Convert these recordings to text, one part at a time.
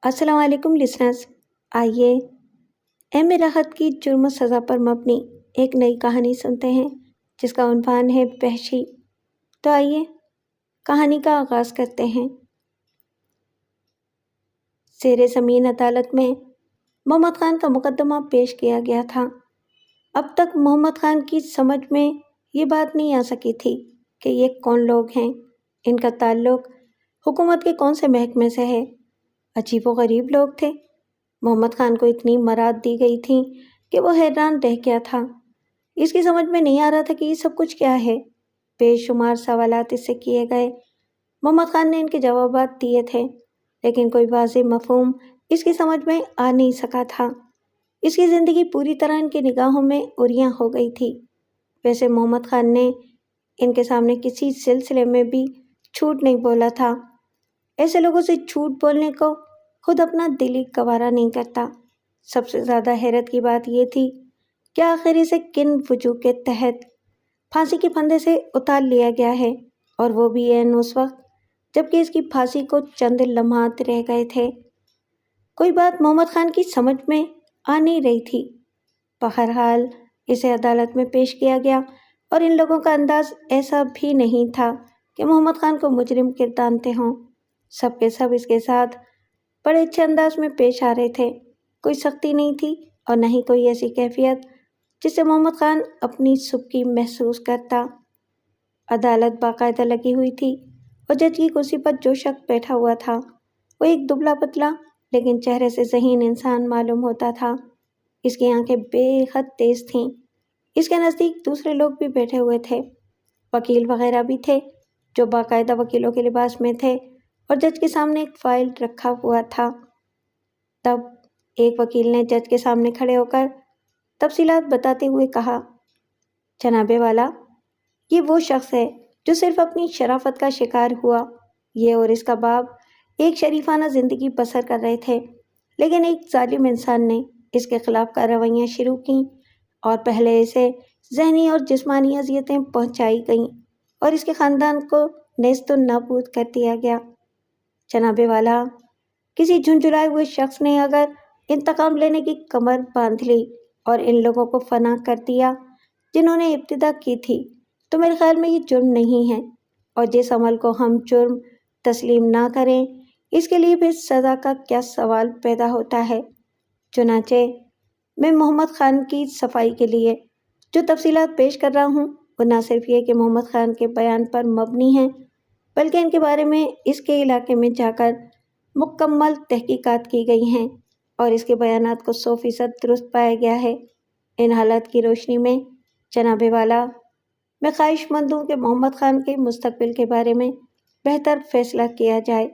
السلام علیکم لسنرز، آئیے ایم راحت کی جرم و سزا پر مبنی ایک نئی کہانی سنتے ہیں جس کا عنوان ہے وحشی۔ تو آئیے کہانی کا آغاز کرتے ہیں۔ زیر زمین عدالت میں محمد خان کا مقدمہ پیش کیا گیا تھا۔ اب تک محمد خان کی سمجھ میں یہ بات نہیں آ سکی تھی کہ یہ کون لوگ ہیں، ان کا تعلق حکومت کے کون سے محکمے سے ہے۔ عجیب و غریب لوگ تھے۔ محمد خان کو اتنی مراد دی گئی تھی کہ وہ حیران رہ گیا تھا۔ اس کی سمجھ میں نہیں آ رہا تھا کہ یہ سب کچھ کیا ہے۔ بے شمار سوالات اس سے کیے گئے۔ محمد خان نے ان کے جوابات دیے تھے، لیکن کوئی واضح مفہوم اس کی سمجھ میں آ نہیں سکا تھا۔ اس کی زندگی پوری طرح ان کی نگاہوں میں عریاں ہو گئی تھی۔ ویسے محمد خان نے ان کے سامنے کسی سلسلے میں بھی جھوٹ نہیں بولا تھا۔ ایسے لوگوں سے جھوٹ بولنے کو خود اپنا دل ہی گوارا نہیں کرتا۔ سب سے زیادہ حیرت کی بات یہ تھی کہ آخر اسے کن وجوہ کے تحت پھانسی کے پھندے سے اتار لیا گیا ہے، اور وہ بھی اس وقت جبکہ اس کی پھانسی کو چند لمحات رہ گئے تھے۔ کوئی بات محمد خان کی سمجھ میں آ نہیں رہی تھی۔ بہرحال اسے عدالت میں پیش کیا گیا، اور ان لوگوں کا انداز ایسا بھی نہیں تھا کہ محمد خان کو مجرم گردانتے ہوں۔ سب کے سب اس کے ساتھ بڑے اچھے انداز میں پیش آ رہے تھے۔ کوئی سختی نہیں تھی اور نہ ہی کوئی ایسی کیفیت جس سے محمد خان اپنی سبکی محسوس کرتا۔ عدالت باقاعدہ لگی ہوئی تھی، اور جج کی کرسی پر جو شخص بیٹھا ہوا تھا وہ ایک دبلا پتلا لیکن چہرے سے ذہین انسان معلوم ہوتا تھا۔ اس کی آنکھیں بے حد تیز تھیں۔ اس کے نزدیک دوسرے لوگ بھی بیٹھے ہوئے تھے، وکیل وغیرہ بھی تھے جو باقاعدہ وکیلوں کے لباس میں تھے، اور جج کے سامنے ایک فائل رکھا ہوا تھا۔ تب ایک وکیل نے جج کے سامنے کھڑے ہو کر تفصیلات بتاتے ہوئے کہا، جناب والا، یہ وہ شخص ہے جو صرف اپنی شرافت کا شکار ہوا۔ یہ اور اس کا باپ ایک شریفانہ زندگی بسر کر رہے تھے، لیکن ایک ظالم انسان نے اس کے خلاف کارروائیاں شروع کیں، اور پہلے اسے ذہنی اور جسمانی اذیتیں پہنچائی گئیں، اور اس کے خاندان کو نیست و نابود کر دیا گیا۔ جناب والا، کسی جھنجھلائے ہوئے شخص نے اگر انتقام لینے کی کمر باندھ لی اور ان لوگوں کو فنا کر دیا جنہوں نے ابتدا کی تھی، تو میرے خیال میں یہ جرم نہیں ہے، اور جس عمل کو ہم جرم تسلیم نہ کریں اس کے لیے بھی سزا کا کیا سوال پیدا ہوتا ہے۔ چنانچہ میں محمد خان کی صفائی کے لیے جو تفصیلات پیش کر رہا ہوں وہ نہ صرف یہ کہ محمد خان کے بیان پر مبنی ہیں، بلکہ ان کے بارے میں اس کے علاقے میں جا کر مکمل تحقیقات کی گئی ہیں، اور اس کے بیانات کو 100% درست پایا گیا ہے۔ ان حالات کی روشنی میں جناب والا، میں خواہش مند ہوں کہ محمد خان کے مستقبل کے بارے میں بہتر فیصلہ کیا جائے۔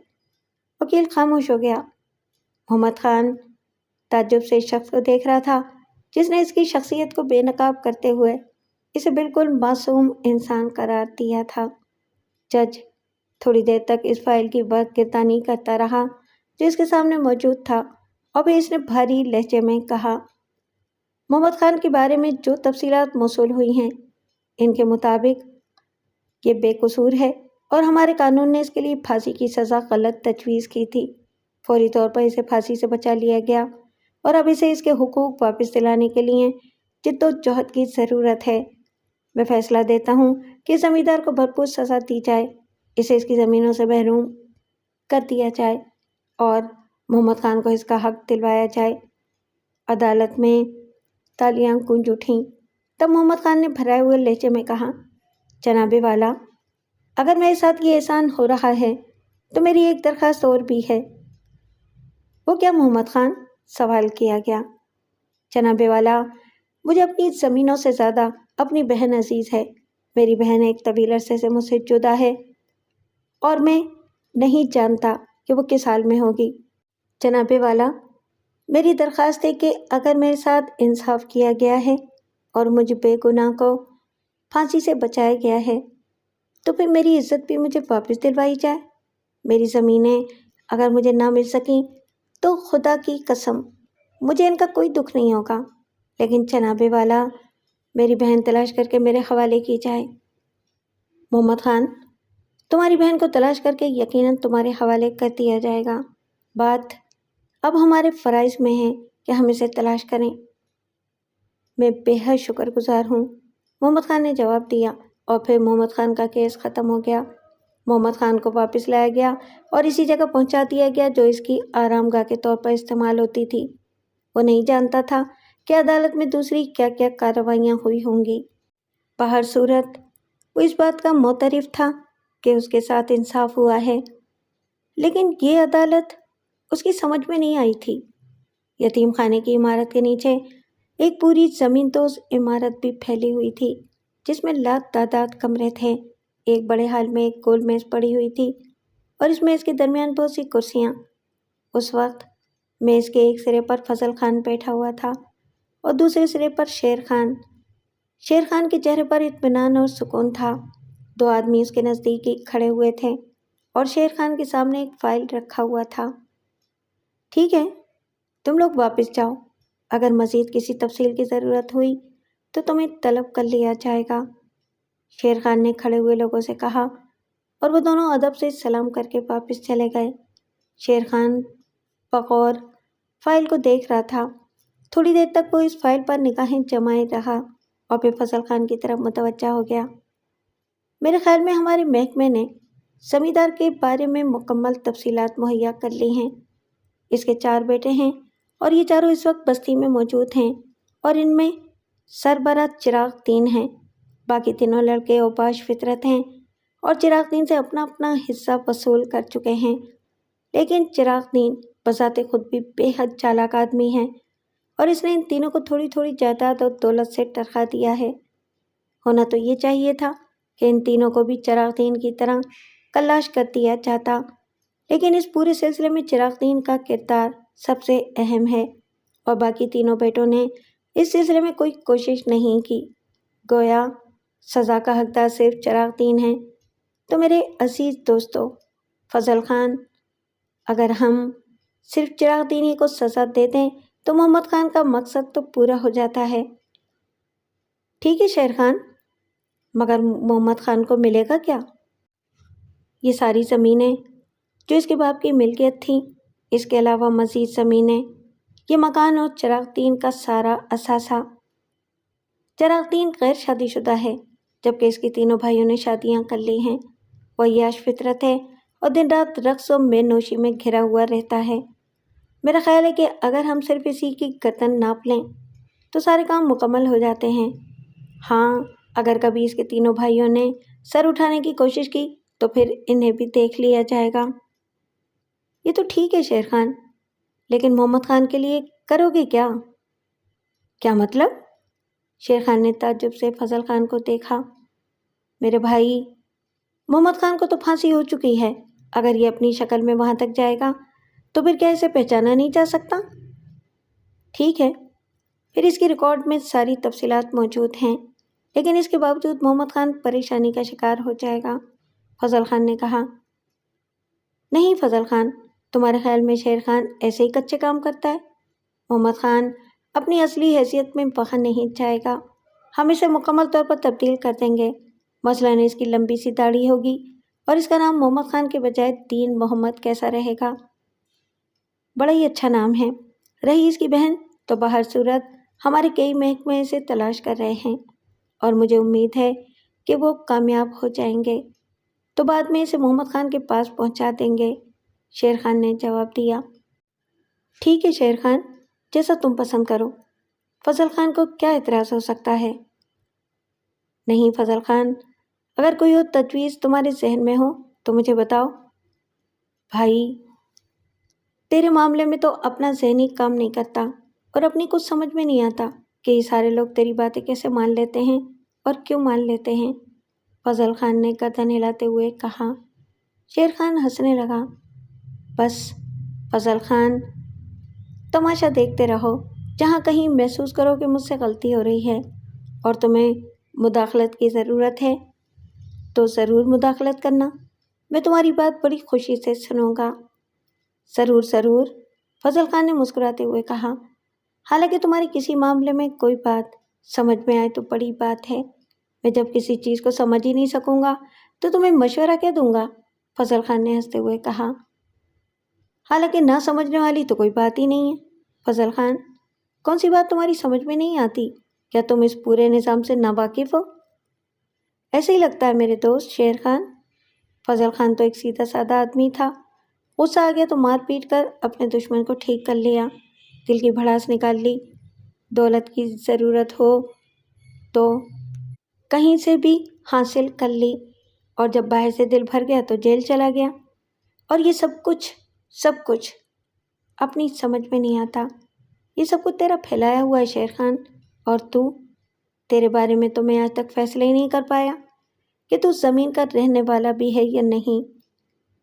وکیل خاموش ہو گیا۔ محمد خان تعجب سے اس شخص کو دیکھ رہا تھا جس نے اس کی شخصیت کو بے نقاب کرتے ہوئے اسے بالکل معصوم انسان قرار دیا تھا۔ جج تھوڑی دیر تک اس فائل کی برگردانی کرتا رہا جو اس کے سامنے موجود تھا، اور پھر اس نے بھاری لہجے میں کہا، محمد خان کے بارے میں جو تفصیلات موصول ہوئی ہیں ان کے مطابق یہ بے قصور ہے، اور ہمارے قانون نے اس کے لیے پھانسی کی سزا غلط تجویز کی تھی۔ فوری طور پر اسے پھانسی سے بچا لیا گیا، اور اب اسے اس کے حقوق واپس دلانے کے لیے جدوجہد کی ضرورت ہے۔ میں فیصلہ دیتا ہوں کہ زمیندار کو بھرپور سزا دی جائے، اسے اس کی زمینوں سے محروم کر دیا جائے، اور محمد خان کو اس کا حق دلوایا جائے۔ عدالت میں تالیاں گونج اٹھیں۔ تب محمد خان نے بھرائے ہوئے لہجے میں کہا، جناب والا، اگر میرے ساتھ یہ احسان ہو رہا ہے تو میری ایک درخواست اور بھی ہے۔ وہ کیا محمد خان؟ سوال کیا گیا۔ جناب والا، مجھے اپنی زمینوں سے زیادہ اپنی بہن عزیز ہے۔ میری بہن ایک طویل عرصے سے مجھ سے جدا ہے، اور میں نہیں جانتا کہ وہ کس حال میں ہوگی۔ جناب والا، میری درخواست ہے کہ اگر میرے ساتھ انصاف کیا گیا ہے اور مجھ بے گناہ کو پھانسی سے بچایا گیا ہے تو پھر میری عزت بھی مجھے واپس دلوائی جائے۔ میری زمینیں اگر مجھے نہ مل سکیں تو خدا کی قسم مجھے ان کا کوئی دکھ نہیں ہوگا، لیکن جناب والا، میری بہن تلاش کر کے میرے حوالے کی جائے۔ محمد خان، تمہاری بہن کو تلاش کر کے یقیناً تمہارے حوالے کر دیا جائے گا۔ بات اب ہمارے فرائض میں ہے کہ ہم اسے تلاش کریں۔ میں بے حد شکر گزار ہوں، محمد خان نے جواب دیا، اور پھر محمد خان کا کیس ختم ہو گیا۔ محمد خان کو واپس لایا گیا اور اسی جگہ پہنچا دیا گیا جو اس کی آرام گاہ کے طور پر استعمال ہوتی تھی۔ وہ نہیں جانتا تھا کہ عدالت میں دوسری کیا کیا کارروائیاں ہوئی ہوں گی۔ بہر صورت وہ اس بات کا معترف تھا کہ اس کے ساتھ انصاف ہوا ہے، لیکن یہ عدالت اس کی سمجھ میں نہیں آئی تھی۔ یتیم خانے کی عمارت کے نیچے ایک پوری زمین دوز عمارت بھی پھیلی ہوئی تھی، جس میں لات تعداد کمرے تھے۔ ایک بڑے ہال میں ایک گول میز پڑی ہوئی تھی اور اس میز کے درمیان بہت سی کرسیاں۔ اس وقت میز کے ایک سرے پر فضل خان بیٹھا ہوا تھا اور دوسرے سرے پر شیر خان۔ شیر خان کے چہرے پر اطمینان اور سکون تھا۔ دو آدمی اس کے نزدیک ہی کھڑے ہوئے تھے اور شیر خان کے سامنے ایک فائل رکھا ہوا تھا۔ ٹھیک ہے، تم لوگ واپس جاؤ، اگر مزید کسی تفصیل کی ضرورت ہوئی تو تمہیں طلب کر لیا جائے گا، شیر خان نے کھڑے ہوئے لوگوں سے کہا، اور وہ دونوں ادب سے سلام کر کے واپس چلے گئے۔ شیر خان بغور فائل کو دیکھ رہا تھا۔ تھوڑی دیر تک وہ اس فائل پر نگاہیں جمائے رہا اور پھر فضل خان کی طرف متوجہ ہو گیا۔ میرے خیال میں ہمارے محکمے نے زمیندار کے بارے میں مکمل تفصیلات مہیا کر لی ہیں۔ اس کے 4 بیٹے ہیں اور یہ چاروں اس وقت بستی میں موجود ہیں، اور ان میں سربراہ چراغ دین ہیں۔ باقی تینوں لڑکے اوباش فطرت ہیں اور چراغ دین سے اپنا اپنا حصہ وصول کر چکے ہیں، لیکن چراغ دین بذات خود بھی بے حد چالاک آدمی ہے اور اس نے ان تینوں کو تھوڑی تھوڑی جائیداد اور دولت سے ٹرکا دیا ہے۔ ہونا تو یہ چاہیے تھا کہ ان تینوں کو بھی چراغ دین کی طرح کلاش کر دیا جاتا، لیکن اس پورے سلسلے میں چراغ دین کا کردار سب سے اہم ہے اور باقی تینوں بیٹوں نے اس سلسلے میں کوئی کوشش نہیں کی۔ گویا سزا کا حقدار صرف چراغ دین ہے۔ تو میرے عزیز دوستو، فضل خان، اگر ہم صرف چراغ دین ہی کو سزا دے دیں تو محمد خان کا مقصد تو پورا ہو جاتا ہے۔ ٹھیک ہے شیر خان، مگر محمد خان کو ملے گا کیا؟ یہ ساری زمینیں جو اس کے باپ کی ملکیت تھیں، اس کے علاوہ مزید زمینیں، یہ مکان اور چراغ دین کا سارا اثاثہ۔ چراغ دین غیر شادی شدہ ہے، جبکہ اس کے تینوں بھائیوں نے شادیاں کر لی ہیں۔ وہ عیاش فطرت ہے اور دن رات رقص و مے نوشی میں گھرا ہوا رہتا ہے۔ میرا خیال ہے کہ اگر ہم صرف اسی کی گردن ناپ لیں تو سارے کام مکمل ہو جاتے ہیں۔ ہاں، اگر کبھی اس کے تینوں بھائیوں نے سر اٹھانے کی کوشش کی تو پھر انہیں بھی دیکھ لیا جائے گا۔ یہ تو ٹھیک ہے شیر خان، لیکن محمد خان کے لیے کرو گے کیا؟ کیا مطلب؟ شیر خان نے تعجب سے فضل خان کو دیکھا۔ میرے بھائی، محمد خان کو تو پھانسی ہو چکی ہے، اگر یہ اپنی شکل میں وہاں تک جائے گا تو پھر کیا اسے پہچانا نہیں جا سکتا؟ ٹھیک ہے، پھر اس کی ریکارڈ میں ساری تفصیلات موجود ہیں، لیکن اس کے باوجود محمد خان پریشانی کا شکار ہو جائے گا، فضل خان نے کہا۔ نہیں فضل خان، تمہارے خیال میں شیر خان ایسے ہی کچے کام کرتا ہے؟ محمد خان اپنی اصلی حیثیت میں وہاں نہیں جائے گا، ہم اسے مکمل طور پر تبدیل کر دیں گے۔ مثلاً اس کی لمبی سی داڑھی ہوگی اور اس کا نام محمد خان کے بجائے دین محمد کیسا رہے گا؟ بڑا ہی اچھا نام ہے۔ رہی اس کی بہن، تو بہر صورت ہمارے کئی محکمے اسے تلاش کر رہے ہیں اور مجھے امید ہے کہ وہ کامیاب ہو جائیں گے، تو بعد میں اسے محمد خان کے پاس پہنچا دیں گے، شیر خان نے جواب دیا۔ ٹھیک ہے شیر خان، جیسا تم پسند کرو، فضل خان کو کیا اعتراض ہو سکتا ہے؟ نہیں فضل خان، اگر کوئی اور تجویز تمہارے ذہن میں ہو تو مجھے بتاؤ۔ بھائی، تیرے معاملے میں تو اپنا ذہنی کام نہیں کرتا اور اپنی کچھ سمجھ میں نہیں آتا کہ یہ سارے لوگ تیری باتیں کیسے مان لیتے ہیں اور کیوں مان لیتے ہیں، فضل خان نے گردن ہلاتے ہوئے کہا۔ شیر خان ہنسنے لگا۔ بس فضل خان، تماشا دیکھتے رہو، جہاں کہیں محسوس کرو کہ مجھ سے غلطی ہو رہی ہے اور تمہیں مداخلت کی ضرورت ہے تو ضرور مداخلت کرنا، میں تمہاری بات بڑی خوشی سے سنوں گا۔ ضرور ضرور، فضل خان نے مسکراتے ہوئے کہا۔ حالانکہ تمہاری کسی معاملے میں کوئی بات سمجھ میں آئے تو بڑی بات ہے، میں جب کسی چیز کو سمجھ ہی نہیں سکوں گا تو تمہیں مشورہ کیا دوں گا، فضل خان نے ہنستے ہوئے کہا۔ حالانکہ نہ سمجھنے والی تو کوئی بات ہی نہیں ہے۔ فضل خان: کون سی بات تمہاری سمجھ میں نہیں آتی؟ کیا تم اس پورے نظام سے ناواقف ہو؟ ایسے ہی لگتا ہے میرے دوست شیر خان۔ فضل خان تو ایک سیدھا سادہ آدمی تھا، غصہ آ گیا تو مار پیٹ کر اپنے دشمن کو ٹھیک کر لیا، دل کی بھڑاس نکال لی، دولت کی ضرورت ہو تو کہیں سے بھی حاصل کر لی، اور جب باہر سے دل بھر گیا تو جیل چلا گیا، اور یہ سب کچھ اپنی سمجھ میں نہیں آتا۔ یہ سب کچھ تیرا پھیلایا ہوا ہے شیر خان، اور تیرے بارے میں تو میں آج تک فیصلہ ہی نہیں کر پایا کہ تو زمین کا رہنے والا بھی ہے یا نہیں۔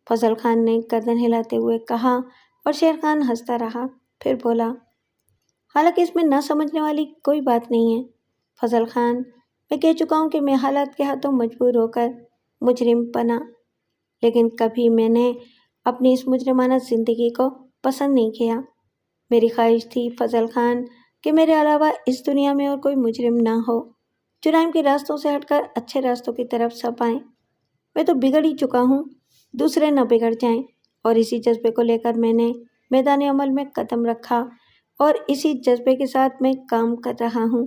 فضل خان نے گردن ہلاتے ہوئے کہا، اور شیر خان ہنستا رہا، پھر بولا، حالانکہ اس میں نہ سمجھنے والی کوئی بات نہیں ہے فضل خان، میں کہہ چکا ہوں کہ میں حالات کے ہاتھوں مجبور ہو کر مجرم بنا، لیکن کبھی میں نے اپنی اس مجرمانہ زندگی کو پسند نہیں کیا۔ میری خواہش تھی فضل خان کہ میرے علاوہ اس دنیا میں اور کوئی مجرم نہ ہو، جرائم کے راستوں سے ہٹ کر اچھے راستوں کی طرف سب آئیں۔ میں تو بگڑ ہی چکا ہوں، دوسرے نہ بگڑ جائیں، اور اسی جذبے کو لے کر میں نے میدان عمل میں قدم رکھا، اور اسی جذبے کے ساتھ میں کام کر رہا ہوں۔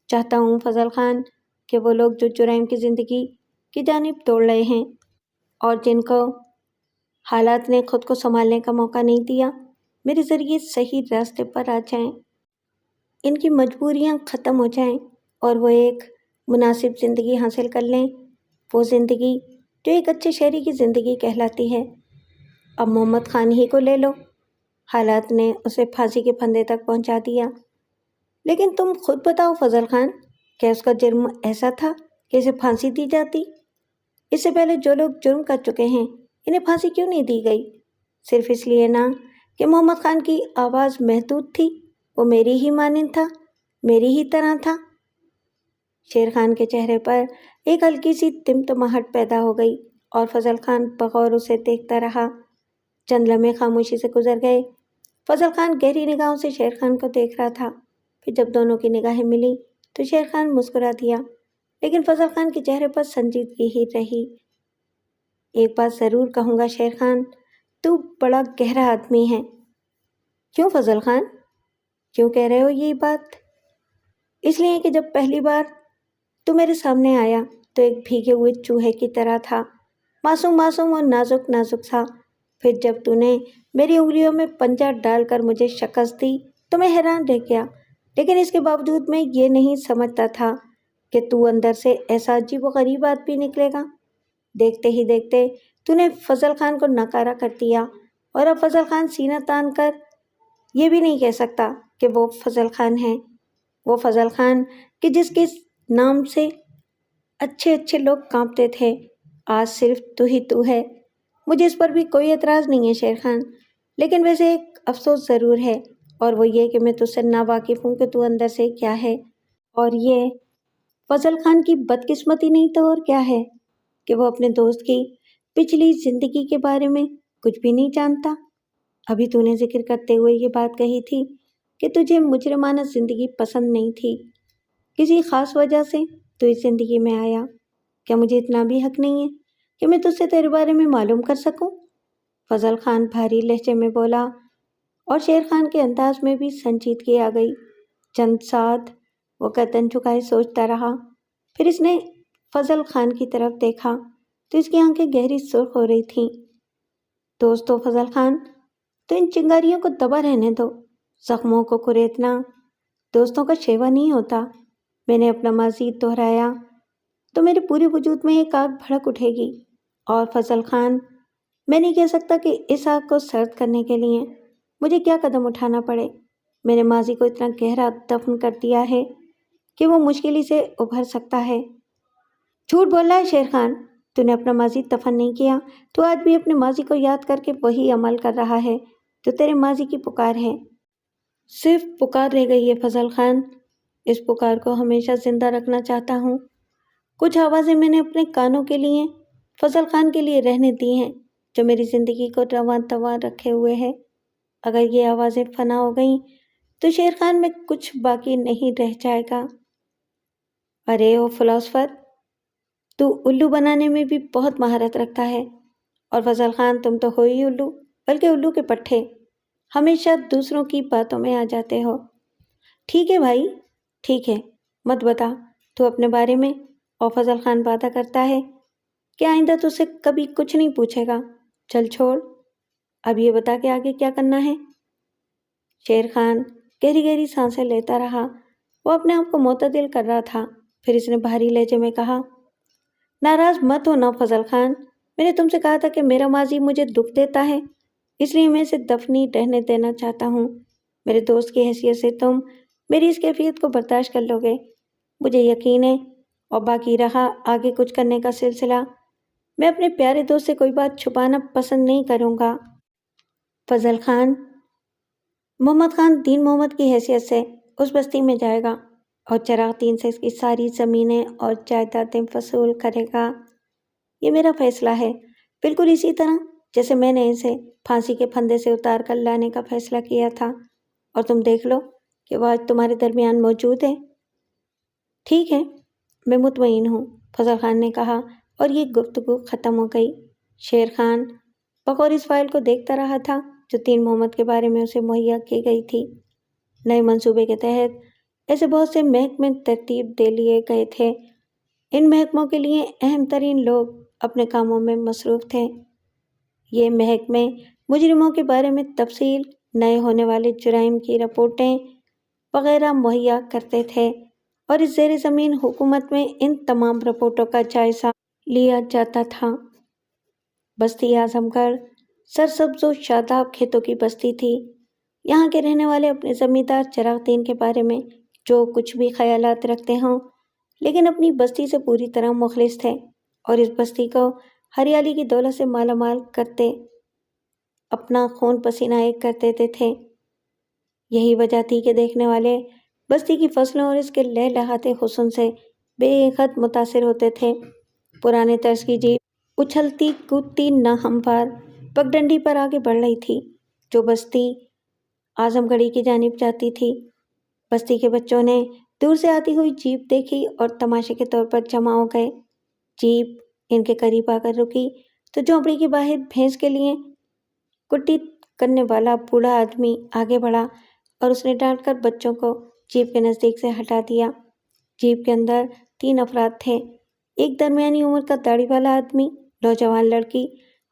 چاہتا ہوں فضل خان کہ وہ لوگ جو جرائم کی زندگی کی جانب دوڑ رہے ہیں اور جن کو حالات نے خود کو سنبھالنے کا موقع نہیں دیا، میرے ذریعے صحیح راستے پر آ جائیں، ان کی مجبوریاں ختم ہو جائیں، اور وہ ایک مناسب زندگی حاصل کر لیں، وہ زندگی جو ایک اچھے شہری کی زندگی کہلاتی ہے۔ اب محمد خان ہی کو لے لو، حالات نے اسے پھانسی کے پھندے تک پہنچا دیا، لیکن تم خود بتاؤ فضل خان، کیا اس کا جرم ایسا تھا کہ اسے پھانسی دی جاتی؟ اس سے پہلے جو لوگ جرم کر چکے ہیں انہیں پھانسی کیوں نہیں دی گئی؟ صرف اس لیے نہ کہ محمد خان کی آواز محدود تھی، وہ میری ہی مانند تھا، میری ہی طرح تھا۔ شیر خان کے چہرے پر ایک ہلکی سی تمتماہٹ پیدا ہو گئی، اور فضل خان بغور اسے دیکھتا رہا۔ چند لمحے خاموشی سے گزر گئے۔ فضل خان گہری نگاہوں سے شیر خان کو دیکھ رہا تھا، پھر جب دونوں کی نگاہیں ملی تو شیر خان مسکرا دیا، لیکن فضل خان کے چہرے پر سنجیدگی ہی رہی۔ ایک بات ضرور کہوں گا شیر خان، تو بڑا گہرا آدمی ہے۔ کیوں فضل خان؟ کیوں کہہ رہے ہو یہ بات؟ اس لیے کہ جب پہلی بار تو میرے سامنے آیا تو ایک بھیگے ہوئے چوہے کی طرح تھا، معصوم اور نازک سا۔ پھر جب تو نے میری انگلیوں میں پنجہ ڈال کر مجھے شکست دی تو میں حیران رہ گیا، لیکن اس کے باوجود میں یہ نہیں سمجھتا تھا کہ تو اندر سے ایسا عجیب و غریب آدمی نکلے گا۔ دیکھتے ہی دیکھتے تو نے فضل خان کو نکارا کر دیا، اور اب فضل خان سینہ تان کر یہ بھی نہیں کہہ سکتا کہ وہ فضل خان ہے، وہ فضل خان کہ جس کے نام سے اچھے لوگ کانپتے تھے، آج صرف تو ہی تو ہے۔ مجھے اس پر بھی کوئی اعتراض نہیں ہے شیر خان، لیکن ویسے ایک افسوس ضرور ہے، اور وہ یہ کہ میں تجھ سے ناواقف ہوں کہ تو اندر سے کیا ہے، اور یہ فضل خان کی بدقسمتی نہیں تو اور کیا ہے کہ وہ اپنے دوست کی پچھلی زندگی کے بارے میں کچھ بھی نہیں جانتا۔ ابھی تو نے ذکر کرتے ہوئے یہ بات کہی تھی کہ تجھے مجرمانہ زندگی پسند نہیں تھی، کسی خاص وجہ سے تو اس زندگی میں آیا۔ کیا مجھے اتنا بھی حق نہیں ہے کہ میں تجھ سے تیرے بارے میں معلوم کر سکوں؟ فضل خان بھاری لہجے میں بولا، اور شیر خان کے انداز میں بھی سنجیدگی آ گئی۔ چند ساتھ وہ گردن جھکائے سوچتا رہا، پھر اس نے فضل خان کی طرف دیکھا تو اس کی آنکھیں گہری سرخ ہو رہی تھیں۔ دوستو فضل خان، تو ان چنگاریوں کو دبا رہنے دو، زخموں کو کریدنا دوستوں کا شیوا نہیں ہوتا۔ میں نے اپنا ماضی دہرایا تو میرے پورے وجود میں ایک آگ بھڑک اٹھے گی، اور فضل خان، میں نہیں کہہ سکتا کہ اس آگ کو سرد کرنے کے لیے مجھے کیا قدم اٹھانا پڑے۔ میں نے ماضی کو اتنا گہرا دفن کر دیا ہے کہ وہ مشکل ہی سے ابھر سکتا ہے۔ جھوٹ بول رہا ہے شیر خان، تو نے اپنا ماضی دفن نہیں کیا، تو آج بھی اپنے ماضی کو یاد کر کے وہی عمل کر رہا ہے جو تیرے ماضی کی پکار ہے۔ صرف پکار رہ گئی ہے فضل خان، اس پکار کو ہمیشہ زندہ رکھنا چاہتا ہوں۔ کچھ آوازیں میں نے اپنے کانوں کے لیے فضل خان کے لیے رہنے دی ہیں، جو میری زندگی کو رواں تواں رکھے ہوئے ہے۔ اگر یہ آوازیں فنا ہو گئیں تو شیر خان میں کچھ باقی نہیں رہ جائے گا۔ ارے او فلاسفر، تو الو بنانے میں بھی بہت مہارت رکھتا ہے، اور فضل خان تم تو ہو ہی الو، بلکہ الو کے پٹھے، ہمیشہ دوسروں کی باتوں میں آ جاتے ہو۔ ٹھیک ہے بھائی، ٹھیک ہے، مت بتا تو اپنے بارے میں۔ اور فضل خان وعدہ کرتا ہے کہ آئندہ تجھ سے کبھی کچھ نہیں پوچھے گا۔ چل چھوڑ، اب یہ بتا کہ آگے کیا کرنا ہے؟ شیر خان گہری گہری سانسیں لیتا رہا۔ وہ اپنے آپ کو معتدل کر رہا تھا۔ پھر اس نے بھاری لہجے میں کہا، ناراض مت ہونا فضل خان، میں نے تم سے کہا تھا کہ میرا ماضی مجھے دکھ دیتا ہے، اس لیے میں اسے دفنی رہنے دینا چاہتا ہوں۔ میرے دوست کی حیثیت سے تم میری اس کیفیت کو برداشت کر لو گے، مجھے یقین ہے۔ اور باقی رہا آگے کچھ کرنے کا سلسلہ، میں اپنے پیارے دوست سے کوئی بات چھپانا پسند نہیں کروں گا۔ فضل خان، محمد خان دین محمد کی حیثیت سے اس بستی میں جائے گا اور چراغ دین سے اس کی ساری زمینیں اور جائیدادیں وصول کرے گا۔ یہ میرا فیصلہ ہے، بالکل اسی طرح جیسے میں نے اسے پھانسی کے پھندے سے اتار کر لانے کا فیصلہ کیا تھا، اور تم دیکھ لو کہ وہ آج تمہارے درمیان موجود ہے۔ ٹھیک ہے، میں مطمئن ہوں، فضل خان نے کہا، اور یہ گفتگو ختم ہو گئی۔ شیر خان بغور اس فائل کو دیکھتا رہا تھا جو دین محمد کے بارے میں اسے مہیا کی گئی تھی۔ نئے منصوبے کے تحت ایسے بہت سے محکمے ترتیب دے لیے گئے تھے۔ ان محکموں کے لیے اہم ترین لوگ اپنے کاموں میں مصروف تھے۔ یہ محکمے مجرموں کے بارے میں تفصیل، نئے ہونے والے جرائم کی رپورٹیں وغیرہ مہیا کرتے تھے، اور اس زیر زمین حکومت میں ان تمام رپورٹوں کا جائزہ لیا جاتا تھا۔ بستی اعظم گڑھ سرسبز و شاداب کھیتوں کی بستی تھی۔ یہاں کے رہنے والے اپنے زمیندار چراغ دین کے بارے میں جو کچھ بھی خیالات رکھتے ہوں، لیکن اپنی بستی سے پوری طرح مخلص تھے، اور اس بستی کو ہریالی کی دولت سے مالا مال کرتے، اپنا خون پسینہ ایک کر دیتے تھے۔ یہی وجہ تھی کہ دیکھنے والے بستی کی فصلوں اور اس کے لہلہاتے حسن سے بے حد متاثر ہوتے تھے۔ پرانے طرز کی جیپ اچھلتی کودتی نہ ہموار پگڈنڈی پر آگے بڑھ رہی تھی جو بستی اعظم گڑھی کی جانب جاتی تھی۔ بستی کے بچوں نے دور سے آتی ہوئی جیپ دیکھی اور تماشے کے طور پر جمع ہو گئے۔ جیپ ان کے قریب آ کر رکی تو جھونپڑی کے باہر بھینس کے لیے کٹی کرنے والا بوڑھا آدمی آگے بڑھا اور اس نے ڈانٹ کر بچوں کو جیپ کے نزدیک سے ہٹا دیا۔ جیپ کے اندر 3 افراد تھے، ایک درمیانی عمر کا داڑھی والا آدمی، نوجوان لڑکی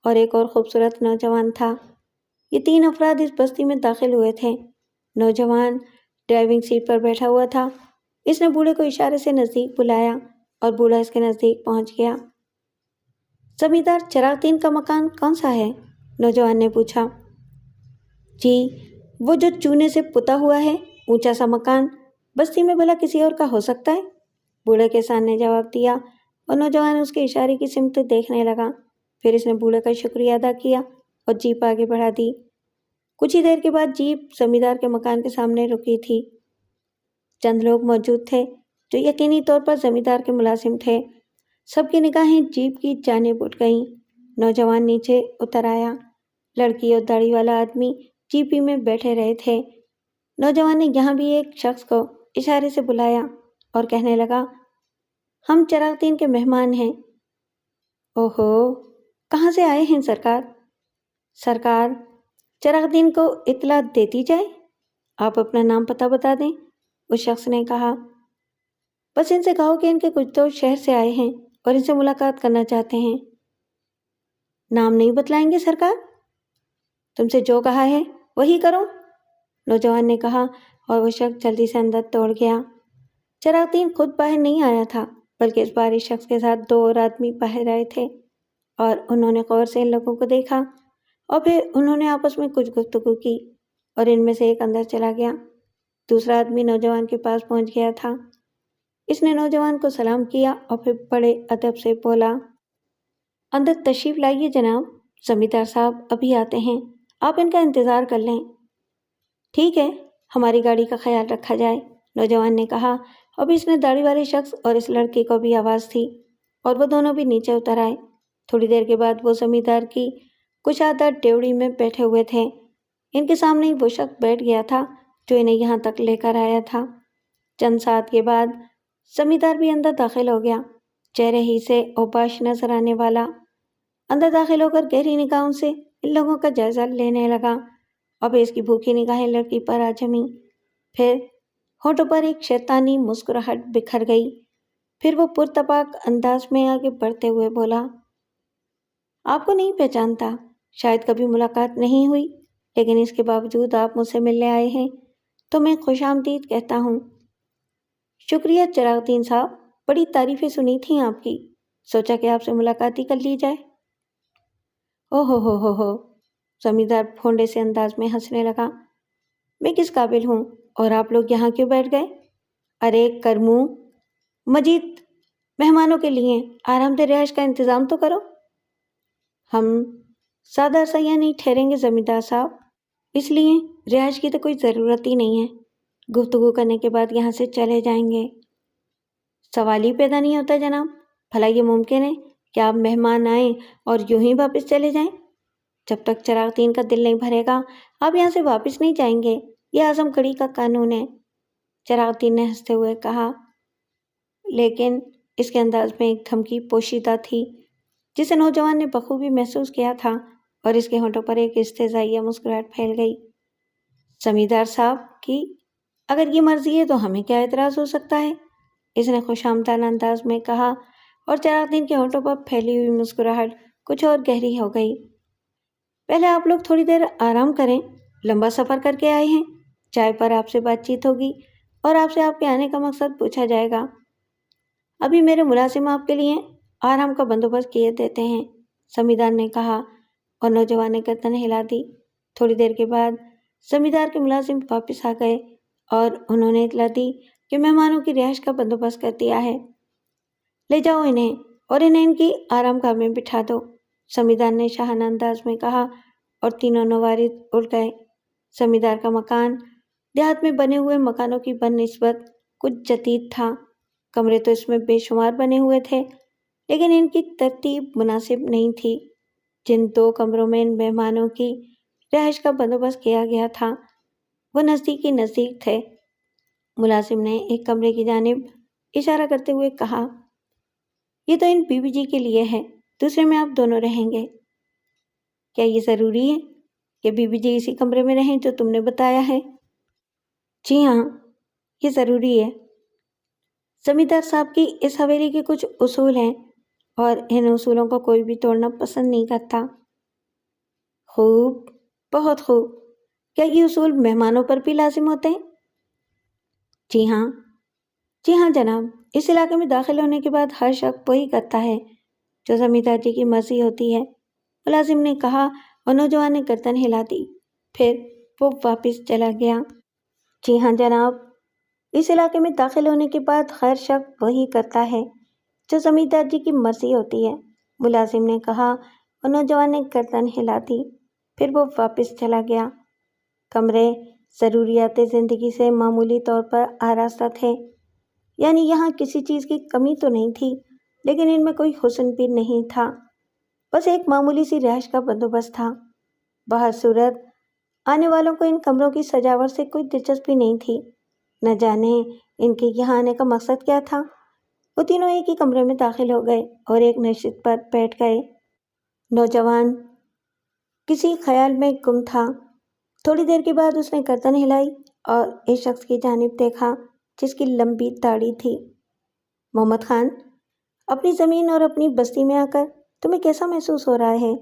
اور ایک اور خوبصورت نوجوان تھا۔ یہ 3 افراد اس بستی میں داخل ہوئے تھے۔ نوجوان ڈرائیونگ سیٹ پر بیٹھا ہوا تھا۔ اس نے بوڑھے کو اشارے سے نزدیک بلایا اور بوڑھا اس کے نزدیک پہنچ گیا۔ زمیندار چراغ دین کا مکان کون سا ہے؟ نوجوان نے پوچھا۔ جی، وہ جو چونے سے پتا ہوا ہے، اونچا سا مکان، بستی میں بھلا کسی اور کا ہو سکتا ہے؟ بوڑھے کسان نے جواب دیا، اور نوجوان اس کے اشارے کی سمت دیکھنے لگا۔ پھر اس نے بوڑھے کا شکریہ ادا کیا اور جیپ آگے بڑھا دی۔ کچھ ہی دیر کے بعد جیپ زمیندار کے مکان کے سامنے رکی تھی۔ چند لوگ موجود تھے جو یقینی طور پر زمیندار کے ملازم تھے۔ سب کی نگاہیں جیپ کی جانب اٹھ گئیں۔ نوجوان نیچے اتر آیا۔ لڑکی اور داڑھی والا آدمی جیپی میں بیٹھے رہے تھے۔ نوجوان نے یہاں بھی ایک شخص کو اشارے سے بلایا اور کہنے لگا، ہم چراغ دین کے مہمان ہیں۔ اوہو، کہاں سے آئے ہیں سرکار؟ سرکار، چراغ دین کو اطلاع دے دی جائے؟ آپ اپنا نام پتہ بتا دیں، اس شخص نے کہا۔ بس ان سے کہو کہ ان کے کچھ دوست شہر سے آئے ہیں اور ان سے ملاقات کرنا چاہتے ہیں۔ نام نہیں بتلائیں گے سرکار؟ تم سے جو کہا ہے وہی کرو، نوجوان نے کہا، اور وہ شخص جلدی سے اندر دوڑ گیا۔ چراغ دین خود باہر نہیں آیا تھا، بلکہ اس بار اس شخص کے ساتھ 2 اور آدمی باہر آئے تھے، اور انہوں نے غور سے ان لوگوں کو دیکھا، اور پھر انہوں نے آپس میں کچھ گفتگو کی، اور ان میں سے ایک اندر چلا گیا۔ دوسرا آدمی نوجوان کے پاس پہنچ گیا تھا۔ اس نے نوجوان کو سلام کیا اور پھر بڑے ادب سے بولا، اندر تشریف لائیے جناب، زمیندار صاحب ابھی آتے ہیں، آپ ان کا انتظار کر لیں۔ ٹھیک ہے، ہماری گاڑی کا خیال رکھا جائے، نوجوان نے کہا، اور بھی اس نے داڑھی والے شخص اور اس لڑکی کو بھی آواز تھی، اور وہ دونوں بھی نیچے اتر آئے۔ تھوڑی دیر کے بعد وہ زمیندار کی کشادہ ڈیوڑی میں بیٹھے ہوئے تھے۔ ان کے سامنے ہی وہ شخص بیٹھ گیا تھا جو انہیں یہاں تک لے کر آیا تھا۔ چند ساعت کے بعد زمیندار بھی اندر داخل ہو گیا، چہرے ہی سے اوباش نظر آنے والا۔ اندر داخل ہو کر گہری نگاہوں سے ان لوگوں کا جائزہ لینے لگا۔ اب اس کی بھوکی نگاہیں لڑکی پر آ جمی، پھر ہونٹوں پر ایک شیطانی مسکراہٹ بکھر گئی۔ پھر وہ پرتپاک انداز میں آگے بڑھتے ہوئے بولا، آپ کو نہیں پہچانتا، شاید کبھی ملاقات نہیں ہوئی، لیکن اس کے باوجود آپ مجھ سے ملنے آئے ہیں تو میں خوش آمدید کہتا ہوں۔ شکریہ چراغ الدین صاحب، بڑی تعریفیں سنی تھیں آپ کی، سوچا کہ آپ سے ملاقات ہی کر لی جائے۔ او ہو، زمیندار پھونڈے سے انداز میں ہنسنے لگا۔ میں کس قابل ہوں اور آپ لوگ یہاں کیوں بیٹھ گئے؟ ارے کرمو، مجید مہمانوں کے لیے آرام دہ رہائش کا انتظام تو کرو۔ ہم سادہ سیاح نہیں ٹھہریں گے زمیندار صاحب، اس لیے رہائش کی تو کوئی ضرورت ہی نہیں ہے، گفتگو کرنے کے بعد یہاں سے چلے جائیں گے۔ سوال ہی پیدا نہیں ہوتا جناب، بھلا یہ ممکن ہے کہ آپ مہمان آئیں اور یوں ہی واپس چلے جائیں؟ جب تک چراغ الدین کا دل نہیں بھرے گا آپ یہاں سے واپس نہیں جائیں گے، یہ اعظم گڑھی کا قانون ہے۔ چراغ الدین نے ہنستے ہوئے کہا، لیکن اس کے انداز میں ایک دھمکی پوشیدہ تھی جسے نوجوان نے بخوبی محسوس کیا تھا، اور اس کے ہونٹوں پر ایک استہزائیہ مسکراہٹ پھیل گئی۔ زمیندار صاحب کی اگر یہ مرضی ہے تو ہمیں کیا اعتراض ہو سکتا ہے، اس نے خوش آمدانہ انداز میں کہا، اور چراغ الدین کے ہونٹوں پر پھیلی ہوئی مسکراہٹ کچھ اور گہری ہو گئی۔ پہلے آپ لوگ تھوڑی دیر آرام کریں، لمبا سفر کر کے آئے ہیں، چائے پر آپ سے بات چیت ہوگی اور آپ سے آپ کے آنے کا مقصد پوچھا جائے گا۔ ابھی میرے ملازم آپ کے لیے آرام کا بندوبست کیے دیتے ہیں، زمیندار نے کہا، اور نوجوان نے گردن ہلا دی۔ تھوڑی دیر کے بعد زمیندار کے ملازم واپس آ گئے اور انہوں نے اطلاع دی کہ مہمانوں کی رہائش کا بندوبست کر دیا ہے۔ لے جاؤ انہیں اور انہیں ان کی آرام گاہ میں بٹھا دو، زمیندار نے شاہانہ انداز میں کہا، اور تینوں نوارد اٹھ گئے۔ زمیندار کا مکان دیہات میں بنے ہوئے مکانوں کی بنسبت کچھ جدید تھا، کمرے تو اس میں بے شمار بنے ہوئے تھے، لیکن ان کی ترتیب مناسب نہیں تھی۔ جن 2 کمروں میں ان مہمانوں کی رہائش کا بندوبست کیا گیا تھا وہ نزدیک ہی نزدیک تھے۔ ملازم نے ایک کمرے کی جانب اشارہ کرتے ہوئے کہا، یہ تو ان بی بی جی کے لیے ہے، دوسرے میں آپ دونوں رہیں گے۔ کیا یہ ضروری ہے کہ بی بی جی اسی کمرے میں رہیں جو تم نے بتایا ہے؟ جی ہاں، یہ ضروری ہے۔ زمیندار صاحب کی اس حویلی کے کچھ اصول ہیں اور ان اصولوں کو کوئی بھی توڑنا پسند نہیں کرتا۔ خوب، بہت خوب، کیا یہ اصول مہمانوں پر بھی لازم ہوتے ہیں؟ جی ہاں جناب، اس علاقے میں داخل ہونے کے بعد ہر شخص وہی کرتا ہے جو زمیندار جی کی مرضی ہوتی ہے، ملازم نے کہا، اور نوجوان نے گردن ہلا دی۔ پھر وہ واپس چلا گیا۔ جی ہاں جناب، اس علاقے میں داخل ہونے کے بعد ہر شخص وہی کرتا ہے جو زمیندار جی کی مرضی ہوتی ہے، ملازم نے کہا، اور نوجوان نے گردن ہلا دی۔ پھر وہ واپس چلا گیا۔ کمرے ضروریات زندگی سے معمولی طور پر آراستہ تھے، یعنی یہاں کسی چیز کی کمی تو نہیں تھی، لیکن ان میں کوئی حسن بھی نہیں تھا، بس ایک معمولی سی رہائش کا بندوبست تھا۔ بہر صورت آنے والوں کو ان کمروں کی سجاوٹ سے کوئی دلچسپی نہیں تھی، نہ جانے ان کے یہاں آنے کا مقصد کیا تھا۔ وہ تینوں ایک ہی کمرے میں داخل ہو گئے اور ایک نشست پر بیٹھ گئے۔ نوجوان کسی خیال میں گم تھا۔ تھوڑی دیر کے بعد اس نے گردن ہلائی اور اس شخص کی جانب دیکھا جس کی لمبی داڑھی تھی۔ محمد خان، اپنی زمین اور اپنی بستی میں آ کر تمہیں کیسا محسوس ہو رہا ہے؟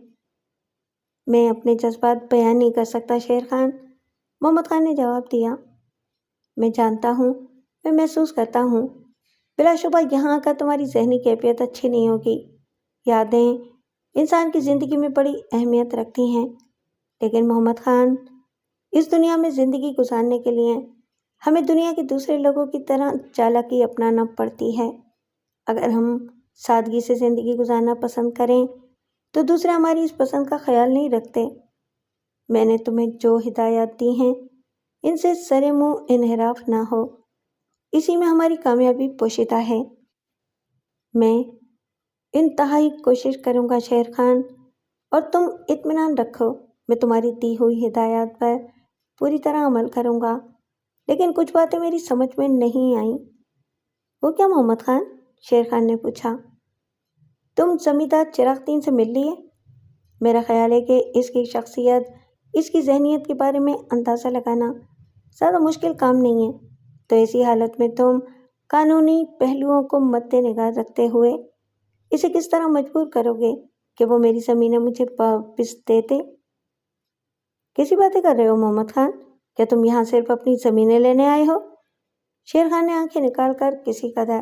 میں اپنے جذبات بیان نہیں کر سکتا شیر خان، محمد خان نے جواب دیا۔ میں جانتا ہوں، میں محسوس کرتا ہوں، بلا شبہ یہاں آ کر تمہاری ذہنی کیفیت اچھی نہیں ہوگی۔ یادیں انسان کی زندگی میں بڑی اہمیت رکھتی ہیں، لیکن محمد خان، اس دنیا میں زندگی گزارنے کے لیے ہمیں دنیا کے دوسرے لوگوں کی طرح چالاکی اپنانا پڑتی ہے۔ اگر ہم سادگی سے زندگی گزارنا پسند کریں تو دوسرے ہماری اس پسند کا خیال نہیں رکھتے۔ میں نے تمہیں جو ہدایات دی ہیں ان سے سرے منہ انحراف نہ ہو، اسی میں ہماری کامیابی پوشیدہ ہے۔ میں انتہائی کوشش کروں گا شیر خان، اور تم اطمینان رکھو، میں تمہاری دی ہوئی ہدایات پر پوری طرح عمل کروں گا، لیکن کچھ باتیں میری سمجھ میں نہیں آئیں۔ وہ کیا محمد خان؟ شیر خان نے پوچھا۔ تم زمیندار چراغ الدین سے مل لیے؟ میرا خیال ہے کہ اس کی شخصیت، اس کی ذہنیت کے بارے میں اندازہ لگانا زیادہ مشکل کام نہیں ہے۔ تو ایسی حالت میں تم قانونی پہلوؤں کو مد نظر رکھتے ہوئے اسے کس طرح مجبور کرو گے کہ وہ میری زمینیں مجھے واپس دے دے؟ کیسی باتیں کر رہے ہو محمد خان؟ کیا تم یہاں صرف اپنی زمینیں لینے آئے ہو؟ شیر خان نے آنکھیں نکال کر کسی قدر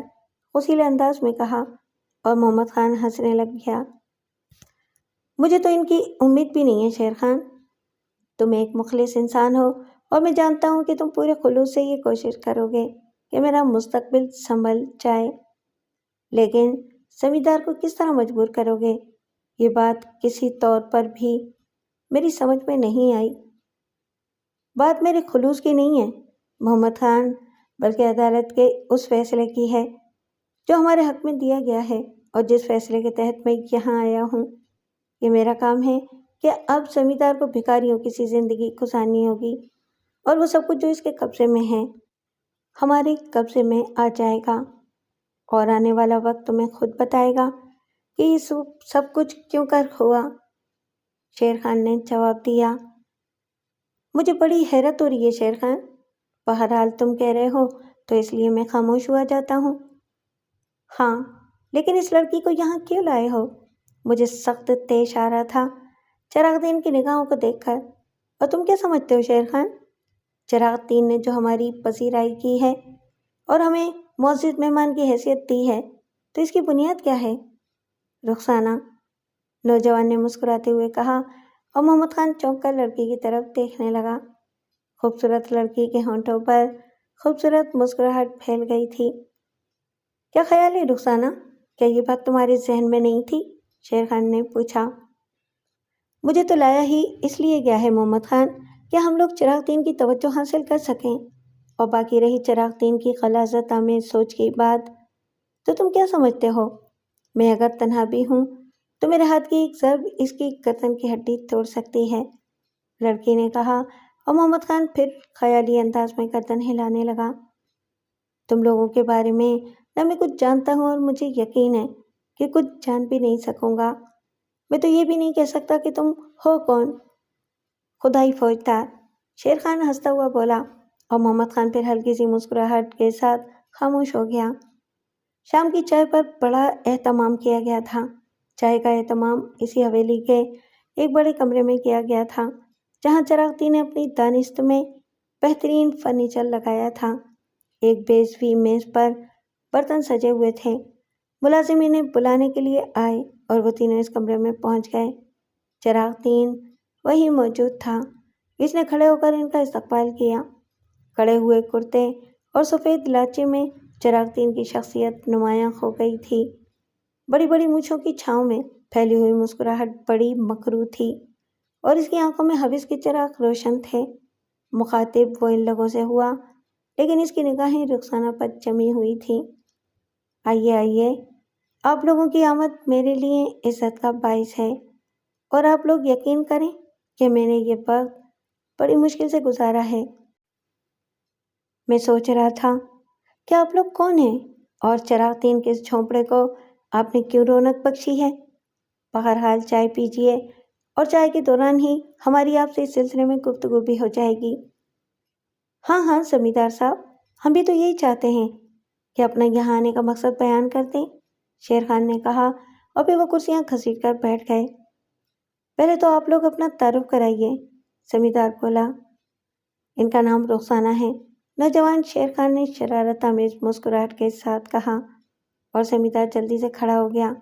غصیلے انداز میں کہا، اور محمد خان ہنسنے لگ گیا۔ مجھے تو ان کی امید بھی نہیں ہے شیر خان۔ تم ایک مخلص انسان ہو اور میں جانتا ہوں کہ تم پورے خلوص سے یہ کوشش کرو گے کہ میرا مستقبل سنبھل جائے، لیکن زمیندار کو کس طرح مجبور کرو گے، یہ بات کسی طور پر بھی میری سمجھ میں نہیں آئی۔ بات میرے خلوص کی نہیں ہے محمد خان، بلکہ عدالت کے اس فیصلے کی ہے جو ہمارے حق میں دیا گیا ہے، اور جس فیصلے کے تحت میں یہاں آیا ہوں۔ یہ میرا کام ہے کہ اب زمیندار کو بھکاریوں کی سی زندگی گزارنی ہوگی، اور وہ سب کچھ جو اس کے قبضے میں ہے ہمارے قبضے میں آ جائے گا، اور آنے والا وقت تمہیں خود بتائے گا کہ یہ سب کچھ کیوں کر ہوا۔ شیر خان نے جواب دیا، مجھے بڑی حیرت ہو رہی ہے شیر خان، بہرحال تم کہہ رہے ہو تو اس لیے میں خاموش ہوا جاتا ہوں۔ ہاں، لیکن اس لڑکی کو یہاں کیوں لائے ہو؟ مجھے سخت تیش آ رہا تھا چراغ دین کی نگاہوں کو دیکھ کر۔ اور تم کیا سمجھتے ہو شیر خان؟ چراغ دین نے جو ہماری پذیرائی کی ہے اور ہمیں معزز مہمان کی حیثیت دی ہے، تو اس کی بنیاد کیا ہے؟ رخسانہ، نوجوان نے مسکراتے ہوئے کہا، اور محمد خان چونک کر لڑکی کی طرف دیکھنے لگا۔ خوبصورت لڑکی کے ہونٹوں پر خوبصورت مسکراہٹ پھیل گئی تھی۔ کیا خیال ہے رخسانہ، کیا یہ بات تمہارے ذہن میں نہیں تھی؟ شیر خان نے پوچھا۔ مجھے تو لایا ہی اس لیے گیا ہے محمد خان کہ ہم لوگ چراغ دین کی توجہ حاصل کر سکیں، اور باقی رہی چراغ دین کی غلاظت آمیز سوچ کی بات، تو تم کیا سمجھتے ہو؟ میں اگر تنہا بھی ہوں تو میرے ہاتھ کی ایک ضرب اس کی گردن کی ہڈی توڑ سکتی ہے، لڑکی نے کہا، اور محمد خان پھر خیالی انداز میں گردن ہلانے لگا۔ تم لوگوں کے بارے میں نہ میں کچھ جانتا ہوں، اور مجھے یقین ہے کہ کچھ جان بھی نہیں سکوں گا۔ میں تو یہ بھی نہیں کہہ سکتا کہ تم ہو کون۔ خدائی فوجدار، شیر خان ہنستا ہوا بولا، اور محمد خان پھر ہلکی سی مسکراہٹ کے ساتھ خاموش ہو گیا۔ شام کی چائے پر بڑا اہتمام کیا گیا تھا۔ چائے کا اہتمام اسی حویلی کے ایک بڑے کمرے میں کیا گیا تھا، جہاں چراغ دین نے اپنی دانست میں بہترین فرنیچر لگایا تھا۔ ایک بیضوی میز پر برتن سجے ہوئے تھے۔ ملازم انہیں بلانے کے لیے آئے اور وہ تینوں اس کمرے میں پہنچ گئے۔ چراغ دین وہی موجود تھا۔ اس نے کھڑے ہو کر ان کا استقبال کیا۔ کڑے ہوئے کرتے اور سفید لاچے میں چراغ دین کی شخصیت نمایاں ہو گئی تھی۔ بڑی بڑی مونچھوں کی چھاؤں میں پھیلی ہوئی مسکراہٹ بڑی مکروہ تھی، اور اس کی آنکھوں میں حوث کے چراغ روشن تھے۔ مخاطب وہ ان لوگوں سے ہوا، لیکن اس کی نگاہیں رخسانہ پر جمی ہوئی تھیں۔ آئیے آئیے، آپ لوگوں کی آمد میرے لیے عزت کا باعث ہے، اور آپ لوگ یقین کریں کہ میں نے یہ وقت بڑی مشکل سے گزارا ہے۔ میں سوچ رہا تھا کہ آپ لوگ کون ہیں، اور چراغ دین کے اس جھونپڑے کو آپ نے کیوں رونق بخشی ہے؟ بہرحال چائے پیجیے، اور چائے کے دوران ہی ہماری آپ سے اس سلسلے میں گفتگو بھی ہو جائے گی۔ ہاں ہاں زمیندار صاحب، ہم بھی تو یہی چاہتے ہیں کہ اپنا یہاں آنے کا مقصد بیان کر دیں، شیر خان نے کہا، اور پھر وہ کرسیاں گھسیٹ کر بیٹھ گئے۔ پہلے تو آپ لوگ اپنا تعارف کرائیے، زمیندار بولا۔ ان کا نام رخسانہ ہے، نوجوان شیر خان نے شرارت آمیز مسکراہٹ کے ساتھ کہا، اور زمیندار جلدی سے کھڑا ہو گیا۔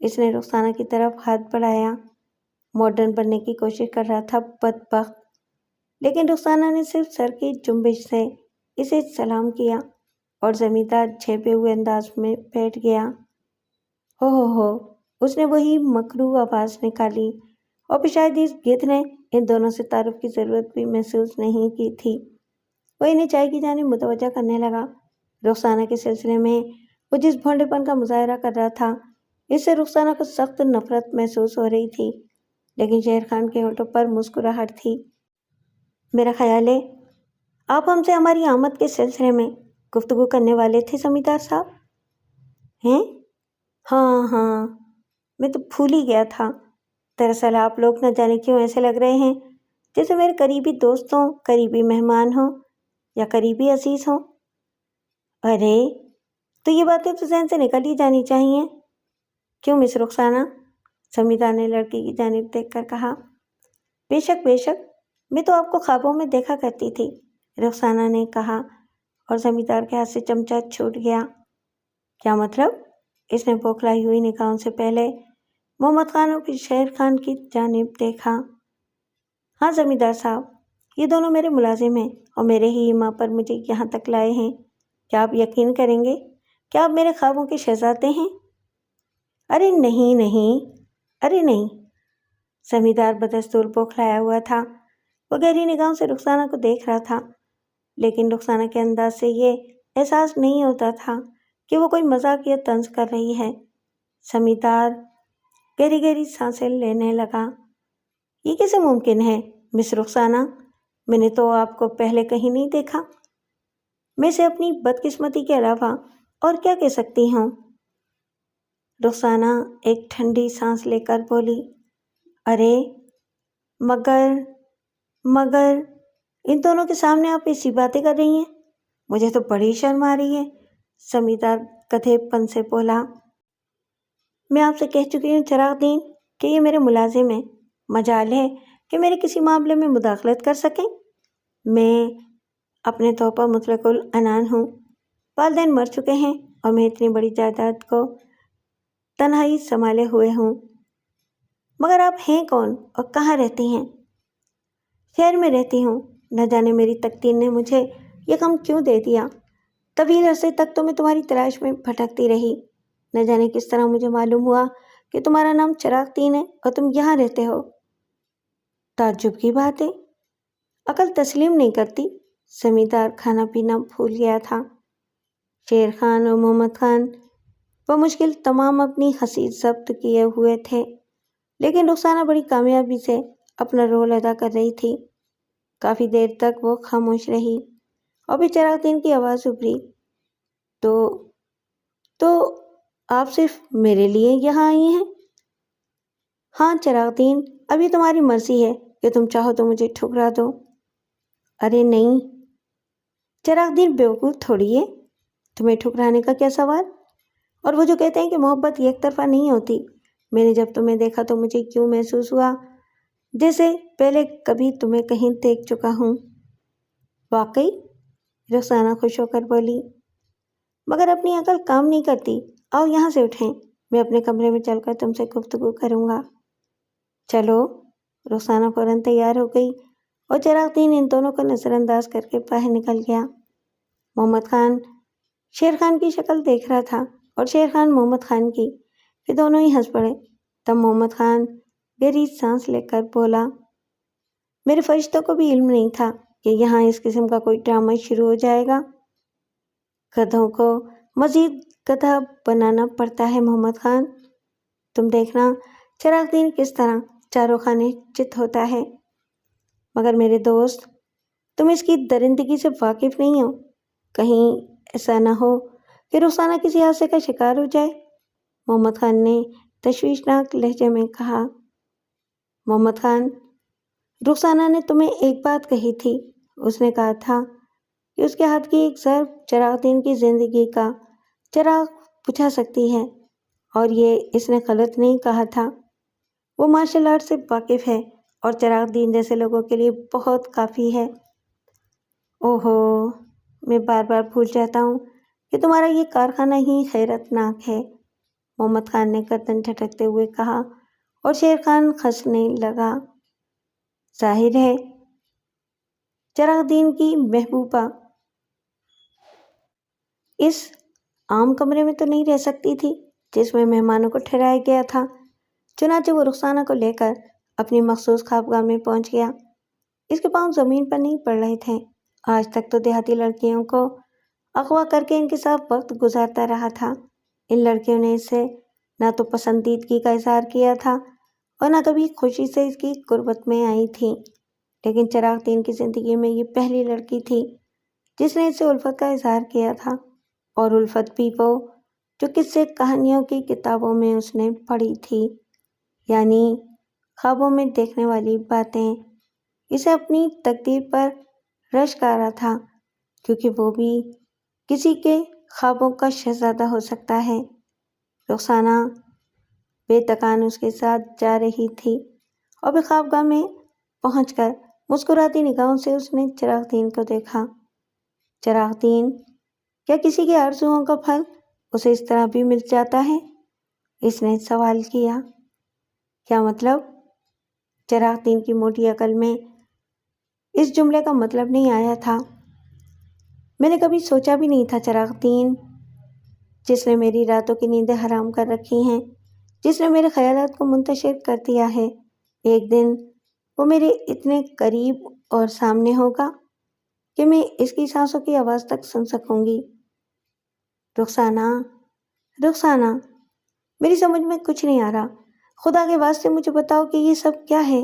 اس نے رخسانہ کی طرف ہاتھ بڑھایا۔ ماڈرن بننے کی کوشش کر رہا تھا بدبخت، لیکن رخسانہ نے صرف سر کی جنبش سے اسے سلام کیا، اور زمیندار جھیپے ہوئے انداز میں بیٹھ گیا۔ ہو، اس نے وہی مکروہ آواز نکالی، اور پھر شاید اس گدھ نے ان دونوں سے تعارف کی ضرورت بھی محسوس نہیں کی تھی۔ وہ انہیں چائے کی جانب متوجہ کرنے لگا۔ رخسانہ کے سلسلے میں وہ جس بھونڈے پن کا مظاہرہ کر رہا تھا، اس سے رخسانہ کو سخت نفرت محسوس ہو رہی تھی، لیکن شیر خان کے ہونٹوں پر مسکراہٹ تھی۔ میرا خیال ہے آپ ہم سے ہماری آمد کے سلسلے میں گفتگو کرنے والے تھے زمیندار صاحب؟ ہیں؟ ہاں، میں تو بھول ہی گیا تھا۔ دراصل آپ لوگ نہ جانے کیوں ایسے لگ رہے ہیں جیسے میرے قریبی دوست ہوں، قریبی مہمان ہوں یا قریبی عزیز ہوں۔ ارے تو یہ باتیں تو ذہن سے نکل ہی جانی چاہیے۔ کیوں مس رخسانہ؟ سمیتا نے لڑکی کی جانب دیکھ کر کہا۔ بے شک میں تو آپ کو خوابوں میں دیکھا کرتی تھی، رخسانہ نے کہا اور سمیتا کے ہاتھ سے چمچہ چھوٹ گیا۔ کیا مطلب؟ اس نے بوکھلائی ہوئی نگاہوں سے پہلے محمد خان اور پھر شیر خان کی جانب دیکھا۔ ہاں زمیندار صاحب، یہ دونوں میرے ملازم ہیں اور میرے ہی ایما پر مجھے یہاں تک لائے ہیں۔ کیا آپ یقین کریں گے کہ آپ میرے خوابوں کے شہزادے ہیں؟ ارے نہیں، زمیندار بدستور بوکھلایا ہوا تھا۔ وہ گہری نگاہوں سے رخسانہ کو دیکھ رہا تھا، لیکن رخسانہ کے انداز سے یہ احساس نہیں ہوتا تھا کہ وہ کوئی مذاق یا طنز کر رہی ہے۔ زمیندار گہری سانسیں لینے لگا۔ یہ کیسے ممکن ہے مس رخسانہ؟ میں نے تو آپ کو پہلے کہیں نہیں دیکھا۔ میں اسے اپنی بدقسمتی کے علاوہ اور کیا کہہ سکتی ہوں؟ رخسانہ ایک ٹھنڈی سانس لے کر بولی۔ ارے مگر ان دونوں کے سامنے آپ ایسی باتیں کر رہی ہیں، مجھے تو بڑی شرم آ رہی ہے، زمیندار گدھے پن سے بولا۔ میں آپ سے کہہ چکی ہوں چراغ دین کہ یہ میرے ملازم ہیں، مجال ہے کہ میرے کسی معاملے میں مداخلت کر سکیں۔ میں اپنے طور پر مطلق العنان ہوں، والدین مر چکے ہیں اور میں اتنی بڑی جائیداد کو تنہائی سنبھالے ہوئے ہوں۔ مگر آپ ہیں کون اور کہاں رہتی ہیں؟ شہر میں رہتی ہوں، نہ جانے میری تقدیر نے مجھے یہ غم کیوں دے دیا۔ طویل عرصے تک تو میں تمہاری تلاش میں بھٹکتی رہی، نہ جانے کس طرح مجھے معلوم ہوا کہ تمہارا نام چراغ دین ہے اور تم یہاں رہتے ہو۔ تعجب کی بات ہے، عقل تسلیم نہیں کرتی۔ زمیندار کھانا پینا بھول گیا تھا۔ شیر خان اور محمد خان بمشکل تمام اپنی ہنسی ضبط کیے ہوئے تھے، لیکن رخسانہ بڑی کامیابی سے اپنا رول ادا کر رہی تھی۔ کافی دیر تک وہ خاموش رہی اور پھر چراغ دین کی آواز ابھری۔ تو آپ صرف میرے لیے یہاں آئی ہیں؟ ہاں چراغ دین، ابھی تمہاری مرضی ہے کہ تم چاہو تو مجھے ٹھکرا دو۔ ارے نہیں چراغ دین، بیوقوف تھوڑی ہے، تمہیں ٹھکرانے کا کیا سوال؟ اور وہ جو کہتے ہیں کہ محبت یک طرفہ نہیں ہوتی، میں نے جب تمہیں دیکھا تو مجھے کیوں محسوس ہوا جیسے پہلے کبھی تمہیں کہیں دیکھ چکا ہوں۔ واقعی؟ رخسانہ خوش ہو کر بولی۔ مگر اپنی عقل کام نہیں کرتی، آؤ یہاں سے اٹھیں، میں اپنے کمرے میں چل کر تم سے گفتگو کروں گا۔ چلو۔ رخسانہ فوراً تیار ہو گئی اور چراغ دین ان دونوں کو نظر انداز کر کے باہر نکل گیا۔ محمد خان شیر خان کی شکل دیکھ رہا تھا اور شیر خان محمد خان کی، پھر دونوں ہی ہنس پڑے۔ تب محمد خان گہری سانس لے کر بولا، میرے فرشتوں کو بھی علم نہیں تھا کہ یہاں اس قسم کا کوئی ڈرامہ شروع ہو جائے گا۔ گدھوں کو مزید گدھا بنانا پڑتا ہے محمد خان۔ تم دیکھنا چراغ دین کس طرح چاروں خانے چت ہوتا ہے۔ مگر میرے دوست، تم اس کی درندگی سے واقف نہیں ہو، کہیں ایسا نہ ہو کہ رخسانہ کسی حادثے کا شکار ہو جائے، محمد خان نے تشویشناک لہجے میں کہا۔ محمد خان، رخسانہ نے تمہیں ایک بات کہی تھی، اس نے کہا تھا کہ اس کے ہاتھ کی ایک ضرب چراغ دین کی زندگی کا چراغ بجھا سکتی ہے، اور یہ اس نے غلط نہیں کہا تھا۔ وہ مارشل آرٹ سے واقف ہے اور چراغ دین جیسے لوگوں کے لیے بہت کافی ہے۔ اوہو، میں بار بار بھول جاتا ہوں کہ تمہارا یہ کارخانہ ہی حیرت ناک ہے، محمد خان نے گردن جھٹکتے ہوئے کہا اور شیر خان ہنسنے لگا۔ ظاہر ہے چراغ دین کی محبوبہ اس عام کمرے میں تو نہیں رہ سکتی تھی جس میں مہمانوں کو ٹھہرایا گیا تھا، چنانچہ وہ رخسانہ کو لے کر اپنی مخصوص خوابگاہ میں پہنچ گیا۔ اس کے پاؤں زمین پر نہیں پڑ رہے تھے، آج تک تو دیہاتی لڑکیوں کو اغوا کر کے ان کے ساتھ وقت گزارتا رہا تھا۔ ان لڑکیوں نے اس سے نہ تو پسندیدگی کا اظہار کیا تھا اور نہ کبھی خوشی سے اس کی قربت میں آئی تھی، لیکن چراغ دین کی زندگی میں یہ پہلی لڑکی تھی جس نے اس سے الفت کا اظہار کیا تھا، اور الفت بھی وہ جو قصے کہانیوں کی کتابوں میں اس نے پڑھی تھی، یعنی خوابوں میں دیکھنے والی باتیں اسے اپنی تقدیر پر رشک آ رہا تھا، کیونکہ وہ بھی کسی کے خوابوں کا شہزادہ ہو سکتا ہے۔ رخسانہ بے تکان اس کے ساتھ جا رہی تھی اور بھی خوابگاہ میں پہنچ کر مسکراتی نگاہوں سے اس نے چراغ دین کو دیکھا۔ چراغ دین، کیا کسی کے آرزوؤں کا پھل اسے اس طرح بھی مل جاتا ہے؟ اس نے سوال کیا۔ کیا مطلب؟ چراغ دین کی موٹی عقل میں اس جملے کا مطلب نہیں آیا تھا۔ میں نے کبھی سوچا بھی نہیں تھا چراغ دین، جس نے میری راتوں کی نیندیں حرام کر رکھی ہیں، جس نے میرے خیالات کو منتشر کر دیا ہے، ایک دن وہ میرے اتنے قریب اور سامنے ہوگا کہ میں اس کی سانسوں کی آواز تک سن سکوں گی۔ رخسانہ، رخسانہ، میری سمجھ میں کچھ نہیں آ رہا۔ خدا کے واسطے مجھے بتاؤ کہ یہ سب کیا ہے؟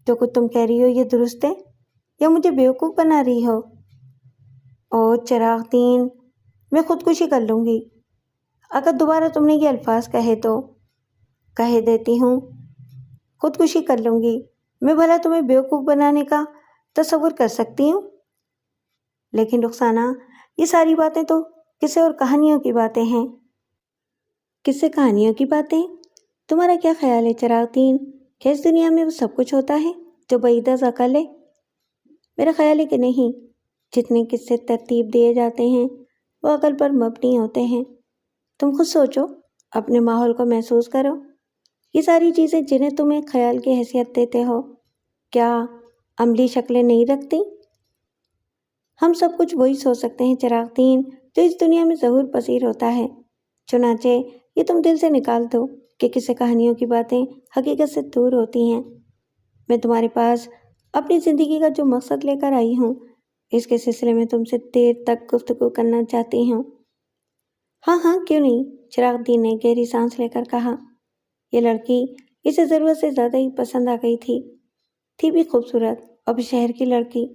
جو کچھ تم کہہ رہی ہو یہ درست ہے یا مجھے بیوقوف بنا رہی ہو؟ او چراغ دین، میں خودکشی کر لوں گی اگر دوبارہ تم نے یہ الفاظ کہے تو۔ کہہ دیتی ہوں، خودکشی کر لوں گی۔ میں بھلا تمہیں بیوقوف بنانے کا تصور کر سکتی ہوں؟ لیکن رخسانہ، یہ ساری باتیں تو قصے اور کہانیوں کی باتیں ہیں۔ قصے کہانیوں کی باتیں؟ تمہارا کیا خیال ہے چراغ دین کہ اس دنیا میں وہ سب کچھ ہوتا ہے جو بعید از عقل ہے؟ میرا خیال ہے کہ نہیں۔ جتنے قصے ترتیب دیے جاتے ہیں وہ عقل پر مبنی ہوتے ہیں۔ تم خود سوچو، اپنے ماحول کو محسوس کرو۔ یہ ساری چیزیں جنہیں تم ایک خیال کی حیثیت دیتے ہو، کیا عملی شکلیں نہیں رکھتی؟ ہم سب کچھ وہی سوچ سکتے ہیں چراغ دین جو اس دنیا میں ظہور پذیر ہوتا ہے۔ چنانچہ یہ تم دل سے نکال دو کہ قصے کہانیوں کی باتیں حقیقت سے دور ہوتی ہیں۔ میں تمہارے پاس اپنی زندگی کا جو مقصد لے کر آئی ہوں، اس کے سلسلے میں تم سے دیر تک گفتگو کرنا چاہتی ہوں۔ ہاں ہاں، کیوں نہیں؟ چراغ دین نے گہری سانس لے کر کہا۔ یہ لڑکی اسے ضرورت سے زیادہ ہی پسند آ گئی تھی بھی خوبصورت اور بھی شہر کی لڑکی۔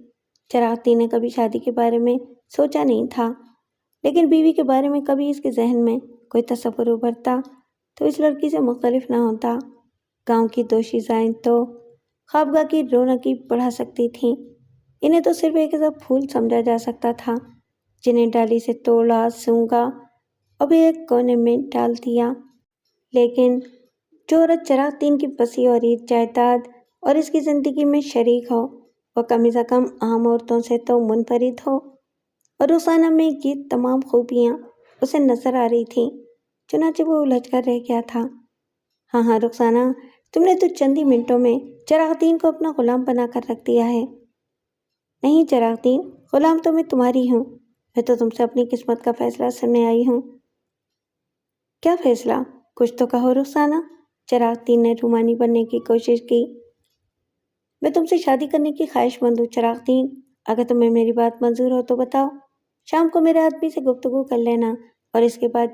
چراغ دین نے کبھی شادی کے بارے میں سوچا نہیں تھا، لیکن بیوی کے بارے میں کبھی اس کے ذہن میں کوئی تصور ابھرتا تو اس لڑکی سے مختلف نہ ہوتا۔ گاؤں کی دوشیزائیں تو خوابگاہ کی رونقی بڑھا سکتی تھیں، انہیں تو صرف ایک ایسا پھول سمجھا جا سکتا تھا جنہیں ڈالی سے توڑا، سونگا اور بھی ایک کونے میں ڈال دیا۔ لیکن جو عورت چراغ دین کی بسی اور جائیداد اور اس کی زندگی میں شریک ہو، وہ کم از کم عام عورتوں سے تو منفرد ہو، اور رخسانہ میں یہ تمام خوبیاں اسے نظر آ رہی تھیں، چنانچہ وہ الجھ کر رہ گیا تھا۔ ہاں ہاں رخسانہ، تم نے تو چند ہی منٹوں میں چراغ دین کو اپنا غلام بنا کر رکھ دیا ہے۔ نہیں چراغ دین، غلام تو میں تمہاری ہوں، میں تو تم سے اپنی قسمت کا فیصلہ سننے آئی ہوں۔ کیا فیصلہ؟ کچھ تو کہو رخسانہ۔ چراغ دین نے رومانی بننے کی کوشش کی۔ میں تم سے شادی کرنے کی خواہش مند ہوں چراغ دین، اگر تمہیں میری بات منظور ہو تو بتاؤ۔ شام کو میرے آدمی سے گفتگو کر لینا اور اس کے بعد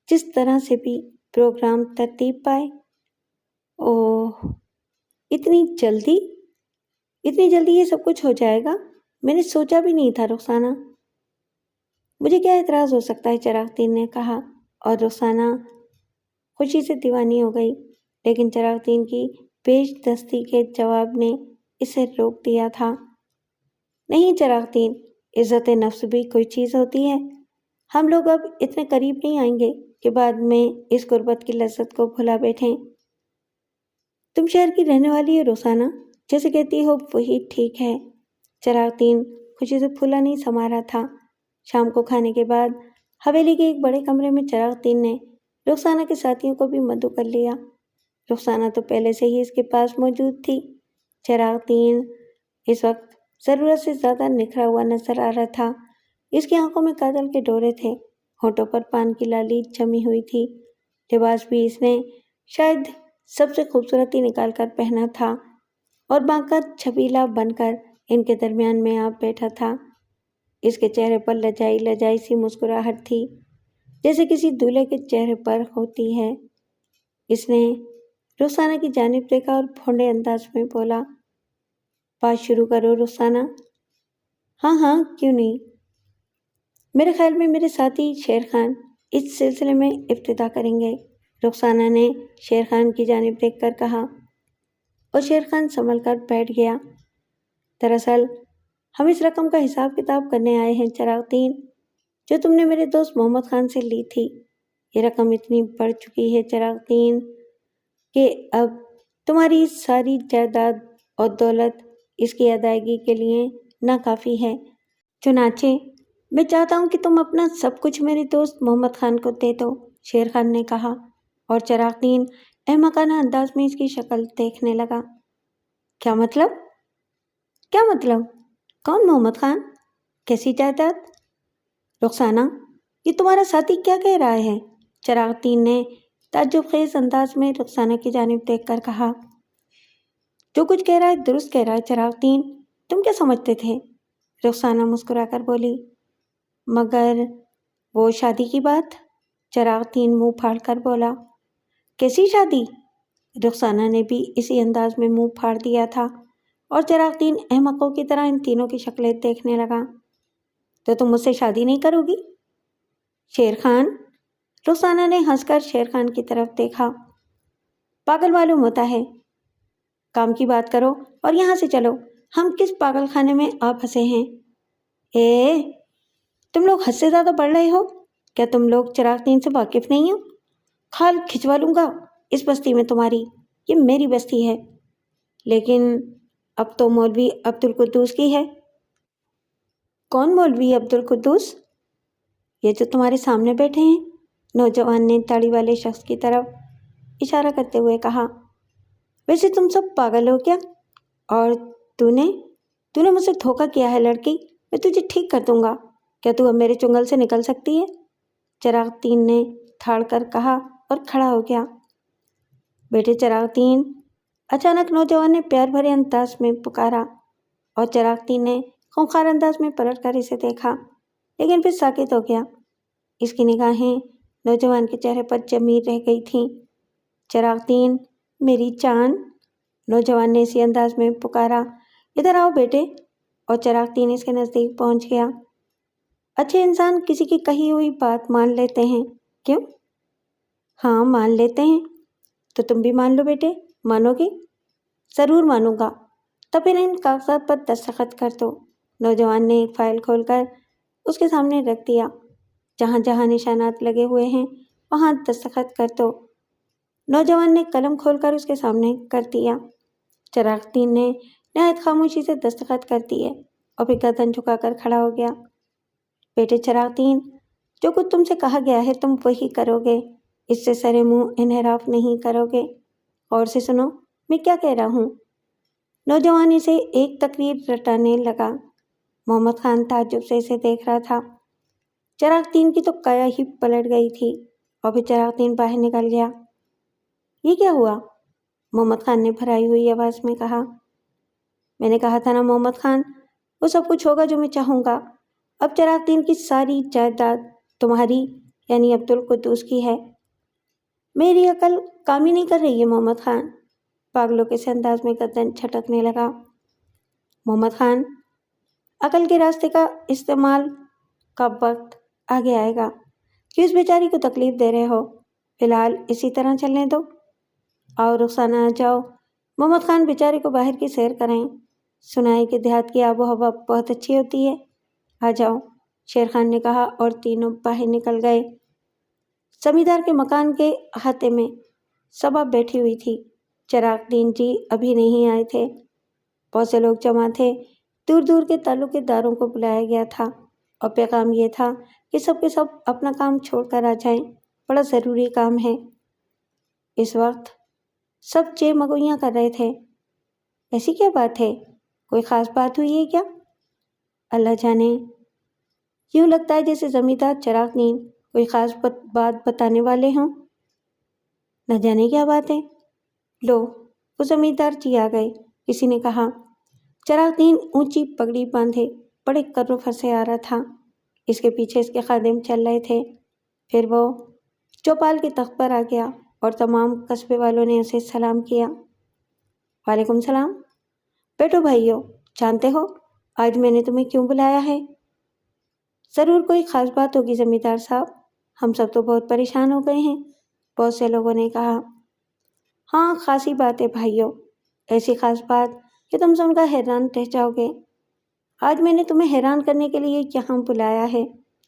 جس طرح سے بھی پروگرام ترتیب پائے۔ اوہ، اتنی جلدی یہ سب کچھ ہو جائے گا؟ میں نے سوچا بھی نہیں تھا رخسانہ۔ مجھے کیا اعتراض ہو سکتا ہے؟ چراغ دین نے کہا، اور رخسانہ خوشی سے دیوانی ہو گئی، لیکن چراغ دین کی پیش دستی کے جواب نے اسے روک دیا تھا۔ نہیں چراغ دین، عزت نفس بھی کوئی چیز ہوتی ہے۔ ہم لوگ اب اتنے قریب نہیں آئیں گے کہ بعد میں اس غربت کی لذت کو بھلا بیٹھیں۔ تم شہر کی رہنے والی ہو رخسانہ، جیسے کہتی ہو وہی ٹھیک ہے۔ چراغ دین خوشی سے پھولا نہیں سما رہا تھا۔ شام کو کھانے کے بعد حویلی کے ایک بڑے کمرے میں چراغ دین نے رخسانہ کے ساتھیوں کو بھی مدعو کر لیا۔ رخسانہ تو پہلے سے ہی اس کے پاس موجود تھی۔ چراغ دین اس وقت ضرورت سے زیادہ نکھرا ہوا نظر آ رہا تھا۔ اس کی آنکھوں میں کاجل کے ڈورے تھے، ہونٹوں پر پان کی لالی جمی ہوئی تھی۔ لباس بھی اس نے شاید سب سے خوبصورتی نکال کر پہنا تھا اور بانکا چھبیلا بن کر ان کے درمیان میں آپ بیٹھا تھا۔ اس کے چہرے پر لجائی سی مسکراہٹ تھی، جیسے کسی دولہے کے چہرے پر ہوتی ہے۔ اس نے رخسانہ کی جانب دیکھا اور پھونڈے انداز میں بولا، بات شروع کرو رخسانہ۔ ہاں ہاں، کیوں نہیں۔ میرے خیال میں میرے ساتھی شیر خان اس سلسلے میں ابتدا کریں گے۔ رخسانہ نے شیر خان کی جانب دیکھ کر کہا اور شیر خان سنبھل کر بیٹھ گیا۔ دراصل ہم اس رقم کا حساب کتاب کرنے آئے ہیں چراغ دین، جو تم نے میرے دوست محمد خان سے لی تھی۔ یہ رقم اتنی بڑھ چکی ہے چراغ دین کہ اب تمہاری ساری جائیداد اور دولت اس کی ادائیگی کے لیے ناکافی ہے۔ چنانچہ میں چاہتا ہوں کہ تم اپنا سب کچھ میرے دوست محمد خان کو دے دو، شیر خان نے کہا، اور چراغ دین احمقانہ انداز میں اس کی شکل دیکھنے لگا۔ کیا مطلب؟ کیا مطلب؟ کون محمد خان؟ کیسی جائیداد؟ رخسانہ، یہ تمہارا ساتھی کیا کہہ رہا ہے؟ چراغ دین نے تعجب خیز انداز میں رخسانہ کی جانب دیکھ کر کہا۔ جو کچھ کہہ رہا ہے درست کہہ رہا ہے چراغ دین، تم کیا سمجھتے تھے؟ رخسانہ مسکرا کر بولی۔ مگر وہ شادی کی بات؟ چراغ دین منہ پھاڑ کر بولا۔ کیسی شادی؟ رخسانہ نے بھی اسی انداز میں منہ پھاڑ دیا تھا اور چراغ دین احمقوں کی طرح ان تینوں کی شکلیں دیکھنے لگا۔ تو تم مجھ سے شادی نہیں کرو گی؟ شیر خان؟ رخسانہ نے ہنس کر شیر خان کی طرف دیکھا۔ پاگل معلوم ہوتا ہے، کام کی بات کرو اور یہاں سے چلو، ہم کس پاگل خانے میں آپ پھنسے ہیں؟ تم لوگ حد سے زیادہ بڑھ رہے ہو، کیا تم لوگ چراغ دین سے واقف نہیں ہو؟ کھال کھچوا لوں گا اس بستی میں تمہاری، یہ میری بستی ہے، لیکن اب تو مولوی عبدالقدوس کی ہے۔ کون مولوی عبدالقدوس؟ یہ جو تمہارے سامنے بیٹھے ہیں، نوجوان نے داڑھی والے شخص کی طرف اشارہ کرتے ہوئے کہا۔ ویسے تم سب پاگل ہو کیا؟ اور تو نے مجھ سے دھوکہ کیا ہے لڑکی، میں تجھے ٹھیک کر دوں گا، کیا تو اب میرے چنگل سے نکل سکتی ہے؟ چراغ دین نے تھاڑ کر کہا اور کھڑا ہو گیا۔ بیٹے چراغ دین، اچانک نوجوان نے پیار بھرے انداز میں پکارا اور چراغ دین نے خونخوار انداز میں پلٹ کر اسے دیکھا، لیکن پھر ساکت ہو گیا۔ اس کی نگاہیں نوجوان کے چہرے پر جمی رہ گئی تھیں۔ چراغ دین، میری جان، نوجوان نے اسی انداز میں پکارا، ادھر آؤ بیٹے، اور چراغ دین اس کے نزدیک پہنچ گیا۔ اچھے انسان کسی کی کہی ہوئی بات مان لیتے ہیں، کیوں؟ ہاں مان لیتے ہیں، تو تم بھی مان لو بیٹے، مانو گے؟ ضرور مانوں گا، تو پھر ان کاغذات پر دستخط کر دو۔ نوجوان نے ایک فائل کھول کر اس کے سامنے رکھ دیا۔ جہاں جہاں نشانات لگے ہوئے ہیں وہاں دستخط کر دو۔ نوجوان نے قلم کھول کر اس کے سامنے کر دیا۔ چراغ دین نے نہایت خاموشی سے دستخط کر دیے اور پھر گردن جھکا کر کھڑا ہو گیا۔ بیٹے چراغ دین، جو کچھ تم سے کہا گیا ہے تم وہی کرو گے، اس سے سرے منہ انحراف نہیں کرو گے۔ اور سے سنو میں کیا کہہ رہا ہوں۔ نوجوان اسے ایک تقریر رٹانے لگا۔ محمد خان تعجب سے اسے دیکھ رہا تھا۔ چراغ دین کی تو کایا ہی پلٹ گئی تھی اور پھر چراغ دین باہر نکل گیا۔ یہ کیا ہوا؟ محمد خان نے بھرائی ہوئی آواز میں کہا۔ میں نے کہا تھا نا محمد خان، وہ سب کچھ ہوگا جو میں چاہوں گا۔ اب چراغ دین کی ساری جائیداد تمہاری یعنی عبدالقدوس کی ہے۔ میری عقل کام ہی نہیں کر رہی ہے محمد خان، پاگلوں کے سے انداز میں گردن چھٹکنے لگا۔ محمد خان، عقل کے راستے کا استعمال کا وقت آگے آئے گا، کہ اس بیچاری کو تکلیف دے رہے ہو، فی الحال اسی طرح چلنے دو۔ آؤ رخسانہ آ جاؤ، محمد خان بیچارے کو باہر کی سیر کرائیں، سنائے کہ دیہات کی آب و ہوا بہت اچھی ہوتی ہے، آ جاؤ، شیر خان نے کہا اور تینوں باہر نکل گئے۔ زمیندار کے مکان کے احاطے میں صبا بیٹھی ہوئی تھی۔ چراغ دین جی ابھی نہیں آئے تھے، بہت سے لوگ جمع تھے، دور دور کے تعلق داروں کو بلایا گیا تھا اور پیغام یہ تھا کہ سب کے سب اپنا کام چھوڑ کر آ جائیں، بڑا ضروری کام ہے۔ اس وقت سب چے مگویاں کر رہے تھے۔ ایسی کیا بات ہے؟ کوئی خاص بات ہوئی ہے کیا؟ اللہ جانے، یوں لگتا ہے جیسے زمیندار چراغ دین کوئی خاص بات بتانے والے ہوں۔ نہ جانے کیا بات ہے۔ لو، وہ زمیندار جی آ گئے، کسی نے کہا۔ چراغ دین اونچی پگڑی باندھے بڑے کرو فر سے آ رہا تھا، اس کے پیچھے اس کے خادم چل رہے تھے۔ پھر وہ چوپال کے تخت پر آ گیا اور تمام قصبے والوں نے اسے سلام کیا۔ وعلیکم السلام۔ بیٹھو بھائیو، جانتے ہو آج میں نے تمہیں کیوں بلایا ہے؟ ضرور کوئی خاص بات ہوگی زمیندار صاحب، ہم سب تو بہت پریشان ہو گئے ہیں۔ بہت سے لوگوں نے کہا۔ ہاں، خاصی بات ہے بھائیوں، ایسی خاص بات کہ تم سن کر حیران رہ جاؤ گے۔ آج میں نے تمہیں حیران کرنے کے لیے یہاں بلایا ہے،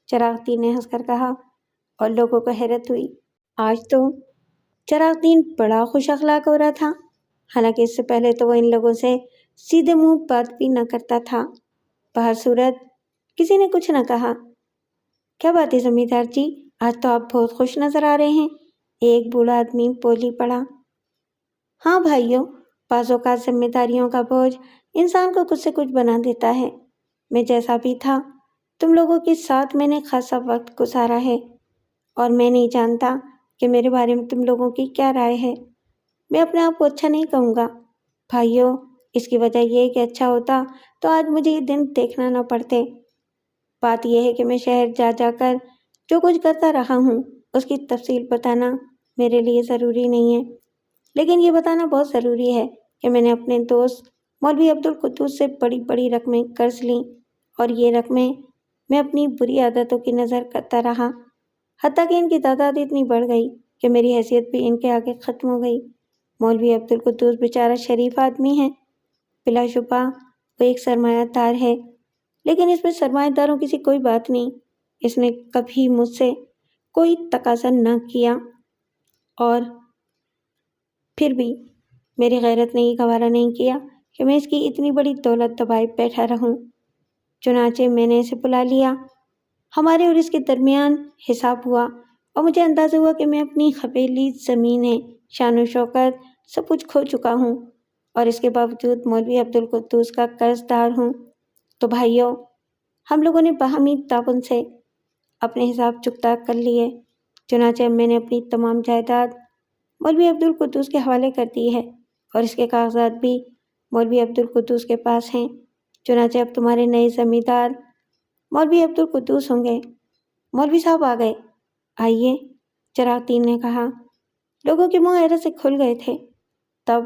چراغ دین نے ہنس کر کہا، اور لوگوں کو حیرت ہوئی۔ آج تو چراغ دین بڑا خوش اخلاق ہو رہا تھا، حالانکہ اس سے پہلے تو وہ ان لوگوں سے سیدھے منہ بات بھی نہ کرتا تھا۔ بہر صورت کسی نے کچھ نہ کہا۔ کیا بات ہے زمیندار جی، آج تو آپ بہت خوش نظر آ رہے ہیں، ایک بوڑھا آدمی بولی پڑا۔ ہاں بھائیوں، بعض اوقات ذمہ داریوں کا بوجھ انسان کو کچھ سے کچھ بنا دیتا ہے۔ میں جیسا بھی تھا، تم لوگوں کے ساتھ میں نے خاصا وقت گزارا ہے، اور میں نہیں جانتا کہ میرے بارے میں تم لوگوں کی کیا رائے ہے۔ میں اپنے آپ کو اچھا نہیں کہوں گا بھائیوں، اس کی وجہ یہ ہے کہ اچھا ہوتا تو آج مجھے یہ دن دیکھنا نہ پڑتے۔ بات یہ ہے کہ میں شہر جا جا کر جو کچھ کرتا رہا ہوں اس کی تفصیل بتانا میرے لیے ضروری نہیں ہے، لیکن یہ بتانا بہت ضروری ہے کہ میں نے اپنے دوست مولوی عبدالقدوس سے بڑی بڑی رقمیں قرض لیں، اور یہ رقمیں میں اپنی بری عادتوں کی نظر کرتا رہا، حتیٰ کہ ان کی تعداد اتنی بڑھ گئی کہ میری حیثیت بھی ان کے آگے ختم ہو گئی۔ مولوی عبدالقدوس بیچارہ شریف آدمی ہے، بلا شبہ وہ ایک سرمایہ دار ہے، لیکن اس میں سرمایہ داروں کی کوئی بات نہیں۔ اس نے کبھی مجھ سے کوئی تقاضا نہ کیا، اور پھر بھی میری غیرت نے یہ گوارا نہیں کیا کہ میں اس کی اتنی بڑی دولت دبائے بیٹھا رہوں۔ چنانچہ میں نے اسے بلا لیا، ہمارے اور اس کے درمیان حساب ہوا، اور مجھے اندازہ ہوا کہ میں اپنی حویلی، زمینیں، شان و شوکت سب کچھ کھو چکا ہوں، اور اس کے باوجود مولوی عبدالقدوس کا قرض دار ہوں۔ تو بھائیوں، ہم لوگوں نے باہمی تعاون سے اپنے حساب چکتا کر لیے۔ چنانچہ میں نے اپنی تمام جائیداد مولوی عبدالقدوس کے حوالے کر دی ہے، اور اس کے کاغذات بھی مولوی عبدالقدوس کے پاس ہیں۔ چنانچہ اب تمہارے نئے زمیندار مولوی عبدالقدوس ہوں گے۔ مولوی صاحب آ گئے، آئیے، چراغ دین نے کہا۔ لوگوں کے منہ حیرت سے کھل گئے تھے۔ تب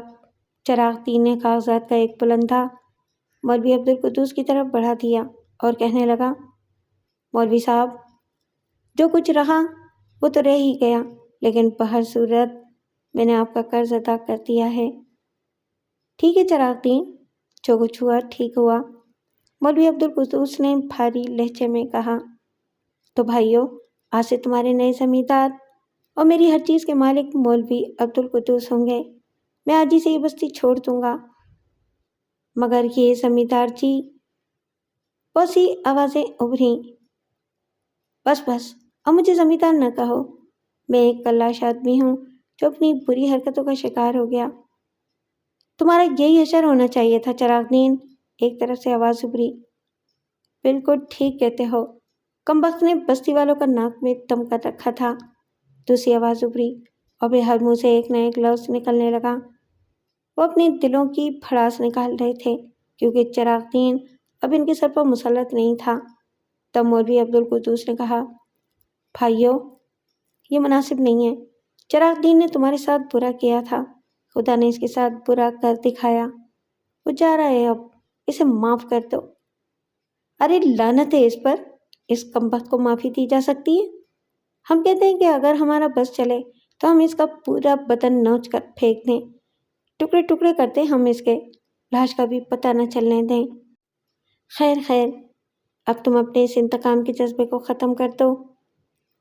چراغ دین نے کاغذات کا ایک بلندہ مولوی عبدالقدوس کی طرف بڑھا دیا اور کہنے لگا، مولوی صاحب، جو کچھ رہا وہ تو رہ ہی گیا، لیکن بہر صورت میں نے آپ کا قرض ادا کر دیا ہے۔ ٹھیک ہے چراغ دین، جو کچھ ہوا ٹھیک ہوا، مولوی عبدالقدوس نے بھاری لہجے میں کہا۔ تو بھائیوں، آج سے تمہارے نئے زمیندار اور میری ہر چیز کے مالک مولوی عبدالقدوس ہوں گے۔ میں آج ہی سے یہ بستی چھوڑ دوں گا۔ مگر یہ زمیندار جی، بہت سی آوازیں ابھریں۔ بس بس، اب مجھے زمیندار نہ کہو، میں ایک کلاش آدمی ہوں جو اپنی بری حرکتوں کا شکار ہو گیا۔ تمہارا یہی حشر ہونا چاہیے تھا چراغ دین، ایک طرف سے آواز ابھری۔ بالکل ٹھیک کہتے ہو، کمبخت نے بستی والوں کا ناک میں دم کر رکھا تھا، دوسری آواز ابھری، اور پھر ہر منہ سے ایک نہ ایک لفظ نکلنے لگا۔ وہ اپنے دلوں کی بھڑاس نکال رہے تھے، کیونکہ چراغ دین اب ان کے سر پر مسلط نہیں تھا۔ تب مولوی عبدالقدوس نے کہا، بھائیوں، یہ مناسب نہیں ہے۔ چراغ دین نے تمہارے ساتھ برا کیا تھا، خدا نے اس کے ساتھ برا کر دکھایا، وہ جا رہا ہے، اب اسے معاف کر دو۔ ارے لعنت ہے اس پر، اس کمبخت کو معافی دی جا سکتی ہے؟ ہم کہتے ہیں کہ اگر ہمارا بس چلے تو ہم اس کا پورا بدن نوچ کر پھینک دیں، ٹکڑے ٹکڑے کرتے ہم اس کے، لاش کا بھی پتہ نہ چلنے دیں۔ خیر خیر، اب تم اپنے اس انتقام کے جذبے کو ختم کر دو۔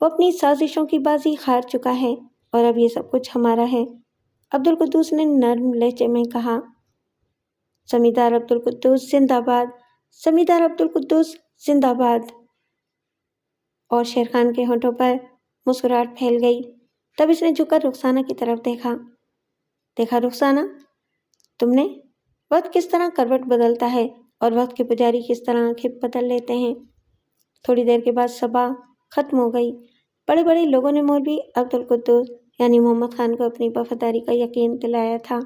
وہ اپنی سازشوں کی بازی ہار چکا ہے، اور اب یہ سب کچھ ہمارا ہے، عبدالقدوس نے نرم لہجے میں کہا۔ زمیندار عبدالقدوس زندہ باد، زمیندار عبدالقدوس زندہ باد۔ اور شیر خان کے ہونٹوں پر مسکراہٹ پھیل گئی۔ تب اس نے جھک کر رخسانہ کی طرف دیکھا۔ دیکھا رخسانہ، تم نے؟ وقت کس طرح کروٹ بدلتا ہے، اور وقت کے پجاری کس طرح آنکھیں بدل لیتے ہیں۔ تھوڑی دیر کے بعد صبا ختم ہو گئی۔ بڑے بڑے لوگوں نے مولوی عبدالقدوس یعنی محمد خان کو اپنی وفاداری کا یقین دلایا تھا،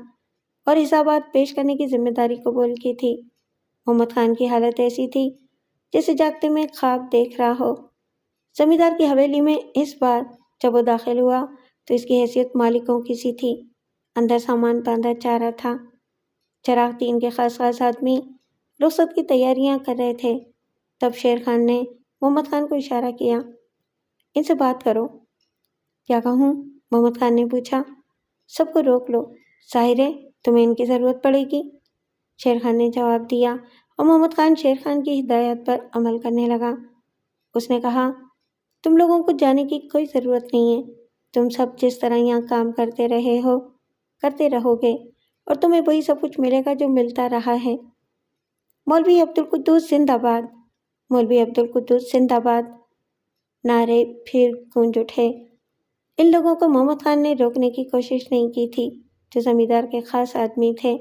اور حسابات پیش کرنے کی ذمہ داری قبول کی تھی۔ محمد خان کی حالت ایسی تھی جیسے جاگتے میں خواب دیکھ رہا ہو۔ زمیندار کی حویلی میں اس بار جب وہ داخل ہوا تو اس کی حیثیت مالکوں کی سی تھی، اندر سامان باندھا جا رہا تھا۔ چراغ دین کے خاص خاص آدمی رخصت کی تیاریاں کر رہے تھے۔ تب شیر خان نے محمد خان کو اشارہ کیا، ان سے بات کرو۔ کیا کہوں؟ محمد خان نے پوچھا۔ سب کو روک لو، ظاہر ہے تمہیں ان کی ضرورت پڑے گی، شیر خان نے جواب دیا، اور محمد خان شیر خان کی ہدایت پر عمل کرنے لگا۔ اس نے کہا، تم لوگوں کو جانے کی کوئی ضرورت نہیں ہے، تم سب جس طرح یہاں کام کرتے رہے ہو کرتے رہو گے، اور تمہیں وہی سب کچھ ملے گا جو ملتا رہا ہے۔ مولوی عبدالقدوس زندہ باد، مولوی عبدالقدوس زندہ باد، نعرے پھر گونج اٹھے۔ ان لوگوں کو محمد خان نے روکنے کی کوشش نہیں کی تھی، جو زمیندار کے خاص آدمی تھے۔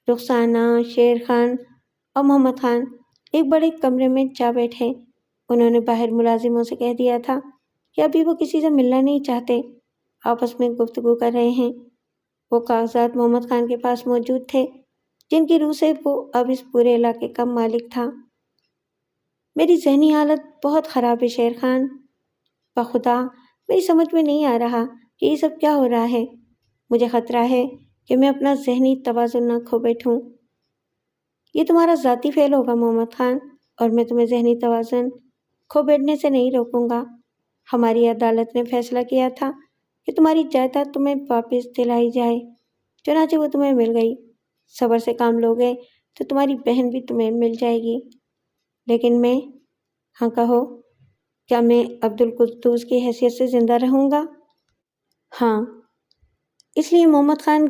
رخسانہ، شیر خان اور محمد خان ایک بڑے کمرے میں جا بیٹھے۔ انہوں نے باہر ملازموں سے کہہ دیا تھا کہ ابھی وہ کسی سے ملنا نہیں چاہتے، آپس میں گفتگو کر رہے ہیں۔ وہ کاغذات محمد خان کے پاس موجود تھے، جن کی روح سے وہ اب اس پورے علاقے کا مالک تھا۔ میری ذہنی حالت بہت خراب ہے شیر خان، بخدا میری سمجھ میں نہیں آ رہا کہ یہ سب کیا ہو رہا ہے۔ مجھے خطرہ ہے کہ میں اپنا ذہنی توازن نہ کھو بیٹھوں۔ یہ تمہارا ذاتی فعل ہوگا محمد خان، اور میں تمہیں ذہنی توازن کھو بیٹھنے سے نہیں روکوں گا۔ ہماری عدالت نے فیصلہ کیا تھا کہ تمہاری جائیداد تمہیں واپس دلائی جائے، چنانچہ وہ تمہیں مل گئی۔ صبر سے کام لوگے تو تمہاری بہن بھی تمہیں مل جائے گی۔ لیکن میں، ہاں کہو، کیا میں عبدالقدوس کی حیثیت سے زندہ رہوں گا؟ ہاں، اس لیے محمد خان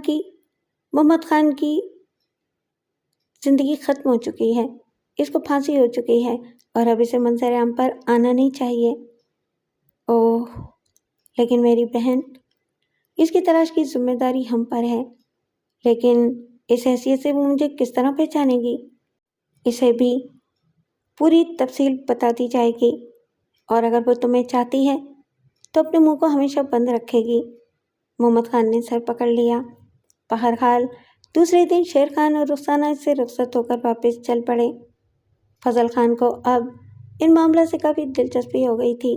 کی زندگی ختم ہو چکی ہے، اس کو پھانسی ہو چکی ہے، اور اب اسے منظر عام پر آنا نہیں چاہیے۔ اوہ، لیکن میری بہن، اس کی تلاش کی ذمہ داری ہم پر ہے۔ لیکن اس حیثیت سے وہ مجھے کس طرح پہچانے گی؟ اسے بھی پوری تفصیل بتا دی جائے گی، اور اگر وہ تمہیں چاہتی ہے تو اپنے منہ کو ہمیشہ بند رکھے گی۔ محمد خان نے سر پکڑ لیا۔ بہرحال دوسرے دن شیر خان اور رخسانہ سے رخصت ہو کر واپس چل پڑے۔ فضل خان کو اب ان معاملات سے کافی دلچسپی ہو گئی تھی۔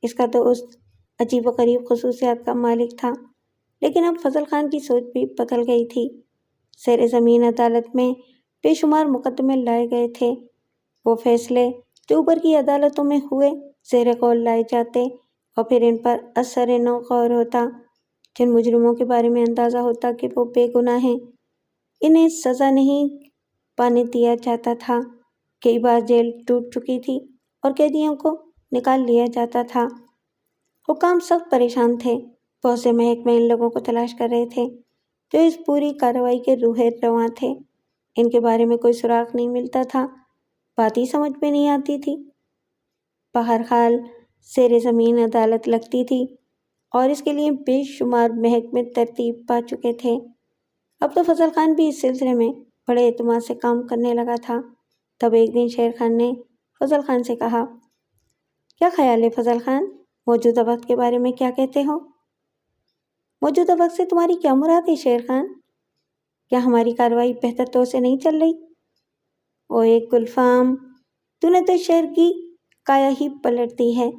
اس کا دوست عجیب و غریب خصوصیات کا مالک تھا، لیکن اب فضل خان کی سوچ بھی بدل گئی تھی۔ زیر زمین عدالت میں بے شمار مقدمے لائے گئے تھے۔ وہ فیصلے جو اوپر کی عدالتوں میں ہوئے زیر غور لائے جاتے، اور پھر ان پر اثر نو غور ہوتا۔ جن مجرموں کے بارے میں اندازہ ہوتا کہ وہ بے گناہ ہیں، انہیں سزا نہیں پانے دیا جاتا تھا۔ کئی بار جیل ٹوٹ چکی تھی اور قیدیوں کو نکال لیا جاتا تھا۔ حکام سخت پریشان تھے۔ بہت سے محکمے ان لوگوں کو تلاش کر رہے تھے جو اس پوری کارروائی کے روح رواں تھے۔ ان کے بارے میں کوئی سراغ نہیں ملتا تھا، بات ہی سمجھ میں نہیں آتی تھی۔ بہرحال زیر زمین عدالت لگتی تھی، اور اس کے لیے بے شمار محکمے ترتیب پا چکے تھے۔ اب تو فضل خان بھی اس سلسلے میں بڑے اعتماد سے کام کرنے لگا تھا۔ تب ایک دن شیر خان نے فضل خان سے کہا، کیا خیال ہے فضل خان، موجودہ وقت کے بارے میں کیا کہتے ہو؟ موجودہ وقت سے تمہاری کیا مراد ہے شیر خان؟ کیا ہماری کارروائی بہتر طور سے نہیں چل رہی؟ او ایک گلفام، تو نے تو شہر کی کایا ہی پلٹ دی ہے۔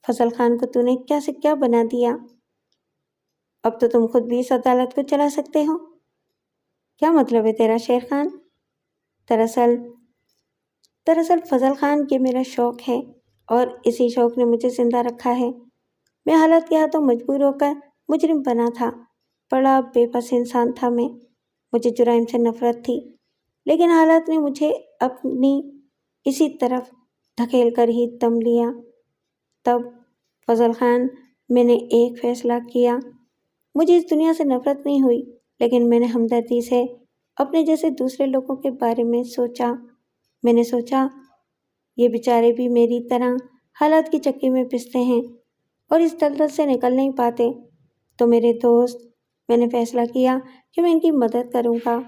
فضل خان کو تو نے کیا سے کیا بنا دیا؟ اب تو تم خود بھی اس عدالت کو چلا سکتے ہو۔ کیا مطلب ہے تیرا شیر خان؟ دراصل فضل خان یہ میرا شوق ہے، اور اسی شوق نے مجھے زندہ رکھا ہے۔ میں حالات کے ہاتھوں مجبور ہو کر مجرم بنا تھا۔ بڑا بے بس انسان تھا میں، مجھے جرائم سے نفرت تھی، لیکن حالات نے مجھے اپنی اسی طرف دھکیل کر ہی دم لیا۔ تب فضل خان، میں نے ایک فیصلہ کیا۔ مجھے اس دنیا سے نفرت نہیں ہوئی، لیکن میں نے ہمدردی سے اپنے جیسے دوسرے لوگوں کے بارے میں سوچا۔ میں نے سوچا، یہ بیچارے بھی میری طرح حالات کی چکی میں پستے ہیں اور اس دلدل سے نکل نہیں پاتے۔ تو میرے دوست، میں نے فیصلہ کیا کہ میں ان کی مدد کروں گا،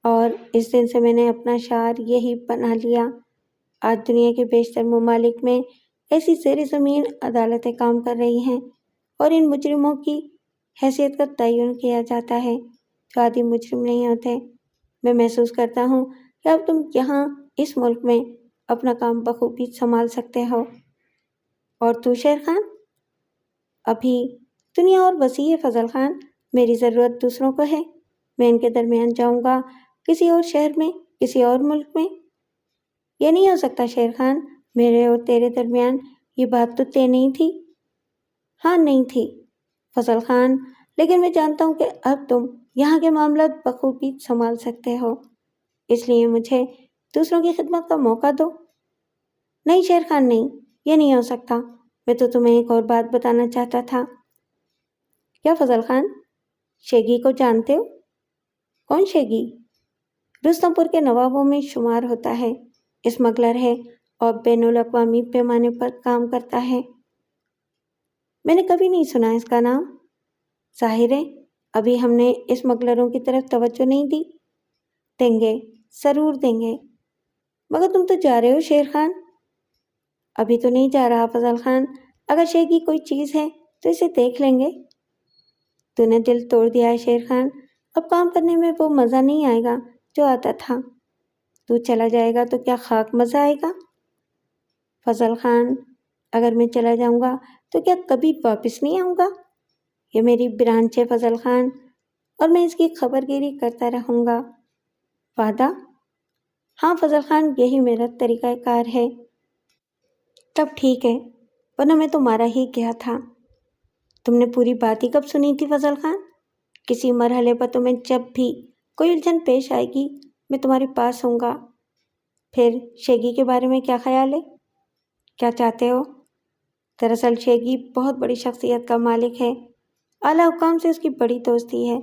اور اس دن سے میں نے اپنا شعار یہی بنا لیا۔ آج دنیا کے بیشتر ممالک میں ایسی زیر زمین عدالتیں کام کر رہی ہیں، اور ان مجرموں کی حیثیت کا تعین کیا جاتا ہے جو عادی مجرم نہیں ہوتے۔ میں محسوس کرتا ہوں کہ اب تم یہاں اس ملک میں اپنا کام بخوبی سنبھال سکتے ہو۔ اور تو شیر خان؟ ابھی دنیا اور وسیع ہے فضل خان، میری ضرورت دوسروں کو ہے۔ میں ان کے درمیان جاؤں گا، کسی اور شہر میں، کسی اور ملک میں۔ یہ نہیں ہو سکتا شیر خان، میرے اور تیرے درمیان یہ بات تو طے نہیں تھی۔ ہاں نہیں تھی، فضل خان، لیکن میں جانتا ہوں کہ اب تم یہاں کے معاملات بخوبی سنبھال سکتے ہو، اس لیے مجھے دوسروں کی خدمت کا موقع دو۔ نہیں شیر خان، نہیں، یہ نہیں ہو سکتا۔ میں تو تمہیں ایک اور بات بتانا چاہتا تھا۔ کیا فضل خان؟ شیگی کو جانتے ہو؟ کون شیگی؟ رستم پور کے نوابوں میں شمار ہوتا ہے، اسمگلر ہے اور بین الاقوامی پیمانے پر کام کرتا ہے۔ میں نے کبھی نہیں سنا اس کا نام۔ ظاہر ہے ابھی ہم نے اسمگلروں کی طرف توجہ نہیں دی۔ دیں گے، ضرور دیں گے۔ مگر تم تو جا رہے ہو شیر خان۔ ابھی تو نہیں جا رہا فضل خان، اگر شیگی کوئی چیز ہے تو اسے دیکھ لیں گے۔ تو نے دل توڑ دیا ہے شیر خان، اب کام کرنے میں وہ مزہ نہیں آئے گا جو آتا تھا۔ تو چلا جائے گا تو کیا خاک مزہ آئے گا؟ فضل خان، اگر میں چلا جاؤں گا تو کیا کبھی واپس نہیں آؤں گا؟ یہ میری برانچ ہے فضل خان، اور میں اس کی خبر گیری کرتا رہوں گا۔ وعدہ؟ ہاں فضل خان، یہی میرا طریقہ کار ہے۔ تب ٹھیک ہے، ورنہ میں تو مارا ہی گیا تھا۔ تم نے پوری بات ہی کب سنی تھی فضل خان؟ کسی مرحلے پر تمہیں جب بھی کوئی الجھن پیش آئے گی میں تمہارے پاس ہوں گا۔ پھر شیگی کے بارے میں کیا خیال ہے؟ کیا چاہتے ہو؟ دراصل شیگی بہت بڑی شخصیت کا مالک ہے، اعلیٰ حکام سے اس کی بڑی دوستی ہے،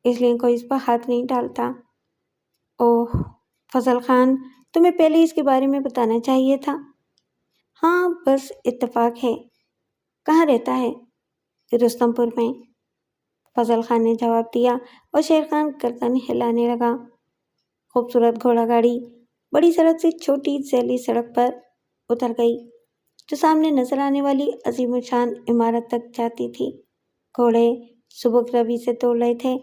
اس لیے کوئی اس پر ہاتھ نہیں ڈالتا۔ اوہ فضل خان، تمہیں پہلے اس کے بارے میں بتانا چاہیے تھا۔ ہاں بس اتفاق ہے۔ کہاں رہتا ہے؟ رستم پور میں، فضل خان نے جواب دیا اور شیر خان گردن ہلانے لگا۔ خوبصورت گھوڑا گاڑی بڑی سڑک سے چھوٹی ذیلی سڑک پر اتر گئی جو سامنے نظر آنے والی عظیم الشان عمارت تک جاتی تھی۔ گھوڑے سبک روی سے دوڑ رہے تھے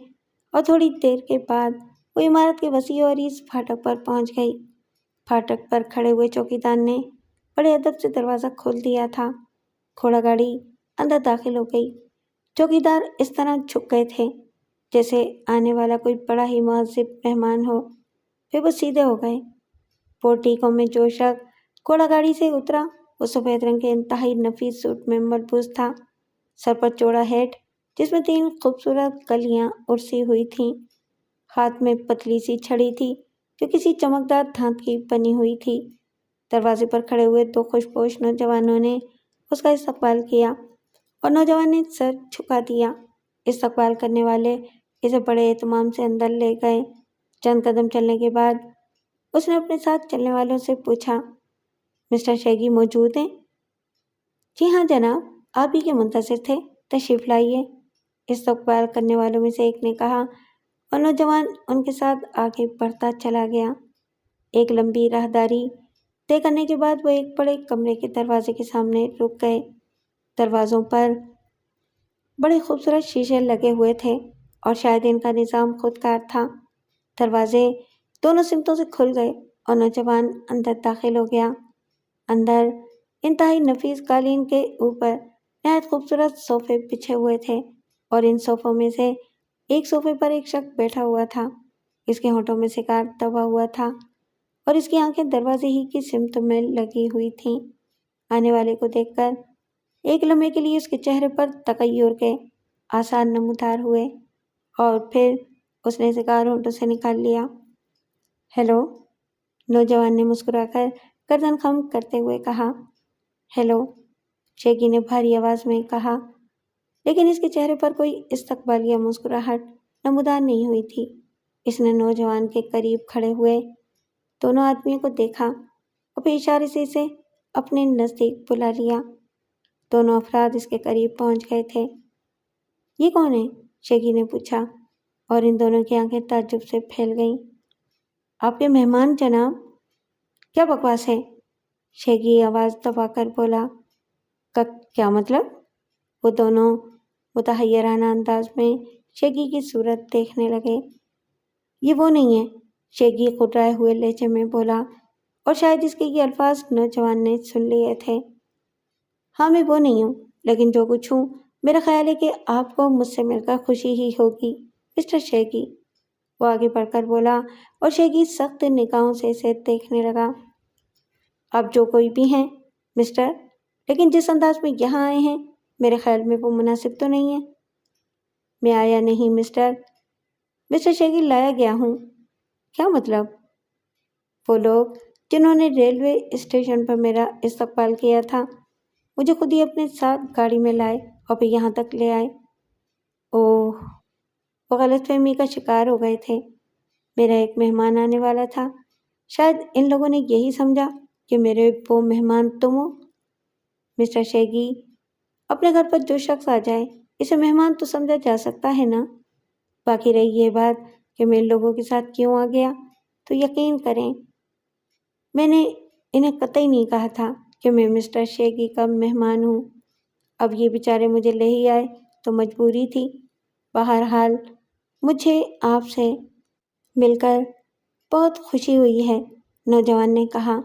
اور تھوڑی دیر کے بعد وہ عمارت کے وسیع اور اس پھاٹک پر پہنچ گئی۔ پھاٹک پر کھڑے ہوئے چوکیدار نے بڑے ادب سے دروازہ کھول دیا تھا۔ گھوڑا گاڑی اندر داخل ہو گئی۔ چوکیدار اس طرح جھک گئے تھے جیسے آنے والا کوئی بڑا ہی مہذب مہمان ہو، پھر وہ سیدھے ہو گئے۔ پورٹیکو میں جو شخص گھوڑا گاڑی سے اترا وہ سفید رنگ کے انتہائی نفیس سوٹ میں ملبوس تھا، سر پر چوڑا ہیٹ جس میں 3 خوبصورت کلیاں ارسی ہوئی تھیں، ہاتھ میں پتلی سی چھڑی تھی جو کسی چمکدار دھات کی بنی ہوئی تھی۔ دروازے پر کھڑے ہوئے 2 خوشپوش نوجوانوں نے اس کا استقبال کیا اور نوجوان نے سر جھکا دیا۔ استقبال کرنے والے اسے بڑے اہتمام سے اندر لے گئے۔ چند قدم چلنے کے بعد اس نے اپنے ساتھ چلنے والوں سے پوچھا، مسٹر شیگی موجود ہیں؟ جی ہاں جناب، آپ ہی کے منتظر تھے، تشریف لائیے، استقبال کرنے والوں میں سے ایک نے کہا، اور نوجوان ان کے ساتھ آگے بڑھتا چلا گیا۔ ایک لمبی راہداری طے کرنے کے بعد وہ ایک بڑے کمرے کے دروازے کے سامنے رک گئے۔ دروازوں پر بڑے خوبصورت شیشے لگے ہوئے تھے اور شاید ان کا نظام خود کار تھا۔ دروازے دونوں سمتوں سے کھل گئے اور نوجوان اندر داخل ہو گیا۔ اندر انتہائی نفیس قالین کے اوپر نہایت خوبصورت صوفے بچھے ہوئے تھے اور ان صوفوں میں سے ایک صوفے پر ایک شخص بیٹھا ہوا تھا۔ اس کے ہونٹوں میں سگار دبا ہوا تھا اور اس کی آنکھیں دروازے ہی کی سمت میں لگی ہوئی تھیں۔ آنے والے کو دیکھ کر ایک لمحے کے لیے اس کے چہرے پر تغیر کے آثار نمودار ہوئے اور پھر اس نے سگار ہونٹوں سے نکال لیا۔ ہیلو، نوجوان نے مسکرا کر گردن خم کرتے ہوئے کہا۔ ہیلو، شیگی نے بھاری آواز میں کہا، لیکن اس کے چہرے پر کوئی استقبال یا مسکراہٹ نمودار نہیں ہوئی تھی۔ اس نے نوجوان کے قریب کھڑے ہوئے دونوں آدمیوں کو دیکھا اور پھر اشارے سے اسے اپنے نزدیک بلا لیا۔ دونوں افراد اس کے قریب پہنچ گئے تھے۔ یہ کون ہے؟ شیگی نے پوچھا اور ان دونوں کی آنکھیں تعجب سے پھیل گئیں۔ آپ کے مہمان جناب۔ کیا بکواس ہے؟ شیگی آواز دبا کر بولا۔ کیا مطلب؟ وہ دونوں متحیرانہ انداز میں شیگی کی صورت دیکھنے لگے۔ یہ وہ نہیں ہے، شیگی خطرائے ہوئے لہجے میں بولا اور شاید اس کے یہ الفاظ نوجوان نے سن لیے تھے۔ ہاں میں وہ نہیں ہوں، لیکن جو کچھ ہوں میرا خیال ہے کہ آپ کو مجھ سے مل کر خوشی ہی ہوگی مسٹر شیگی، وہ آگے بڑھ کر بولا اور شیگی سخت نگاہوں سے اسے دیکھنے لگا۔ آپ جو کوئی بھی ہیں مسٹر، لیکن جس انداز میں یہاں آئے ہیں میرے خیال میں وہ مناسب تو نہیں ہے۔ میں آیا نہیں مسٹر شیگی، لایا گیا ہوں۔ کیا مطلب؟ وہ لوگ جنہوں نے ریلوے اسٹیشن پر میرا استقبال کیا تھا مجھے خود ہی اپنے ساتھ گاڑی میں لائے اور پھر یہاں تک لے آئے۔ اوہ، وہ غلط فہمی کا شکار ہو گئے تھے۔ میرا ایک مہمان آنے والا تھا، شاید ان لوگوں نے یہی سمجھا کہ میرے وہ مہمان تم ہو۔ مسٹر شیگی، اپنے گھر پر جو شخص آ جائے اسے مہمان تو سمجھا جا سکتا ہے نا؟ باقی رہی یہ بات کہ میں ان لوگوں کے ساتھ کیوں آ گیا، تو یقین کریں میں نے انہیں قطعی نہیں کہا تھا کہ میں مسٹر شیگی کا مہمان ہوں۔ اب یہ بیچارے مجھے لے ہی آئے تو مجبوری تھی۔ بہرحال مجھے آپ سے مل کر بہت خوشی ہوئی ہے، نوجوان نے کہا۔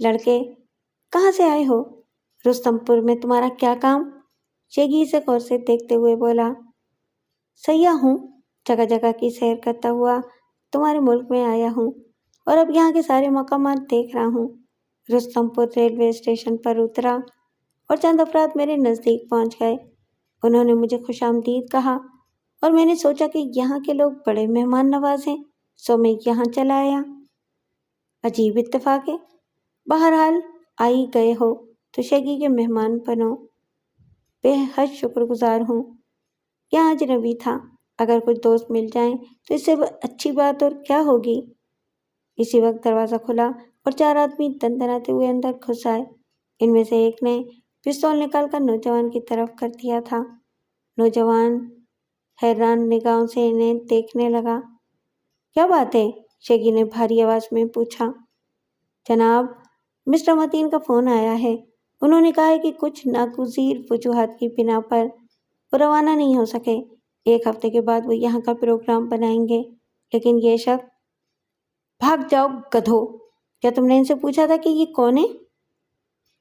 لڑکے، کہاں سے آئے ہو؟ رستم پور میں تمہارا کیا کام؟ شیگی اسے غور سے دیکھتے ہوئے بولا۔ سیاح ہوں، جگہ جگہ کی سیر کرتا ہوا تمہارے ملک میں آیا ہوں اور اب یہاں کے سارے مقامات دیکھ رہا ہوں۔ رستم پور ریلوے اسٹیشن پر اترا اور چند افراد میرے نزدیک پہنچ گئے۔ انہوں نے مجھے خوش آمدید کہا اور میں نے سوچا کہ یہاں کے لوگ بڑے مہمان نواز ہیں، سو میں یہاں چلا آیا۔ عجیب اتفاق ہے۔ بہرحال آئی گئے ہو تو شیگی کے مہمان بنو۔ بے حد شکر گزار ہوں۔ یہاں اجنبی تھا، اگر کچھ دوست مل جائیں تو اس سے اچھی بات اور کیا ہوگی۔ اسی وقت دروازہ کھلا اور 4 آدمی دندناتے ہوئے اندر گھس آئے۔ ان میں سے ایک نے پستول نکال کر نوجوان کی طرف کر دیا تھا۔ نوجوان حیران نگاہوں سے انہیں دیکھنے لگا۔ کیا بات ہے؟ شیگی نے بھاری آواز میں پوچھا۔ جناب، مسٹر متین کا فون آیا ہے۔ انہوں نے کہا ہے کہ کچھ ناگزیر وجوہات کی بنا پر وہ روانہ نہیں ہو سکے۔ 1 ہفتے کے بعد وہ یہاں کا پروگرام بنائیں گے، لیکن یہ شخص… بھاگ جاؤ گدھو! کیا تم نے ان سے پوچھا تھا کہ یہ کون ہے؟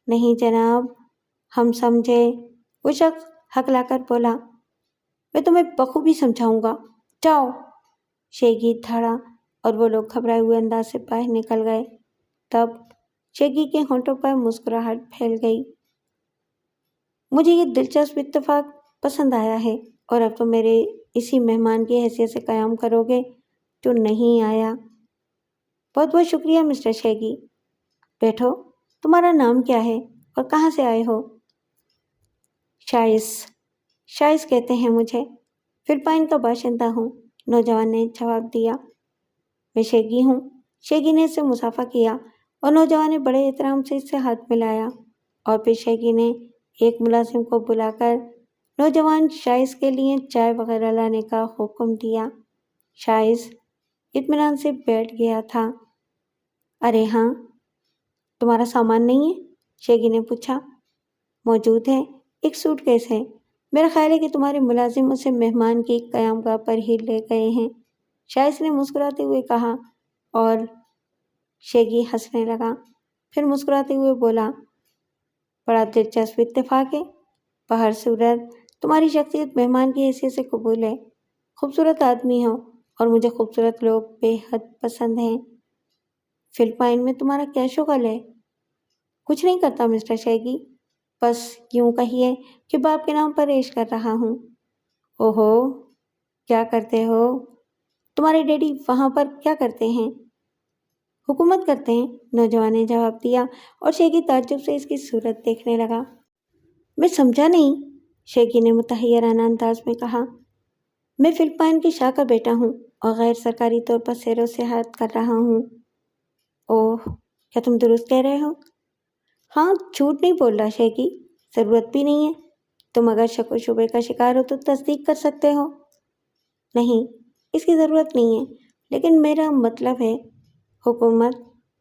نہیں جناب، ہم سمجھے، وہ شخص ہکلا کر بولا۔ میں تمہیں بخوبی سمجھاؤں گا، جاؤ! شیگی دھڑا اور وہ لوگ گھبرائے ہوئے انداز سے باہر نکل گئے۔ تب شیگی کے ہونٹوں پر مسکراہٹ پھیل گئی۔ مجھے یہ دلچسپ اتفاق پسند آیا ہے اور اب تم میرے اسی مہمان کی حیثیت سے قیام کرو گے جو نہیں آیا۔ بہت بہت شکریہ مسٹر شیگی۔ بیٹھو، تمہارا نام کیا ہے اور کہاں سے آئے ہو؟ شائس کہتے ہیں مجھے، فلپائن کا باشندہ ہوں، نوجوان نے جواب دیا۔ میں شیگی ہوں۔ شیگی نے اس سے مصافحہ کیا اور نوجوان نے بڑے احترام سے اس سے ہاتھ ملایا، اور پھر شیگی نے ایک ملازم کو بلا کر نوجوان شائس کے لیے چائے وغیرہ لانے کا حکم دیا۔ شائس اطمینان سے بیٹھ گیا تھا۔ ارے ہاں، تمہارا سامان نہیں ہے؟ شیگی نے پوچھا۔ موجود ہے، ایک سوٹ کیس ہے۔ میرا خیال ہے کہ تمہارے ملازم اسے مہمان کی قیام گاہ پر ہی لے گئے ہیں، شائس نے مسکراتے ہوئے کہا، اور شیگی ہنسنے لگا، پھر مسکراتے ہوئے بولا، بڑا دلچسپ اتفاق ہے۔ بہر صورت تمہاری شخصیت مہمان کی حیثیت سے قبول ہے۔ خوبصورت آدمی ہو اور مجھے خوبصورت لوگ بے حد پسند ہیں۔ فلپائن میں تمہارا کیا شغل ہے؟ کچھ نہیں کرتا مسٹر شیگی، بس یوں کہیے کہ باپ کے نام پر عیش کر رہا ہوں۔ اوہو، کیا کرتے ہو؟ تمہارے ڈیڈی وہاں پر کیا کرتے ہیں؟ حکومت کرتے ہیں، نوجوان نے جواب دیا، اور شیگی تعجب سے اس کی صورت دیکھنے لگا۔ میں سمجھا نہیں، شیگی نے متحیرانہ انداز میں کہا۔ میں فلپائن کے شاہ کا بیٹا ہوں اور غیر سرکاری طور پر سیر و سیاحت کر رہا ہوں۔ اوہ، کیا تم درست کہہ رہے ہو؟ ہاں، جھوٹ نہیں بول رہا شیگی، ضرورت بھی نہیں ہے۔ تم اگر شک و شبے کا شکار ہو تو تصدیق کر سکتے ہو۔ نہیں، اس کی ضرورت نہیں ہے، لیکن میرا مطلب ہے حکومت…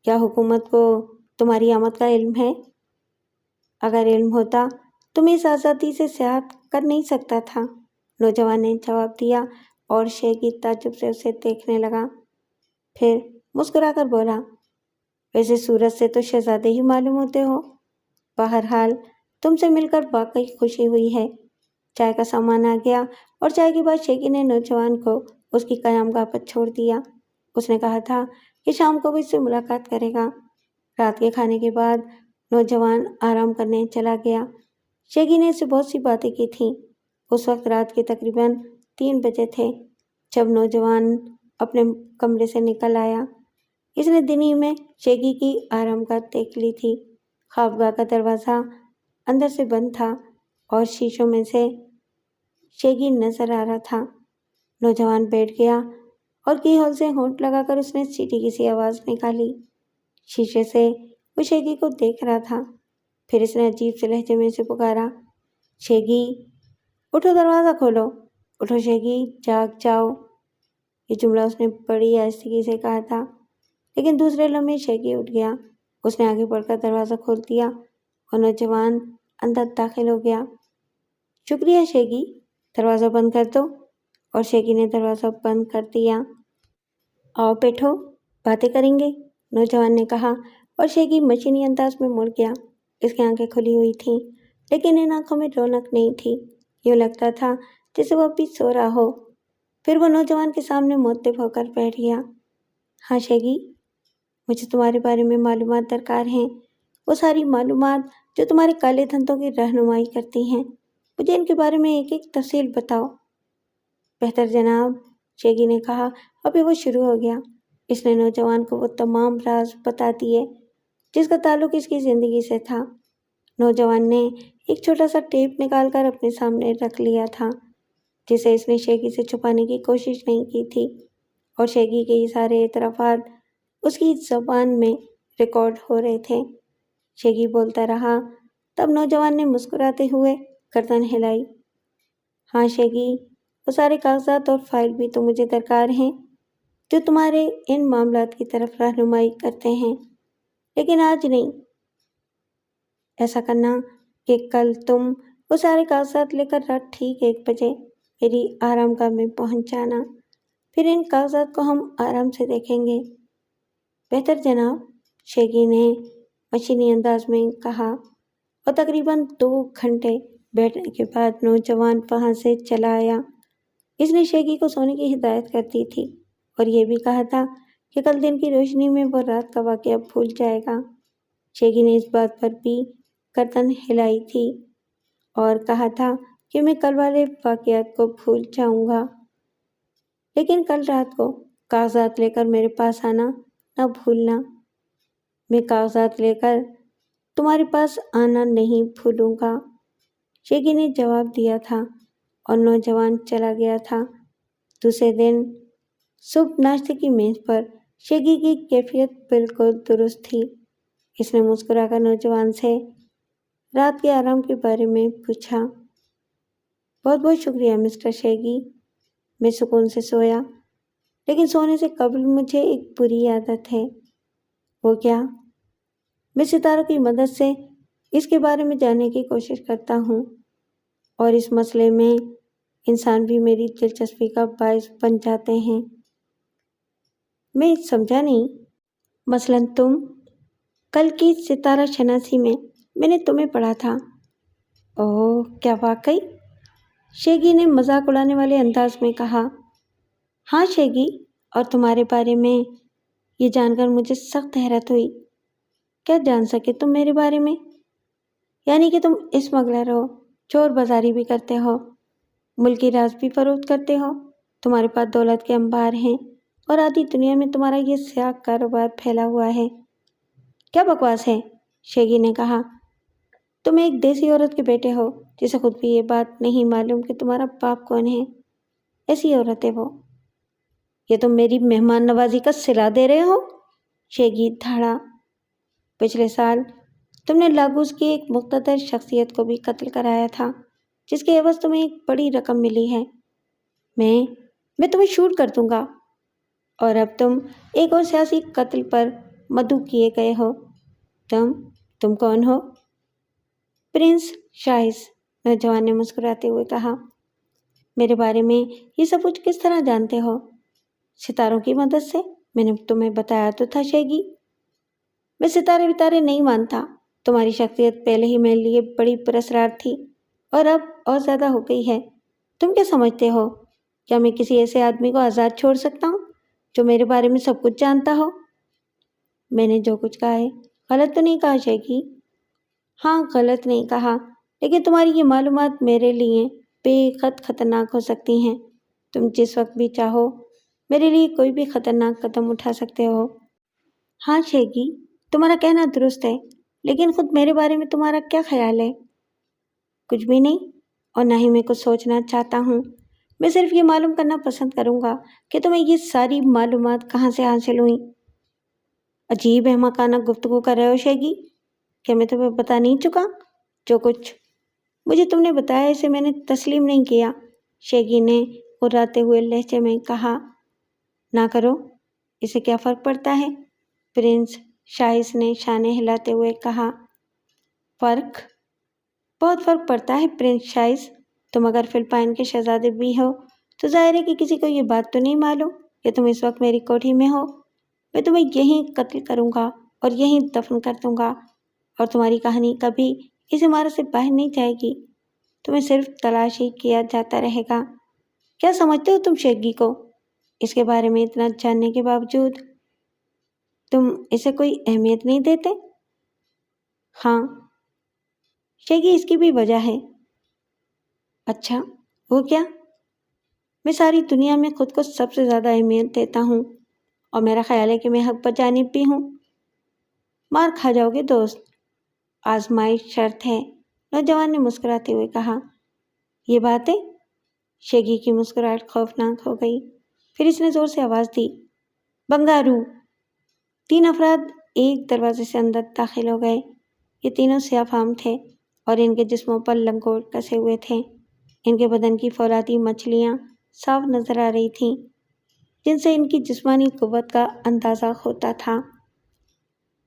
کیا حکومت کو تمہاری آمد کا علم ہے؟ اگر علم ہوتا تو میں اس آزادی سے سیاحت کر نہیں سکتا تھا، نوجوان نے جواب دیا، اور شیگی تعجب سے اسے دیکھنے لگا، پھر مسکرا کر بولا، ویسے صورت سے تو شہزادے ہی معلوم ہوتے ہو۔ بہرحال تم سے مل کر واقعی خوشی ہوئی ہے۔ چائے کا سامان آ گیا اور چائے کے بعد شیگی نے نوجوان کو اس کی قیام گاہ پر چھوڑ دیا۔ اس نے کہا تھا کہ شام کو وہ اس سے ملاقات کرے گا۔ رات کے کھانے کے بعد نوجوان آرام کرنے چلا گیا۔ شیگی نے اس سے بہت سی باتیں کی تھیں۔ اس وقت رات کے تقریباً 3 بجے تھے جب نوجوان اپنے کمرے سے نکل آیا۔ اس نے دن ہی میں شیگی کی آرام گاہ دیکھ لی تھی۔ خوابگاہ کا دروازہ اندر سے بند تھا اور شیشوں میں سے شیگی نظر آ رہا تھا۔ نوجوان بیٹھ گیا اور کی ہول سے ہونٹ لگا کر اس نے سیٹی کی سی آواز نکالی۔ شیشے سے وہ شیگی کو دیکھ رہا تھا۔ پھر اس نے عجیب سے لہجے میں اسے پکارا، شیگی اٹھو، دروازہ کھولو، اٹھو شیگی، جاگ جاؤ۔ یہ جملہ اس نے بڑی آہستگی سے کہا تھا، لیکن دوسرے لمحے شیگی اٹھ گیا۔ اس نے آگے بڑھ کر دروازہ کھول دیا اور نوجوان اندر داخل ہو گیا۔ شکریہ شیگی، دروازہ بند کر دو۔ اور شیگی نے دروازہ بند کر دیا۔ آؤ بیٹھو، باتیں کریں گے، نوجوان نے کہا اور شیگی مشینی انداز میں مڑ گیا۔ اس کی آنکھیں کھلی ہوئی تھیں لیکن ان آنکھوں میں رونق نہیں تھی۔ یوں لگتا تھا جیسے وہ ابھی سو رہا ہو۔ پھر وہ نوجوان کے سامنے معطف ہو کر بیٹھ گیا۔ ہاں شیگی، مجھے تمہارے بارے میں معلومات درکار ہیں، وہ ساری معلومات جو تمہارے کالے دھندوں کی رہنمائی کرتی ہیں۔ مجھے ان کے بارے میں ایک ایک تفصیل بتاؤ۔ بہتر جناب، شیگی نے کہا اور پھر وہ شروع ہو گیا۔ اس نے نوجوان کو وہ تمام راز بتا دیے جس کا تعلق اس کی زندگی سے تھا۔ نوجوان نے ایک چھوٹا سا ٹیپ نکال کر اپنے سامنے رکھ لیا تھا جسے اس نے شیگی سے چھپانے کی کوشش نہیں کی تھی، اور شیگی کے یہ سارے اعترافات اس کی زبان میں ریکارڈ ہو رہے تھے۔ شیگی بولتا رہا، تب نوجوان نے مسکراتے ہوئے گردن ہلائی۔ ہاں شیگی، وہ سارے کاغذات اور فائل بھی تو مجھے درکار ہیں جو تمہارے ان معاملات کی طرف رہنمائی کرتے ہیں، لیکن آج نہیں۔ ایسا کرنا کہ کل تم وہ سارے کاغذات لے کر رات ٹھیک 1 بجے میری آرام گاہ میں پہنچ جانا، پھر ان کاغذات کو ہم آرام سے دیکھیں گے۔ بہتر جناب، شیگی نے مشینی انداز میں کہا، اور تقریباً 2 گھنٹے بیٹھنے کے بعد نوجوان وہاں سے چلا آیا۔ اس نے شیگی کو سونے کی ہدایت کر دی تھی اور یہ بھی کہا تھا کہ کل دن کی روشنی میں وہ رات کا واقعہ بھول جائے گا۔ شیگی نے اس بات پر بھی گردن ہلائی تھی اور کہا تھا کہ میں کل والے واقعات کو بھول جاؤں گا، لیکن کل رات کو کاغذات لے کر میرے پاس آنا نہ بھولنا۔ میں کاغذات لے کر تمہارے پاس آنا نہیں بھولوں گا، شیگی نے جواب دیا تھا اور نوجوان چلا گیا تھا۔ دوسرے دن صبح ناشتے کی میز پر شیگی کی کیفیت بالکل درست تھی۔ اس نے مسکرا کر نوجوان سے رات کے آرام کے بارے میں پوچھا۔ بہت بہت شکریہ مسٹر شیگی، میں سکون سے سویا، لیکن سونے سے قبل مجھے ایک بری عادت ہے۔ وہ کیا؟ میں ستاروں کی مدد سے اس کے بارے میں جاننے کی کوشش کرتا ہوں، اور اس مسئلے میں انسان بھی میری دلچسپی کا باعث بن جاتے ہیں۔ میں سمجھا نہیں۔ مثلاً تم، کل کی ستارہ شناسی میں نے تمہیں پڑھا تھا۔ اوہ، کیا واقعی؟ شیگی نے مذاق اڑانے والے انداز میں کہا۔ ہاں شیگی، اور تمہارے بارے میں یہ جان کر مجھے سخت حیرت ہوئی۔ کیا جان سکے تم میرے بارے میں؟ یعنی کہ تم اسمگلر ہو، چور بازاری بھی کرتے ہو، ملکی راز بھی فروخت کرتے ہو، تمہارے پاس دولت کے انبار ہیں اور آدھی دنیا میں تمہارا یہ سیاہ کاروبار پھیلا ہوا ہے۔ کیا بکواس ہے، شیگی نے کہا۔ تم ایک دیسی عورت کے بیٹے ہو جسے خود بھی یہ بات نہیں معلوم کہ تمہارا باپ کون ہے۔ ایسی عورت ہے وہ۔ یہ تم میری مہمان نوازی کا صلہ دے رہے ہو؟ شیگی دھاڑا۔ پچھلے سال تم نے لاگوس کی ایک مقتدر شخصیت کو بھی قتل کرایا تھا جس کے عوض تمہیں ایک بڑی رقم ملی ہے۔ میں تمہیں شوٹ کر دوں گا، اور اب تم ایک اور سیاسی قتل پر مدعو کیے گئے ہو۔ تم کون ہو؟ پرنس شاہس، نوجوان نے مسکراتے ہوئے کہا۔ میرے بارے میں یہ سب کچھ کس طرح جانتے ہو؟ ستاروں کی مدد سے، میں نے تمہیں بتایا تو تھا شیگی۔ میں ستارے وتارے نہیں مانتا۔ تمہاری شخصیت پہلے ہی میرے لیے بڑی پراسرار تھی اور اب اور زیادہ ہو گئی ہے۔ تم کیا سمجھتے ہو؟ کیا میں کسی ایسے آدمی کو آزاد چھوڑ سکتا ہوں جو میرے بارے میں سب کچھ جانتا ہو؟ میں نے جو کچھ کہا ہے غلط تو نہیں کہا شیگی؟ ہاں، غلط نہیں کہا، لیکن تمہاری یہ معلومات میرے لیے بے حد خطرناک ہو سکتی ہیں۔ تم جس وقت بھی چاہو میرے لیے کوئی بھی خطرناک قدم اٹھا سکتے ہو۔ ہاں شیگی، تمہارا کہنا درست ہے، لیکن خود میرے بارے میں تمہارا کیا خیال ہے؟ کچھ بھی نہیں، اور نہ ہی میں کچھ سوچنا چاہتا ہوں۔ میں صرف یہ معلوم کرنا پسند کروں گا کہ تمہیں یہ ساری معلومات کہاں سے حاصل ہوئیں۔ عجیب احمقانہ گفتگو کر رہے ہو شیگی، کیا میں تمہیں بتا نہیں چکا؟ جو کچھ مجھے تم نے بتایا اسے میں نے تسلیم نہیں کیا، شیگی نے غراتے ہوئے لہجے میں کہا۔ نہ کرو، اسے کیا فرق پڑتا ہے؟ پرنس شائس نے شانے ہلاتے ہوئے کہا۔ فرق؟ بہت فرق پڑتا ہے پرنس شائس۔ تم اگر فلپائن کے شہزادے بھی ہو تو ظاہر ہے کہ کسی کو یہ بات تو نہیں معلوم کہ تم اس وقت میری کوٹھی میں ہو۔ میں تمہیں یہیں قتل کروں گا اور یہیں دفن کر دوں گا، اور تمہاری کہانی کبھی اس عمارت سے باہر نہیں جائے گی۔ تمہیں صرف تلاش ہی کیا جاتا رہے گا۔ کیا سمجھتے ہو تم شیگی کو؟ اس کے بارے میں اتنا جاننے کے باوجود تم اسے کوئی اہمیت نہیں دیتے؟ ہاں شیگی، اس کی بھی وجہ ہے۔ اچھا، وہ کیا؟ میں ساری دنیا میں خود کو سب سے زیادہ اہمیت دیتا ہوں، اور میرا خیال ہے کہ میں حق پر جانب بھی ہوں۔ مار کھا جاؤ گے دوست، آزمائش شرط ہے، نوجوان نے مسکراتے ہوئے کہا۔ یہ بات ہے؟ شیگی کی مسکراہٹ خوفناک ہو گئی، پھر اس نے زور سے آواز دی، بنگارو! 3 افراد ایک دروازے سے اندر داخل ہو گئے۔ یہ تینوں سیاہ فام تھے اور ان کے جسموں پر لنگوٹ کسے ہوئے تھے۔ ان کے بدن کی فولادی مچھلیاں صاف نظر آ رہی تھیں، جن سے ان کی جسمانی قوت کا اندازہ ہوتا تھا۔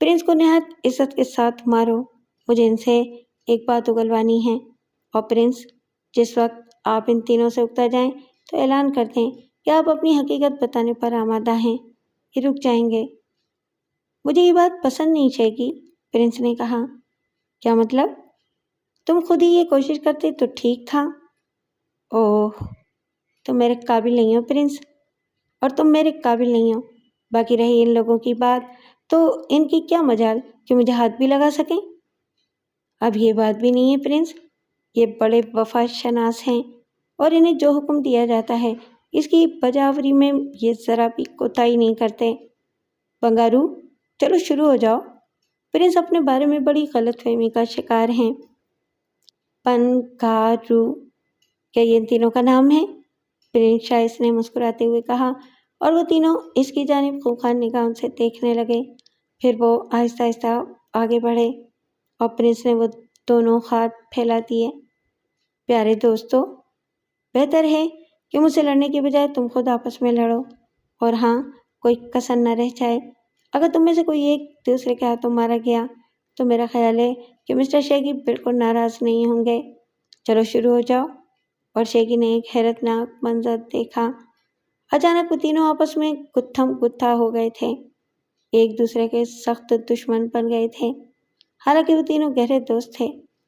پرنس کو نہایت عزت کے ساتھ مارو، مجھے ان سے ایک بات اگلوانی ہے، اور پرنس، جس وقت آپ ان تینوں سے اکتا جائیں تو اعلان کر دیں کہ آپ اپنی حقیقت بتانے پر آمادہ ہیں۔ یہ رک جائیں گے۔ مجھے یہ بات پسند نہیں شیگی، پرنس نے کہا۔ کیا مطلب؟ تم خود ہی یہ کوشش کرتے تو ٹھیک تھا۔ اوہ، تم میرے قابل نہیں ہو پرنس، اور تم میرے قابل نہیں ہو۔ باقی رہی ان لوگوں کی بات، تو ان کی کیا مجال کہ مجھے ہاتھ بھی لگا سکیں؟ اب یہ بات بھی نہیں ہے پرنس، یہ بڑے وفا شناس ہیں، اور انہیں جو حکم دیا جاتا ہے اس کی بجاوری میں یہ ذرا بھی کوتاہی نہیں کرتے۔ بنگارو، چلو شروع ہو جاؤ۔ پرنس اپنے بارے میں بڑی غلط فہمی کا شکار ہیں۔ بنگارو، کیا یہ ان تینوں کا نام ہے؟ پرنس شائس نے مسکراتے ہوئے کہا، اور وہ تینوں اس کی جانب خوبصورت نگاہوں سے دیکھنے لگے۔ پھر وہ آہستہ آہستہ آگے بڑھے اور پرنس نے وہ دونوں ہاتھ پھیلا دیے۔ پیارے دوستو، بہتر ہے کہ مجھ سے لڑنے کی بجائے تم خود آپس میں لڑو، اور ہاں، کوئی کسر نہ رہ جائے۔ اگر تم میں سے کوئی ایک دوسرے کے ہاتھوں مارا گیا تو میرا خیال ہے کہ مسٹر شیگی بالکل ناراض نہیں ہوں گے۔ چلو شروع ہو جاؤ۔ اور شیگی نے ایک حیرت ناک منظر دیکھا۔ اچانک وہ تینوں آپس میں گتھم گتھا ہو گئے تھے، ایک دوسرے کے سخت دشمن بن گئے تھے۔ حالانکہ وہ تینوں گہرے دوست تھے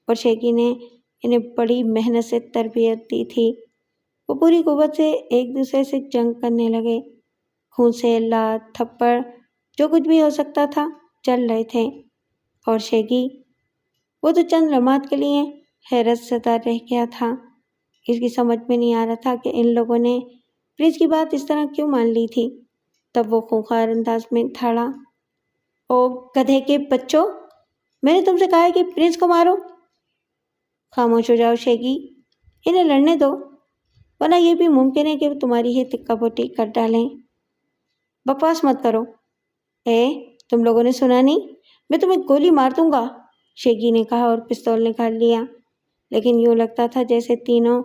اور شیگی نے انہیں بڑی محنت سے تربیت دی تھی۔ وہ پوری قوت سے ایک دوسرے سے جنگ کرنے لگے، خون سے لات تھپڑ جو کچھ بھی ہو سکتا تھا چل رہے تھے۔ اور شیگی، وہ تو چند لمحات کے لیے حیرت زدہ رہ گیا تھا۔ اس کی سمجھ میں نہیں آ رہا تھا کہ ان لوگوں نے پرنس کی بات اس طرح کیوں مان لی تھی۔ تب وہ خونخوار انداز میں دھاڑا، او گدھے کے بچوں، میں نے تم سے کہا ہے کہ پرنس کو مارو۔ خاموش ہو جاؤ شیگی، انہیں لڑنے دو، ورنہ یہ بھی ممکن ہے کہ وہ تمہاری ہی تکہ بوٹی کر ڈالیں۔ بکواس مت کرو۔ تم لوگوں نے سنا نہیں؟ میں تمہیں گولی مار دوں گا، شیگی نے کہا اور پستول نکال لیا۔ لیکن یوں لگتا تھا جیسے تینوں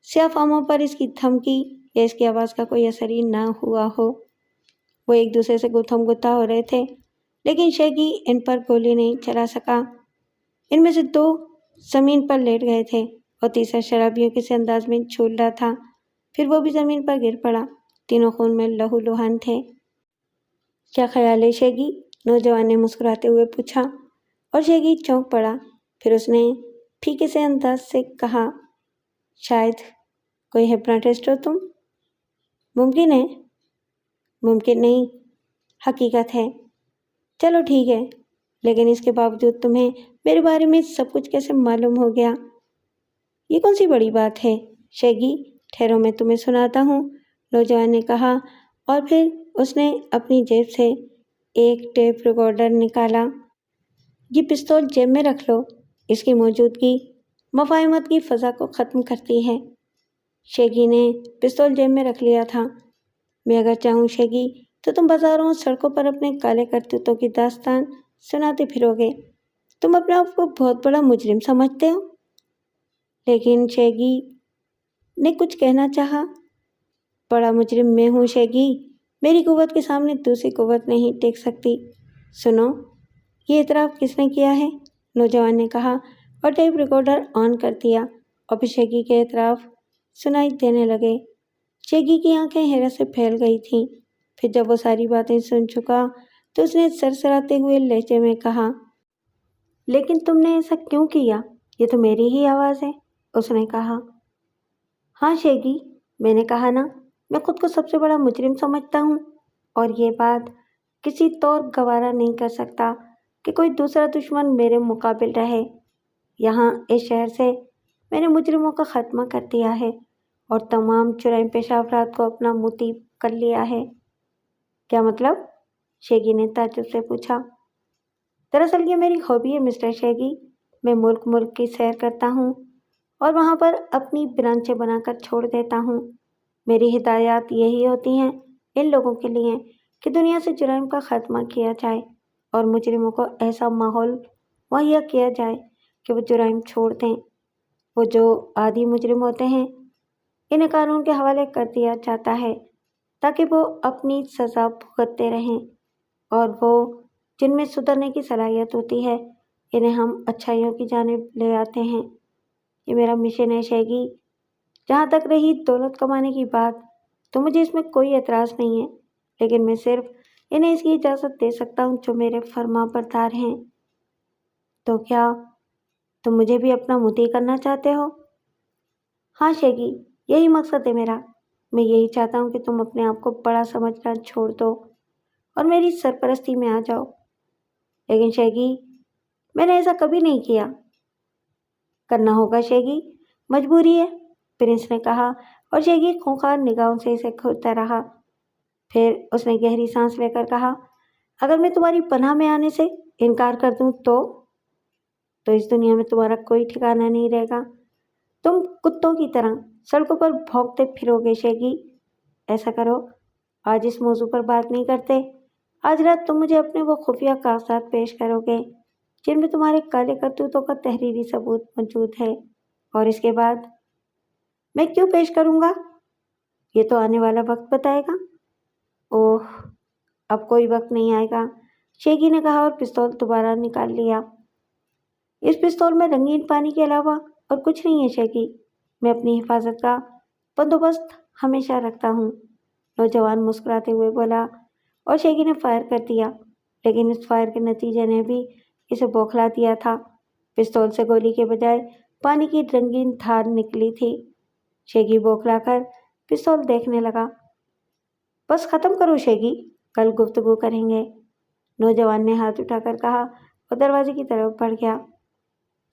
سیاہ فاموں پر اس کی دھمکی یا اس کی آواز کا کوئی اثر ہی نہ ہوا ہو۔ وہ ایک دوسرے سے گتھم گتھا ہو رہے تھے، لیکن شیگی ان پر گولی نہیں چلا سکا۔ ان میں سے 2 زمین پر لیٹ گئے تھے اور تیسرا شرابیوں کے سے انداز میں جھول رہا تھا، پھر وہ بھی زمین پر گر پڑا۔ تینوں خون میں لہو لہان تھے۔ کیا خیال ہے شیگی؟ نوجوان نے مسکراتے ہوئے پوچھا، اور شیگی چونک پڑا۔ پھر اس نے پھیکے سے انداز سے کہا، شاید کوئی ہپناٹسٹ ہو تم؟ ممکن ہے، ممکن نہیں، حقیقت ہے۔ چلو ٹھیک ہے، لیکن اس کے باوجود تمہیں میرے بارے میں سب کچھ کیسے معلوم ہو گیا؟ یہ کون سی بڑی بات ہے شیگی ٹھہرو میں تمہیں سناتا ہوں، نوجوان نے کہا، اور پھر اس نے اپنی جیب سے ایک ٹیپ ریکارڈر نکالا۔ یہ پستول جیب میں رکھ لو، اس کی موجودگی مفاہمت کی فضا کو ختم کرتی ہے۔ شیگی نے پستول جیب میں رکھ لیا تھا۔ میں اگر چاہوں شیگی تو تم بازاروں اور سڑکوں پر اپنے کالے کرتوتوں کی داستان سناتے پھرو گے۔ تم اپنے آپ کو بہت بڑا مجرم سمجھتے ہو۔ لیکن شیگی نے کچھ کہنا چاہا۔ بڑا مجرم میں ہوں شیگی، میری قوت کے سامنے دوسری قوت نہیں ٹیک سکتی۔ سنو، یہ اعتراف کس نے کیا ہے؟ نوجوان نے کہا اور ٹیپ ریکارڈر آن کر دیا، اور پھر شیگی کے اعتراف سنائی دینے لگے۔ شیگی کی آنکھیں حیرت سے پھیل گئی تھیں۔ پھر جب وہ ساری باتیں سن چکا تو اس نے سرسراتے ہوئے لہجے میں کہا، لیکن تم نے ایسا کیوں کیا؟ یہ تو میری ہی آواز ہے، اس نے کہا۔ ہاں شیگی، میں نے کہا نا، میں خود کو سب سے بڑا مجرم سمجھتا ہوں، اور یہ بات کسی طور گوارا نہیں کر سکتا کہ کوئی دوسرا دشمن میرے مقابل رہے۔ یہاں اس شہر سے میں نے مجرموں کا خاتمہ کر دیا ہے اور تمام جرائم پیشہ افراد کو اپنا مطیع کر لیا ہے۔ کیا مطلب؟ شیگی نے تعجب سے پوچھا۔ دراصل یہ میری ہابی ہے مسٹر شیگی، میں ملک ملک کی سیر کرتا ہوں اور وہاں پر اپنی برانچیں بنا کر چھوڑ دیتا ہوں۔ میری ہدایات یہی ہوتی ہیں ان لوگوں کے لیے کہ دنیا سے جرائم کا خاتمہ کیا جائے اور مجرموں کو ایسا ماحول مہیا کیا جائے کہ وہ جرائم چھوڑ دیں۔ وہ جو عادی مجرم ہوتے ہیں انہیں قانون کے حوالے کر دیا جاتا ہے تاکہ وہ اپنی سزا بھگتتے رہیں، اور وہ جن میں سدھرنے کی صلاحیت ہوتی ہے انہیں ہم اچھائیوں کی جانب لے آتے ہیں۔ یہ میرا مشن ہے شیگی۔ جہاں تک رہی دولت کمانے کی بات تو مجھے اس میں کوئی اعتراض نہیں ہے، لیکن میں صرف انہیں اس کی اجازت دے سکتا ہوں جو میرے فرما بردار ہیں۔ تو کیا تم مجھے بھی اپنا مطیع کرنا چاہتے ہو؟ ہاں شیگی، یہی مقصد ہے میرا۔ میں یہی چاہتا ہوں کہ تم اپنے آپ کو بڑا سمجھنا چھوڑ دو اور میری سرپرستی میں آ جاؤ۔ لیکن شیگی، میں نے ایسا کبھی نہیں کیا۔ کرنا ہوگا شیگی، مجبوری ہے، پرنس نے کہا، اور شیگی خونخوار نگاہوں سے اسے گھورتا رہا۔ پھر اس نے گہری سانس لے کر کہا، اگر میں تمہاری پناہ میں آنے سے انکار کر دوں تو اس دنیا میں تمہارا کوئی ٹھکانہ نہیں رہے گا۔ تم کتوں کی طرح سڑکوں پر بھونکتے پھرو گے شیگی۔ ایسا کرو، آج اس موضوع پر بات نہیں کرتے۔ آج رات تم مجھے اپنے وہ خفیہ کاغذات پیش کرو گے جن میں تمہارے کالے کرتوتوں کا تحریری ثبوت موجود ہے، اور اس کے بعد میں کیوں پیش کروں گا یہ تو آنے والا وقت بتائے گا۔ اوہ، اب کوئی وقت نہیں آئے گا، شیگی نے کہا اور پستول دوبارہ نکال لیا۔ اس پستول میں رنگین پانی کے علاوہ اور کچھ نہیں ہے شیگی، میں اپنی حفاظت کا بندوبست ہمیشہ رکھتا ہوں، نوجوان مسکراتے ہوئے بولا، اور شیگی نے فائر کر دیا، لیکن اس فائر کے نتیجے نے بھی اسے بوکھلا دیا تھا۔ پستول سے گولی کے بجائے پانی کی رنگین دھار نکلی تھی۔ شیگی بوکھلا کر پستول دیکھنے لگا۔ بس ختم کرو شیگی، کل گفتگو کریں گے، نوجوان نے ہاتھ اٹھا کر کہا اور دروازے کی طرف بڑھ گیا۔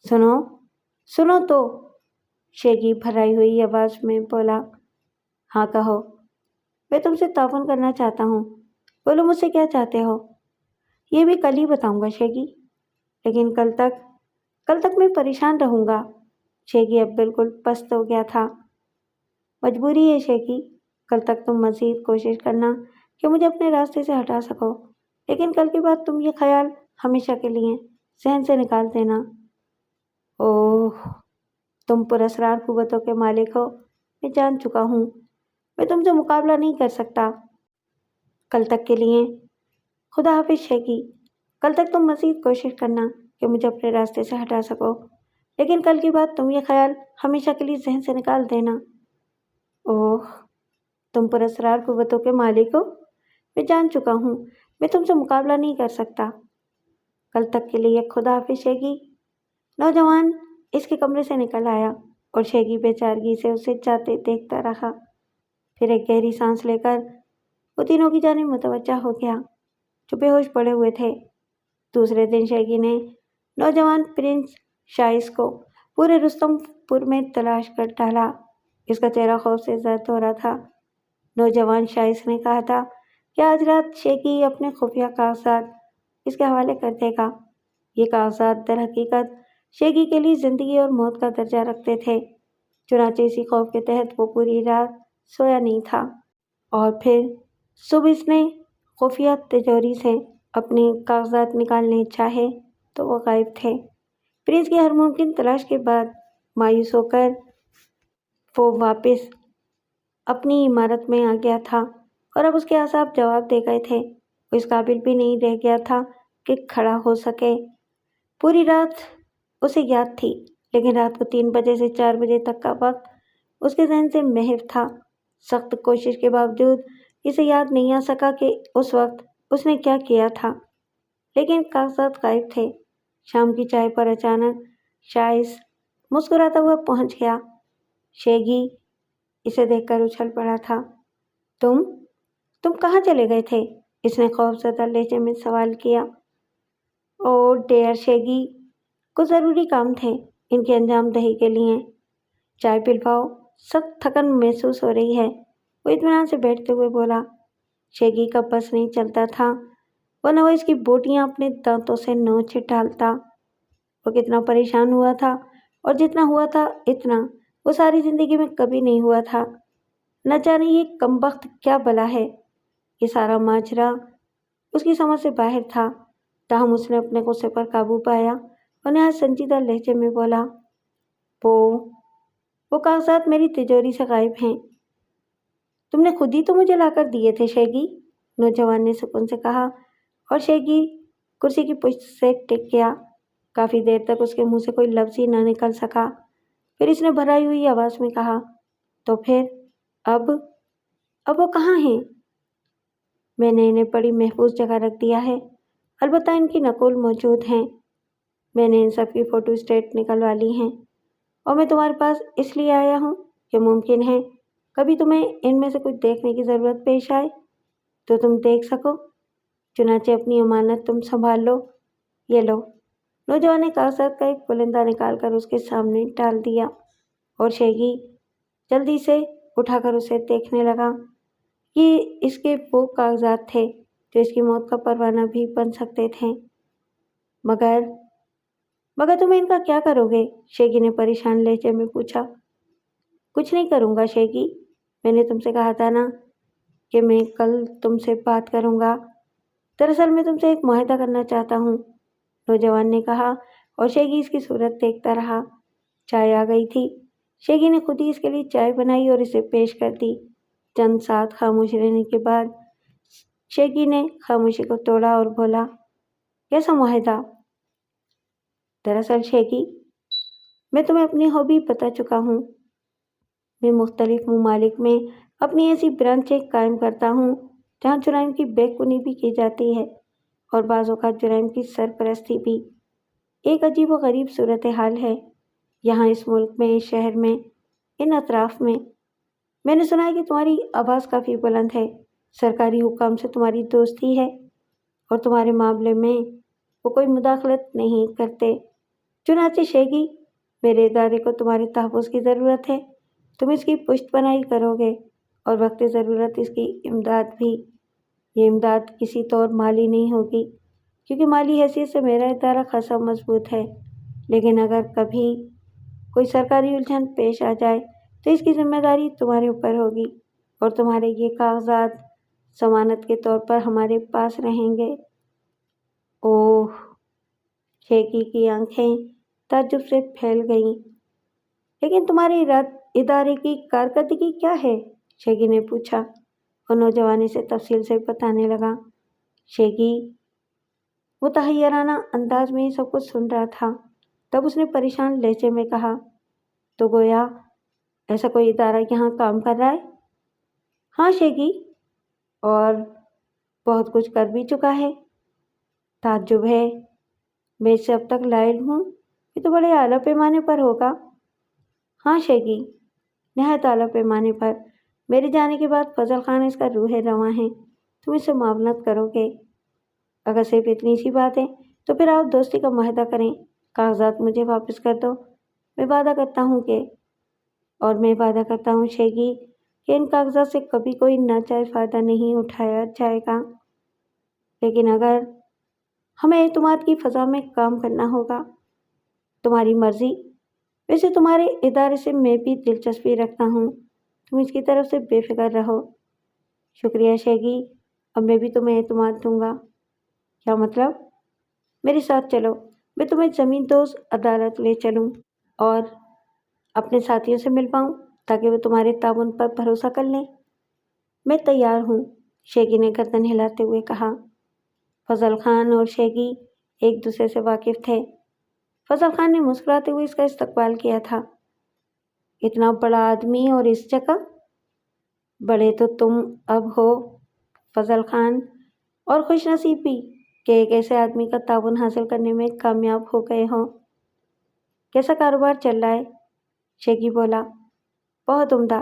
سنو تو، شیگی بھرائی ہوئی آواز میں بولا۔ ہاں کہو، میں تم سے تعاون کرنا چاہتا ہوں، بولو مجھ سے کیا چاہتے ہو؟ یہ بھی کل ہی بتاؤں گا شیگی، لیکن کل تک میں پریشان رہوں گا۔ شیگی اب بالکل پست ہو گیا تھا۔ مجبوری ہے شیگی، کل تک تم مزید کوشش کرنا کہ مجھے اپنے راستے سے ہٹا سکو، لیکن کل کے بعد تم یہ خیال ہمیشہ کے لیے ذہن سے نکال دینا۔ اوہ، تم پراسرار قوتوں کے مالک ہو، میں جان چکا ہوں، میں تم سے مقابلہ نہیں کر سکتا۔ کل تک کے لیے خدا حافظ شیگی، کل تک تم مزید کوشش کرنا کہ مجھے اپنے راستے سے ہٹا سکو، لیکن کل کے بعد تم یہ خیال ہمیشہ کے لیے ذہن سے نکال دینا۔ اوہ، تم پراسرار قوتوں کے مالک ہو، میں جان چکا ہوں، میں تم سے مقابلہ نہیں کر سکتا۔ کل تک کے لیے خدا حافظ شیگی۔ نوجوان اس کے کمرے سے نکل آیا اور شیگی بے چارگی سے اسے جاتے دیکھتا رہا۔ پھر ایک گہری سانس لے کر وہ تینوں کی جانب متوجہ ہو گیا جو بے ہوش پڑے ہوئے تھے۔ دوسرے دن شیگی نے نوجوان پرنس شائس کو پورے رستم پور میں تلاش کر ڈالا، اس کا چہرہ خوف سے زرد ہو رہا تھا۔ نوجوان شائس نے کہا تھا کہ آج رات شیگی اپنے خفیہ کاغذات اس کے حوالے کر دے گا۔ یہ کاغذات در حقیقت شیگی کے لیے زندگی اور موت کا درجہ رکھتے تھے۔ چنانچہ اسی خوف کے تحت وہ پوری رات سویا نہیں تھا، اور پھر صبح اس نے خفیہ تجوری سے اپنے کاغذات نکالنے چاہے تو وہ غائب تھے۔ پرنس کی ہر ممکن تلاش کے بعد مایوس ہو کر وہ واپس اپنی عمارت میں آ گیا تھا، اور اب اس کے اعصاب جواب دے گئے تھے۔ وہ اس قابل بھی نہیں رہ گیا تھا کہ کھڑا ہو سکے۔ پوری رات اسے یاد تھی، لیکن رات کو 3 بجے سے 4 بجے تک کا وقت اس کے ذہن سے محو تھا۔ سخت کوشش کے باوجود اسے یاد نہیں آ سکا کہ اس وقت اس نے کیا کیا تھا، لیکن کاغذات غائب تھے۔ شام کی چائے پر اچانک شائس مسکراتا ہوا پہنچ گیا۔ شیگی اسے دیکھ کر اچھل پڑا تھا۔ تم کہاں چلے گئے تھے؟ اس نے خوف زدہ لہجے میں سوال کیا۔ او ڈیئر شیگی، کچھ ضروری کام تھے، ان کی انجام دہی کے لیے۔ چائے پلواؤ، سخت تھکن محسوس ہو رہی ہے، وہ اطمینان سے بیٹھتے ہوئے بولا۔ شیگی کا بس نہیں چلتا تھا، ورنہ وہ اس کی بوٹیاں اپنے دانتوں سے نوچ ڈالتا۔ وہ کتنا پریشان ہوا تھا، اور جتنا ہوا تھا اتنا وہ ساری زندگی میں کبھی نہیں ہوا تھا۔ نہ جانے یہ کمبخت کیا بلا ہے۔ یہ سارا ماجرا اس کی سمجھ سے باہر تھا، تاہم اس نے اپنے غصے پر قابو پایا اور نہایت سنجیدہ لہجے میں بولا، وہ کاغذات میری تجوری سے غائب ہیں۔ تم نے خود ہی تو مجھے لا کر دیے تھے شیگی، نوجوان نے سکون سے کہا، اور شیگی کرسی کی پشت سے ٹک گیا۔ کافی دیر تک اس کے منہ سے کوئی لفظ ہی نہ نکل سکا۔ پھر اس نے بھرائی ہوئی آواز میں کہا، تو پھر اب وہ کہاں ہیں؟ میں نے انہیں بڑی محفوظ جگہ رکھ دیا ہے، البتہ ان کی نقول موجود ہیں۔ میں نے ان سب کی فوٹو اسٹیٹ نکلوا لی ہیں، اور میں تمہارے پاس اس لیے آیا ہوں کہ ممکن ہے کبھی تمہیں ان میں سے کچھ دیکھنے کی ضرورت پیش آئے تو تم دیکھ سکو۔ چنانچہ اپنی امانت تم سنبھال لو۔ یہ لو۔ نوجوان نے کاغذات کا ایک پلندہ نکال کر اس کے سامنے ڈال دیا، اور شیگی جلدی سے اٹھا کر اسے دیکھنے لگا۔ یہ اس کے وہ کاغذات تھے جو اس کی موت کا پروانہ بھی بن سکتے تھے۔ مگر تم ان کا کیا کرو گے؟ شیگی نے پریشان لہجے میں پوچھا۔ کچھ نہیں کروں گا شیگی، میں نے تم سے کہا تھا نا کہ میں کل تم سے بات کروں گا۔ دراصل میں تم سے ایک معاہدہ کرنا چاہتا ہوں، نوجوان نے کہا، اور شیگی اس کی صورت دیکھتا رہا۔ چائے آ گئی تھی۔ شیگی نے خود ہی اس کے لیے چائے بنائی اور اسے پیش کر دی۔ چند ساتھ خاموش رہنے کے بعد شیگی نے خاموشی کو توڑا اور بولا، کیسا معاہدہ؟ دراصل شیگی، میں تمہیں اپنی ہابی بتا چکا ہوں۔ میں مختلف ممالک میں اپنی ایسی برانچیں قائم کرتا ہوں جہاں جرائم کی بے کنی بھی کی جاتی ہے، اور بعض اوقات جرائم کی سرپرستی بھی۔ ایک عجیب و غریب صورتحال ہے یہاں، اس ملک میں، اس شہر میں، ان اطراف میں۔ میں نے سنا ہے کہ تمہاری آواز کافی بلند ہے، سرکاری حکام سے تمہاری دوستی ہے، اور تمہارے معاملے میں وہ کوئی مداخلت نہیں کرتے۔ چنانچہ شیگی، میرے ادارے کو تمہارے تحفظ کی ضرورت ہے، تم اس کی پشت پناہی کرو گے، اور وقت ضرورت اس کی امداد بھی۔ یہ امداد کسی طور مالی نہیں ہوگی، کیونکہ مالی حیثیت سے میرا ادارہ خاصا مضبوط ہے، لیکن اگر کبھی کوئی سرکاری الجھن پیش آ جائے تو اس کی ذمہ داری تمہارے اوپر ہوگی، اور تمہارے یہ کاغذات ضمانت کے طور پر ہمارے پاس رہیں گے۔ اوہ! شیگی کی آنکھیں تعجب سے پھیل گئیں۔ لیکن تمہارے ادارے کی کارکردگی کیا ہے؟ شیگی نے پوچھا، اور نوجوان اسے تفصیل سے بتانے لگا۔ شیگی متحیرانہ انداز میں یہ سب کچھ سن رہا تھا۔ تب اس نے پریشان لہجے میں کہا، تو گویا ایسا کوئی ادارہ یہاں کام کر رہا ہے؟ ہاں شیگی، اور بہت کچھ کر بھی چکا ہے۔ تعجب ہے، میں اس سے اب تک لا علم ہوں، یہ تو بڑے اعلیٰ پیمانے پر ہوگا۔ ہاں شیگی، نہایت اعلیٰ پیمانے پر۔ میرے جانے کے بعد فضل خان اس کا روح رواں ہے، تم اس سے معاونت کرو گے۔ اگر صرف اتنی سی بات ہے تو پھر آؤ دوستی کا معاہدہ کریں، کاغذات مجھے واپس کر دو، میں وعدہ کرتا ہوں کہ اور میں وعدہ کرتا ہوں شیگی کہ ان کاغذات سے کبھی کوئی ناجائز فائدہ نہیں اٹھایا جائے گا، لیکن اگر ہمیں اعتماد کی فضا میں کام کرنا ہوگا، تمہاری مرضی۔ ویسے تمہارے ادارے سے میں بھی دلچسپی رکھتا ہوں، تم اس کی طرف سے بے فکر رہو۔ شکریہ شیگی، اب میں بھی تمہیں اعتماد دوں گا۔ کیا مطلب؟ میرے ساتھ چلو، میں تمہیں زمین دوز عدالت لے چلوں اور اپنے ساتھیوں سے مل پاؤں تاکہ وہ تمہارے تعاون پر بھروسہ کر لیں۔ میں تیار ہوں، شیگی نے گردن ہلاتے ہوئے کہا۔ فضل خان اور شیگی ایک دوسرے سے واقف تھے۔ فضل خان نے مسکراتے ہوئے اس کا استقبال کیا تھا۔ اتنا بڑا آدمی اور اس جگہ؟ بڑے تو تم اب ہو فضل خان، اور خوش نصیب بھی کہ ایک ایسے آدمی کا تعاون حاصل کرنے میں کامیاب ہو گئے ہو۔ کیسا کاروبار چل رہا ہے؟ شیگی بولا۔ بہت عمدہ،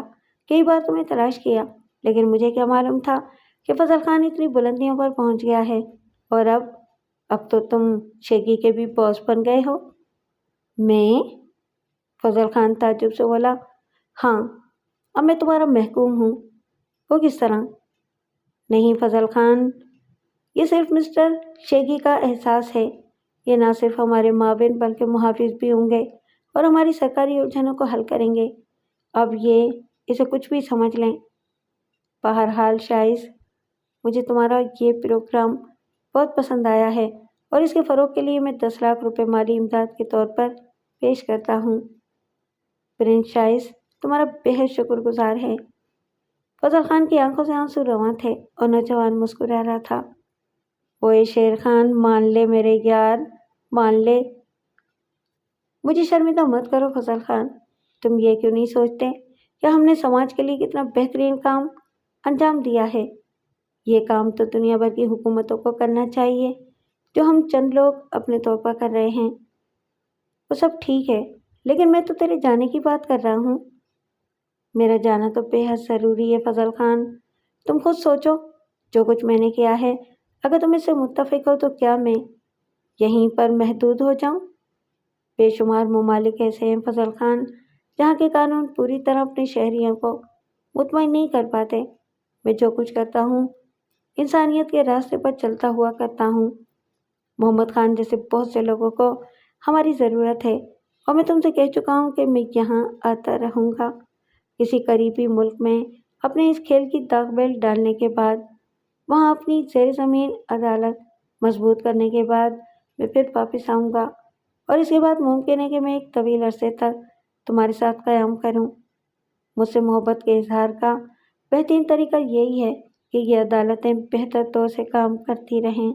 کئی بار تمہیں تلاش کیا، لیکن مجھے کیا معلوم تھا کہ فضل خان اتنی بلندیوں پر پہنچ گیا ہے، اور اب تو تم شیگی کے بھی باس بن گئے ہو۔ میں؟ فضل خان تعجب سے بولا۔ ہاں، اب میں تمہارا محکوم ہوں۔ وہ کس طرح؟ نہیں فضل خان، یہ صرف مسٹر شیگی کا احساس ہے۔ یہ نہ صرف ہمارے مابین بلکہ محافظ بھی ہوں گے اور ہماری سرکاری الجھنوں کو حل کریں گے۔ اب یہ اسے کچھ بھی سمجھ لیں۔ بہرحال شائز، مجھے تمہارا یہ پروگرام بہت پسند آیا ہے اور اس کے فروغ کے لیے میں 10 لاکھ روپے مالی امداد کے طور پر پیش کرتا ہوں۔ پرنس شائز تمہارا بہت شکر گزار ہے۔ فضل خان کی آنکھوں سے آنسو رواں تھے اور نوجوان مسکرا رہا تھا۔ اوئے شیر خان، مان لے میرے یار، مان لے۔ مجھے شرمندہ مت کرو فضل خان۔ تم یہ کیوں نہیں سوچتے کہ ہم نے سماج کے لیے کتنا بہترین کام انجام دیا ہے؟ یہ کام تو دنیا بھر کی حکومتوں کو کرنا چاہیے جو ہم چند لوگ اپنے طور پر کر رہے ہیں۔ وہ سب ٹھیک ہے، لیکن میں تو تیرے جانے کی بات کر رہا ہوں۔ میرا جانا تو بے حد ضروری ہے فضل خان۔ تم خود سوچو، جو کچھ میں نے کیا ہے، اگر تم اس سے متفق ہو تو کیا میں یہیں پر محدود ہو جاؤں؟ بے شمار ممالک ایسے ہیں فضل خان جہاں کے قانون پوری طرح اپنے شہریوں کو مطمئن نہیں کر پاتے۔ میں جو کچھ کرتا ہوں انسانیت کے راستے پر چلتا ہوا کرتا ہوں۔ محمد خان جیسے بہت سے لوگوں کو ہماری ضرورت ہے، اور میں تم سے کہہ چکا ہوں کہ میں یہاں آتا رہوں گا۔ کسی قریبی ملک میں اپنے اس کھیل کی داغ بیل ڈالنے کے بعد، وہاں اپنی زیر زمین عدالت مضبوط کرنے کے بعد میں پھر واپس آؤں گا، اور اس کے بعد ممکن ہے کہ میں ایک طویل عرصے تک تمہارے ساتھ قیام کروں۔ مجھ سے محبت کے اظہار کا بہترین طریقہ یہی ہے کہ یہ عدالتیں بہتر طور سے کام کرتی رہیں۔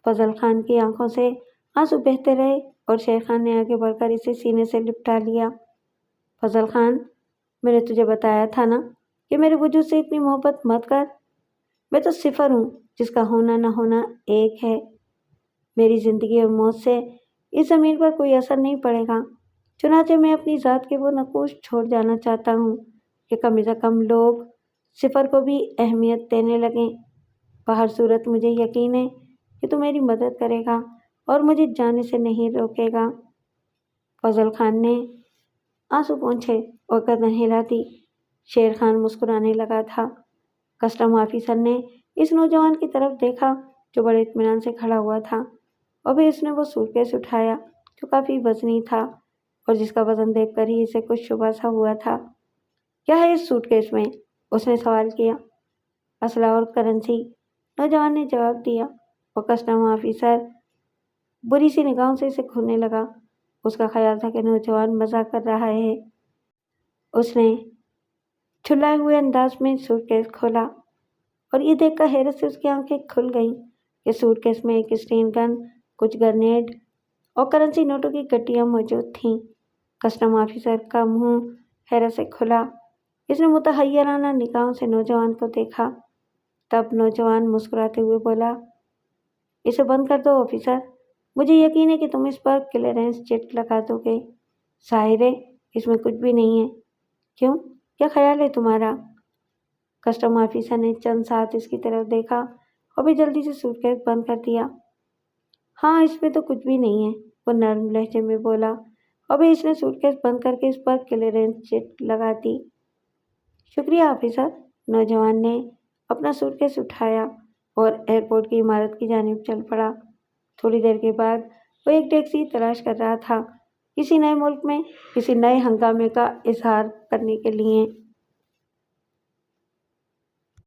فضل خان کی آنکھوں سے آنسو بہتے رہے اور شیر خان نے آگے بڑھ کر اسے سینے سے لپٹا لیا۔ فضل خان، میں نے تجھے بتایا تھا نا کہ میرے وجود سے اتنی محبت مت کر۔ میں تو صفر ہوں جس کا ہونا نہ ہونا ایک ہے۔ میری زندگی اور موت سے اس زمین پر کوئی اثر نہیں پڑے گا، چنانچہ میں اپنی ذات کے وہ نقوش چھوڑ جانا چاہتا ہوں کہ کم از کم لوگ صفر کو بھی اہمیت دینے لگیں۔ بہر صورت مجھے یقین ہے کہ تو میری مدد کرے گا اور مجھے جانے سے نہیں روکے گا۔ فضل خان نے آنسو پونچھے اور گردن ہلا دی۔ شیر خان مسکرانے لگا تھا۔ کسٹم آفیسر نے اس نوجوان کی طرف دیکھا جو بڑے اطمینان سے کھڑا ہوا تھا، اور پھر اس نے وہ سوٹ کیس اٹھایا جو کافی وزنی تھا اور جس کا وزن دیکھ کر ہی اسے کچھ شبہ سا ہوا تھا۔ کیا ہے اس سوٹ کیس میں؟ اس نے سوال کیا۔ اسلحہ اور کرنسی، نوجوان نے جواب دیا، اور کسٹم آفیسر بری سی نگاہوں سے اسے گھورنے لگا۔ اس کا خیال تھا کہ نوجوان مزاق کر رہا ہے۔ اس نے چھلائے ہوئے انداز میں سوٹ کیس کھولا، اور یہ دیکھ کر حیرت سے اس کی آنکھیں کھل گئیں کہ سوٹ کیس میں ایک اسٹین گن، کچھ گرنیڈ اور کرنسی نوٹوں کی گٹیاں موجود تھیں۔ کسٹم آفیسر کا منہ حیرت سے کھلا۔ اس نے متحیرانہ نگاہوں سے نوجوان کو دیکھا۔ تب نوجوان مسکراتے ہوئے بولا، اسے بند کر دو آفیسر، مجھے یقین ہے کہ تم اس پر کلیئرنس چیک لگا دو گے۔ ظاہر ہے اس میں کچھ بھی نہیں ہے۔ کیوں؟ کیا خیال ہے تمہارا؟ کسٹم آفیسر نے چند ساتھ اس کی طرف دیکھا اور پھر جلدی سے سوٹ کیس بند کر دیا۔ ہاں، اس میں تو کچھ بھی نہیں ہے، وہ نرم لہجے میں بولا، ابھی اس نے سوٹ کیس بند کر کے اس پر کلیئرنس چٹ لگا دی۔ شکریہ آفیسر۔ نوجوان نے اپنا سوٹ کیس اٹھایا اور ایئرپورٹ کی عمارت کی جانب چل پڑا۔ تھوڑی دیر کے بعد وہ ایک ٹیکسی تلاش کر رہا تھا، کسی نئے ملک میں کسی نئے ہنگامے کا اظہار کرنے کے لیے۔